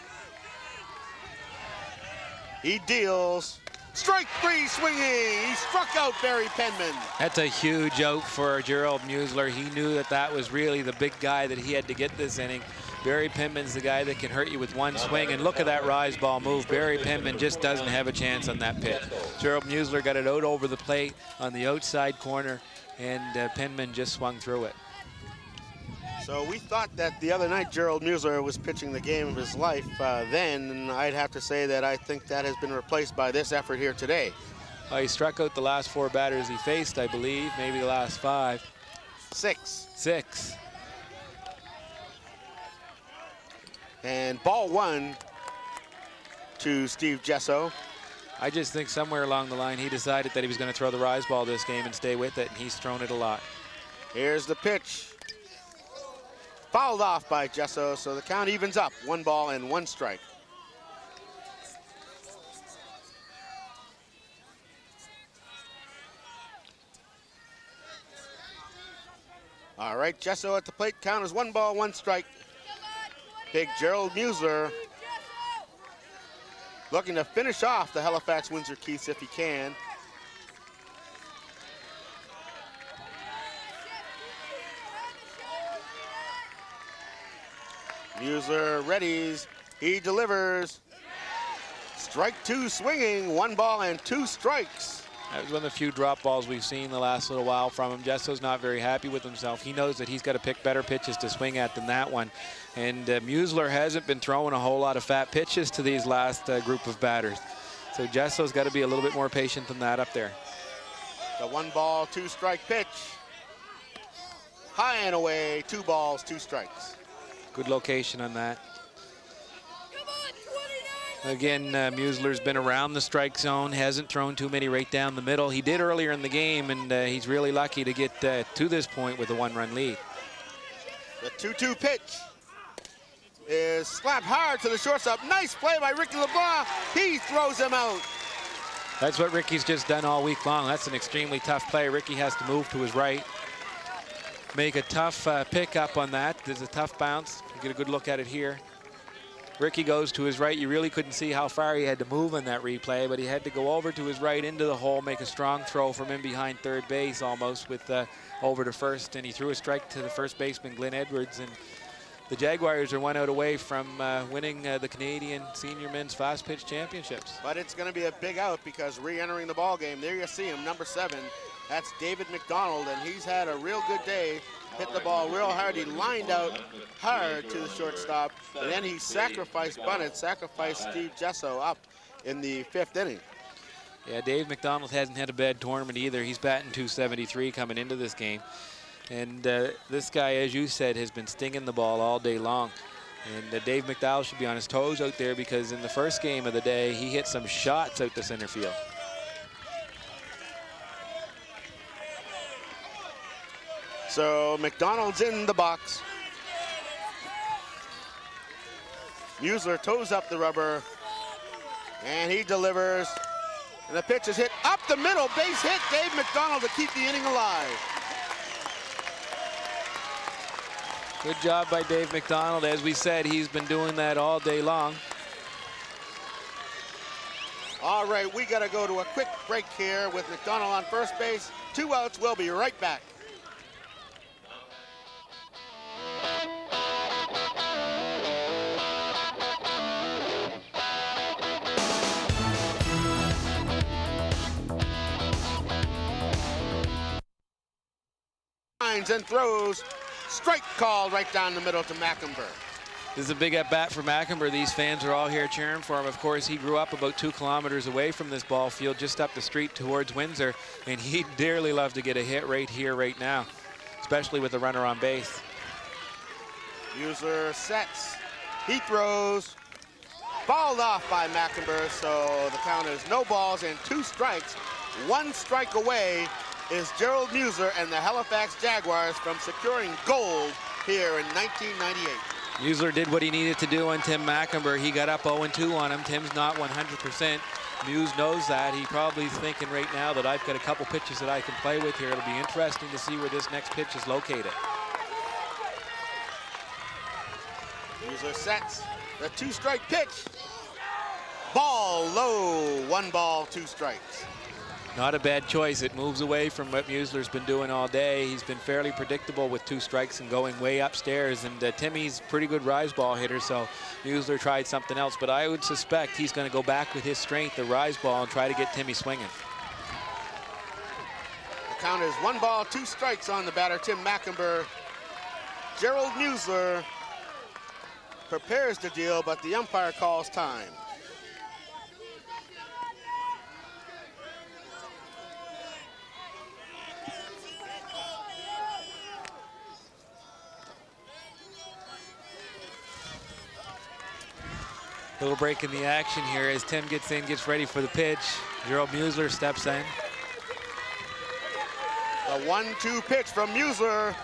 Speaker 1: He deals. Strike 3 swinging. He struck out Barry Penman.
Speaker 2: That's a huge out for Gerald Musler. He knew that was really the big guy that he had to get this inning. Barry Penman's the guy that can hurt you with one swing, and look at that rise ball move. Barry Penman just doesn't have a chance on that pitch. Gerald Musler got it out over the plate on the outside corner, and Penman just swung through it.
Speaker 1: So we thought that the other night Gerald Musler was pitching the game of his life then, and I'd have to say that I think that has been replaced by this effort here today.
Speaker 2: He struck out the last 4 batters he faced, I believe, maybe the last 5.
Speaker 1: 6. And ball 1 to Steve Jesso.
Speaker 2: I just think somewhere along the line he decided that he was going to throw the rise ball this game and stay with it, and he's thrown it a lot.
Speaker 1: Here's the pitch. Fouled off by Jesso, so the count evens up. 1 ball and 1 strike. All right, Jesso at the plate. Count is 1 ball, 1 strike. Big Gerald Musler looking to finish off the Halifax-Windsor Keiths if he can. Musler readies, he delivers. Strike 2 swinging, 1 ball and 2 strikes.
Speaker 2: That was one of the few drop balls we've seen the last little while from him. Jesso's not very happy with himself. He knows that he's got to pick better pitches to swing at than that one. And Musler hasn't been throwing a whole lot of fat pitches to these last group of batters. So Jesso's got to be a little bit more patient than that up there.
Speaker 1: The 1 ball, 2 strike pitch. High and away, 2 balls, 2 strikes.
Speaker 2: Good location on that. Again, Musler's been around the strike zone, hasn't thrown too many right down the middle. He did earlier in the game, and he's really lucky to get to this point with a 1-run lead.
Speaker 1: The 2-2 pitch is slapped hard to the shortstop. Nice play by Ricky LeBlanc. He throws him out.
Speaker 2: That's what Ricky's just done all week long. That's an extremely tough play. Ricky has to move to his right, make a tough pickup on that. There's a tough bounce. You get a good look at it here. Ricky goes to his right. You really couldn't see how far he had to move in that replay, but he had to go over to his right into the hole, make a strong throw from in behind third base almost with over to first, and he threw a strike to the first baseman, Glenn Edwards, and the Jaguars are 1 out away from winning the Canadian Senior Men's Fastpitch Championships.
Speaker 1: But it's going to be a big out because re-entering the ball game, there you see him, number 7. That's David McDonald, and he's had a real good day. Hit the ball real hard. He lined out hard to the shortstop, and then he sacrificed Steve Jesso up in the 5th inning.
Speaker 2: Yeah, Dave McDonald hasn't had a bad tournament either. He's batting .273 coming into this game. And this guy, as you said, has been stinging the ball all day long. And Dave McDowell should be on his toes out there because in the first game of the day, he hit some shots out to center field.
Speaker 1: So McDonald's in the box. Musler toes up the rubber, and he delivers. And the pitch is hit up the middle, base hit, Dave McDonald to keep the inning alive.
Speaker 2: Good job by Dave McDonald. As we said, he's been doing that all day long.
Speaker 1: All right, we got to go to a quick break here with McDonald on first base. 2 outs, we'll be right back. And throws, strike called right down the middle to Mackenberg.
Speaker 2: This is a big at-bat for Mackenberg. These fans are all here cheering for him. Of course, he grew up about 2 kilometers away from this ball field, just up the street towards Windsor, and he'd dearly love to get a hit right here, right now, especially with the runner on base.
Speaker 1: Musler sets, he throws, fouled off by Mackenberg, so the count is no balls and 2 strikes. 1 strike away is Gerald Musler and the Halifax Jaguars from securing gold here in 1998.
Speaker 2: Musler did what he needed to do on Tim Mackenberg. He got up 0-2 on him. Tim's not 100%. Muse knows that. He probably is thinking right now that I've got a couple pitches that I can play with here. It'll be interesting to see where this next pitch is located.
Speaker 1: Musler sets the 2-strike pitch. Ball low, 1 ball, 2 strikes.
Speaker 2: Not a bad choice. It moves away from what Museller's been doing all day. He's been fairly predictable with 2 strikes and going way upstairs. And Timmy's pretty good rise ball hitter, so Museller tried something else. But I would suspect he's going to go back with his strength, the rise ball, and try to get Timmy swinging.
Speaker 1: The count is 1 ball, 2 strikes on the batter, Tim Mackenber. Gerald Museller prepares the deal, but the umpire calls time.
Speaker 2: Little break in the action here as Tim gets in, gets ready for the pitch. Gerald Museller steps in.
Speaker 1: The 1-2 pitch from Museller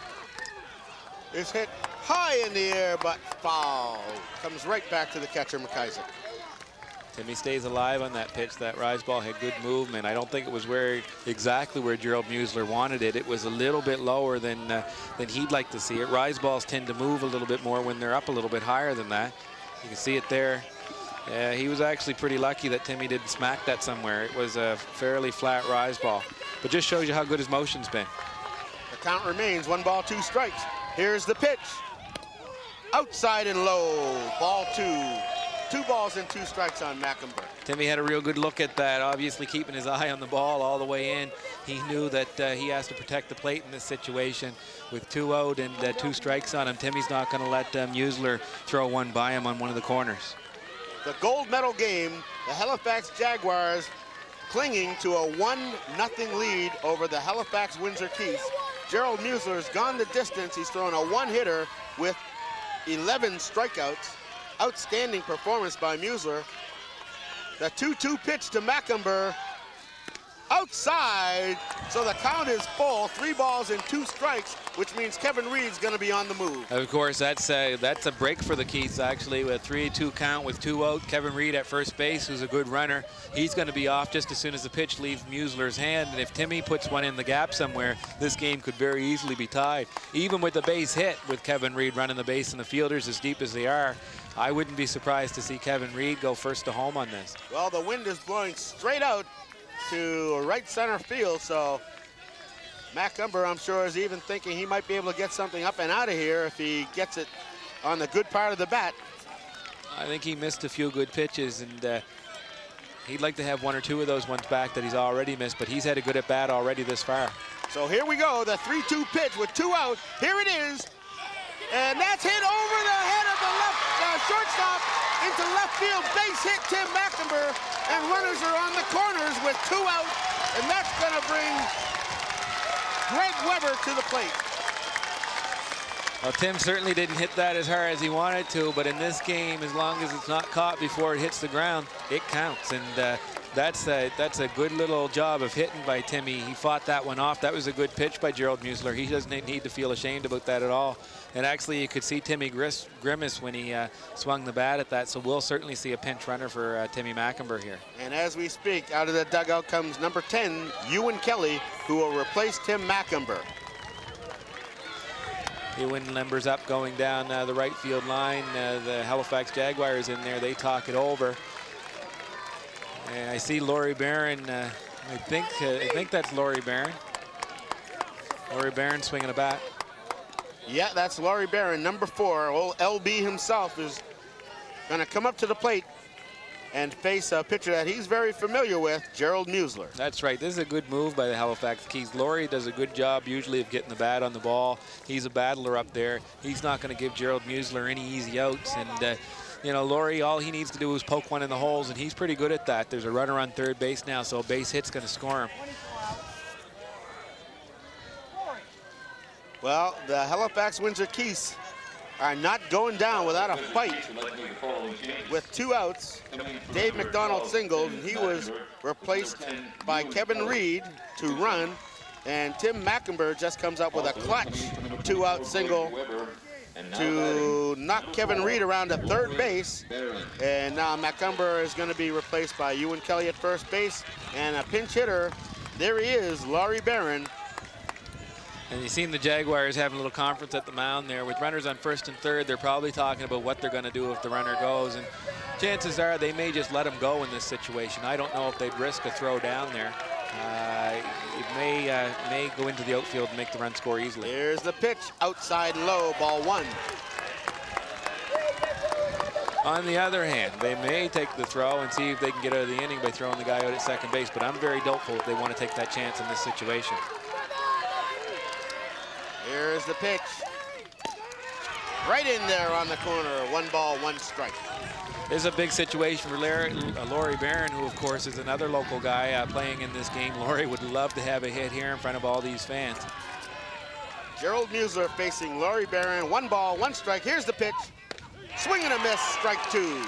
Speaker 1: is hit high in the air, but foul. Comes right back to the catcher, McIsaac.
Speaker 2: Timmy stays alive on that pitch. That rise ball had good movement. I don't think it was exactly where Gerald Museller wanted it. It was a little bit lower than he'd like to see it. Rise balls tend to move a little bit more when they're up a little bit higher than that. You can see it there. He was actually pretty lucky that Timmy didn't smack that somewhere. It was a fairly flat rise ball, but just shows you how good his motion's been.
Speaker 1: The count remains 1 ball, 2 strikes. Here's the pitch. Outside and low, ball 2. 2 balls and 2 strikes on Mackenber.
Speaker 2: Timmy had a real good look at that, obviously keeping his eye on the ball all the way in. He knew that he has to protect the plate in this situation. With 2 out and 2 strikes on him, Timmy's not going to let Museller throw one by him on one of the corners.
Speaker 1: The gold medal game, the Halifax Jaguars clinging to a 1-0 lead over the Halifax-Windsor Keiths. Gerald Museller's gone the distance. He's thrown a 1-hitter with 11 strikeouts. Outstanding performance by Museller. The 2-2 pitch to Mackenber. Outside, so the count is full. 3 balls and 2 strikes, which means Kevin Reed's going to be on the move.
Speaker 2: Of course, that's a break for the Keiths, actually, with a 3-2 count with 2 out. Kevin Reed at first base, who's a good runner. He's going to be off just as soon as the pitch leaves Museller's hand, and if Timmy puts one in the gap somewhere, this game could very easily be tied. Even with the base hit, with Kevin Reed running the base and the fielders as deep as they are, I wouldn't be surprised to see Kevin Reed go first to home on this.
Speaker 1: Well, the wind is blowing straight out to right center field, so Mackenber, I'm sure, is even thinking he might be able to get something up and out of here if he gets it on the good part of the bat.
Speaker 2: I think he missed a few good pitches, and he'd like to have 1 or 2 of those ones back that he's already missed, but he's had a good at bat already this far.
Speaker 1: So here we go, the 3-2 pitch with 2 out. Here it is, and that's hit over the head of the left shortstop into left field. Base hit, Tim Mackenber, and runners are on the corners with 2 out, and that's going to bring Greg Weber to the plate.
Speaker 2: Well, Tim certainly didn't hit that as hard as he wanted to, but in this game, as long as it's not caught before it hits the ground, it counts. And that's a good little job of hitting by Timmy. He fought that one off. That was a good pitch by Gerald Museller. He doesn't need to feel ashamed about that at all. And actually, you could see Timmy grimace when he swung the bat at that. So we'll certainly see a pinch runner for Timmy Mackenber here.
Speaker 1: And as we speak, out of the dugout comes number 10, Ewan Kelly, who will replace Tim Mackenber.
Speaker 2: Ewan limbers up going down the right field line. The Halifax Jaguars in there, they talk it over. And I see Laurie Barron. I think that's Laurie Barron. Laurie Barron swinging a bat.
Speaker 1: Yeah, that's Laurie Barron, number 4. Old LB himself is going to come up to the plate and face a pitcher that he's very familiar with, Gerald Museller.
Speaker 2: That's right. This is a good move by the Halifax Keiths. Laurie does a good job usually of getting the bat on the ball. He's a battler up there. He's not going to give Gerald Museller any easy outs. And, you know, Laurie, all he needs to do is poke one in the holes, and he's pretty good at that. There's a runner on third base now, so a base hit's going to score him.
Speaker 1: Well, the Halifax-Windsor Keiths are not going down without a fight. With 2 outs, Dave McDonald singled, and he was replaced by Kevin Reed to run, and Tim Mackenber just comes up with a clutch 2-out single to knock Kevin Reed around to third base. And now Mackenber is going to be replaced by Ewan Kelly at first base, and a pinch hitter, there he is, Laurie Barron.
Speaker 2: And you've seen the Jaguars having a little conference at the mound there. With runners on first and third, they're probably talking about what they're going to do if the runner goes. And chances are they may just let him go in this situation. I don't know if they'd risk a throw down there. It may go into the outfield and make the run score easily.
Speaker 1: Here's the pitch, outside low, ball 1.
Speaker 2: On the other hand, they may take the throw and see if they can get out of the inning by throwing the guy out at second base, but I'm very doubtful if they want to take that chance in this situation.
Speaker 1: Here's the pitch. Right in there on the corner, 1 ball, 1 strike.
Speaker 2: This is a big situation for Laurie Barron, who of course is another local guy playing in this game. Laurie would love to have a hit here in front of all these fans.
Speaker 1: Gerald Musler facing Laurie Barron, 1 ball, 1 strike. Here's the pitch. Swing and a miss, strike 2.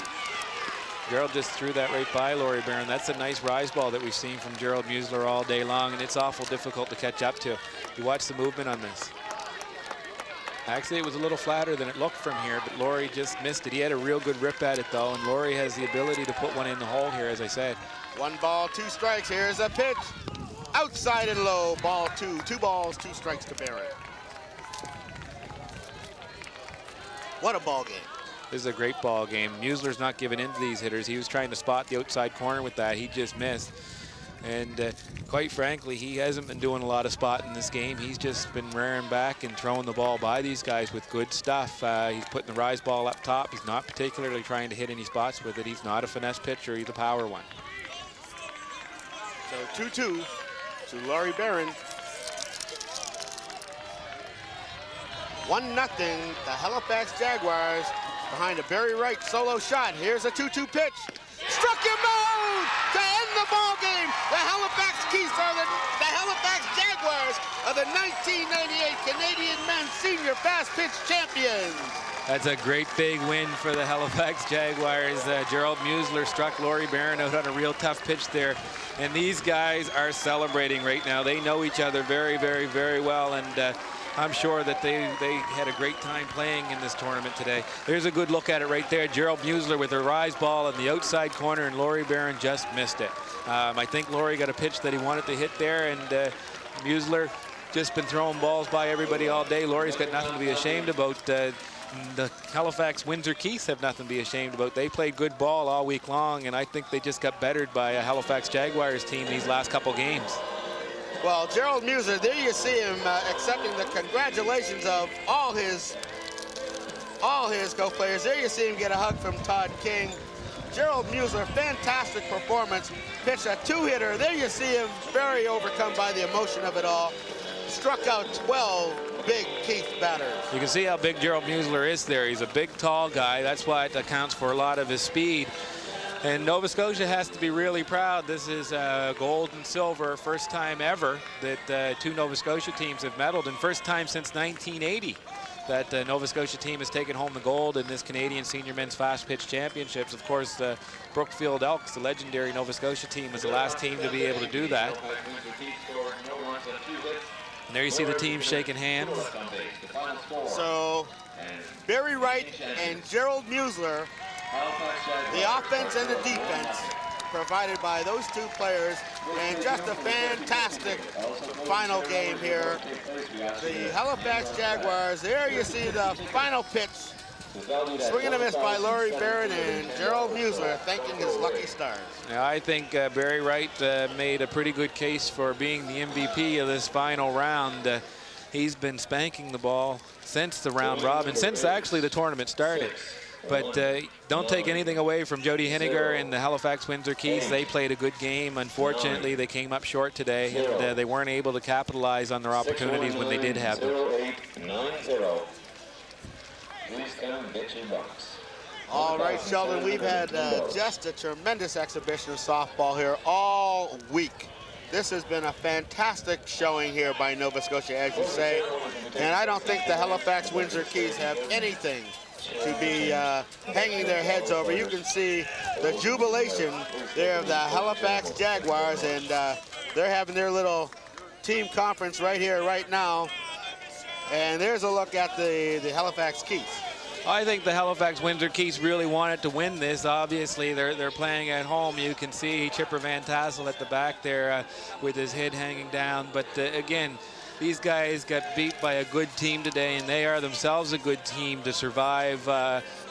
Speaker 2: Gerald just threw that right by Laurie Barron. That's a nice rise ball that we've seen from Gerald Musler all day long, and it's awful difficult to catch up to. You watch the movement on this. Actually, it was a little flatter than it looked from here, but Laurie just missed it. He had a real good rip at it, though, and Laurie has the ability to put one in the hole here, as I said.
Speaker 1: 1 ball, 2 strikes. Here's a pitch. Outside and low, ball 2. 2 balls, 2 strikes to Barron. What a ball game.
Speaker 2: This is a great ball game. Musler's not giving in to these hitters. He was trying to spot the outside corner with that. He just missed. And quite frankly, he hasn't been doing a lot of spotting this game. He's just been rearing back and throwing the ball by these guys with good stuff. He's putting the rise ball up top. He's not particularly trying to hit any spots with it. He's not a finesse pitcher. He's a power one.
Speaker 1: So 2-2 to Laurie Barron. 1-0, the Halifax Jaguars behind a Barry Wright solo shot. Here's a 2-2 pitch. Struck him out to end the ball game. The Halifax Geese are the Halifax Jaguars are the 1998 Canadian Men's Senior Fastpitch champions.
Speaker 2: That's a great big win for the Halifax Jaguars. Gerald Musler struck Laurie Barron out on a real tough pitch there. And these guys are celebrating right now. They know each other very, very, very well. And I'm sure that they had a great time playing in this tournament today. There's a good look at it right there. Gerald Musler with a rise ball in the outside corner, and Laurie Barron just missed it. I think Laurie got a pitch that he wanted to hit there, and Musler just been throwing balls by everybody all day. Laurie's got nothing to be ashamed about. The Halifax-Windsor Keiths have nothing to be ashamed about. They played good ball all week long, and I think they just got bettered by a Halifax Jaguars team these last couple games.
Speaker 1: Well, Gerald Musler, there you see him accepting the congratulations of all his co-players. There you see him get a hug from Todd King. Gerald Musler, fantastic performance. Pitched a 2-hitter. There you see him very overcome by the emotion of it all. Struck out 12 big Keith batters.
Speaker 2: You can see how big Gerald Musler is there. He's a big, tall guy. That's why it accounts for a lot of his speed. And Nova Scotia has to be really proud. This is gold and silver, first time ever that 2 Nova Scotia teams have medaled, and first time since 1980 that the Nova Scotia team has taken home the gold in this Canadian Senior Men's Fast Pitch Championships. Of course, the Brookfield Elks, the legendary Nova Scotia team, was the last team to be able to do that. And there you see the team shaking hands.
Speaker 1: So, Barry Wright and Gerald Musler, the offense and the defense provided by those 2 players, and just a fantastic final game here. The Halifax Jaguars, there you see the final pitch. Swing and a miss by Laurie Barron, and Gerald Musler thanking his lucky stars.
Speaker 2: Yeah, I think Barry Wright made a pretty good case for being the MVP of this final round. He's been spanking the ball since the round robin, since actually the tournament started. But don't take anything away from Jody Henniger and the Halifax-Windsor Keiths. They played a good game. Unfortunately, they came up short today, and they weren't able to capitalize on their opportunities when they did have them.
Speaker 1: All right, Sheldon, we've had just a tremendous exhibition of softball here all week. This has been a fantastic showing here by Nova Scotia, as you say. And I don't think the Halifax-Windsor Keiths have anything to be hanging their heads over. You can see the jubilation there of the Halifax Jaguars, and they're having their little team conference right here, right now. And there's a look at the Halifax Keiths.
Speaker 2: I think the Halifax-Windsor Keiths really wanted to win this. Obviously, they're playing at home. You can see Chipper Van Tassel at the back there with his head hanging down. But again, These guys got beat by a good team today, and they are themselves a good team to survive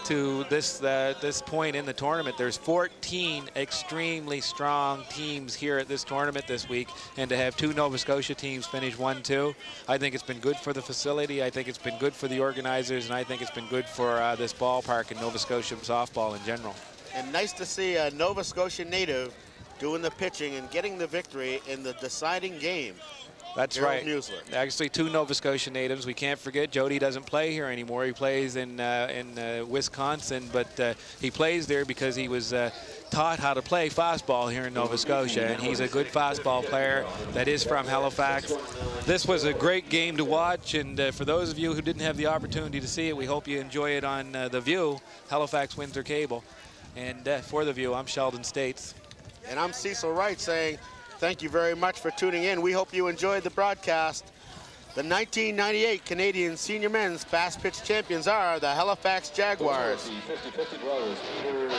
Speaker 2: to this point in the tournament. There's 14 extremely strong teams here at this tournament this week, and to have 2 Nova Scotia teams finish 1-2, I think it's been good for the facility, I think it's been good for the organizers, and I think it's been good for this ballpark and Nova Scotia softball in general.
Speaker 1: And nice to see a Nova Scotia native doing the pitching and getting the victory in the deciding game.
Speaker 2: That's
Speaker 1: Gerald
Speaker 2: right.
Speaker 1: Muesler.
Speaker 2: Actually, 2 Nova Scotia natives. We can't forget Jody doesn't play here anymore. He plays in Wisconsin, but he plays there because he was taught how to play fastball here in Nova Scotia, and he's a good fastball player that is from Halifax. This was a great game to watch, and for those of you who didn't have the opportunity to see it, we hope you enjoy it on The View, Halifax-Windsor Cable. And for The View, I'm Sheldon States.
Speaker 1: And I'm Cecil Wright saying thank you very much for tuning in. We hope you enjoyed the broadcast. The 1998 Canadian Senior Men's Fast Pitch champions are the Halifax Jaguars.
Speaker 4: The 50-50 dwellers, Peter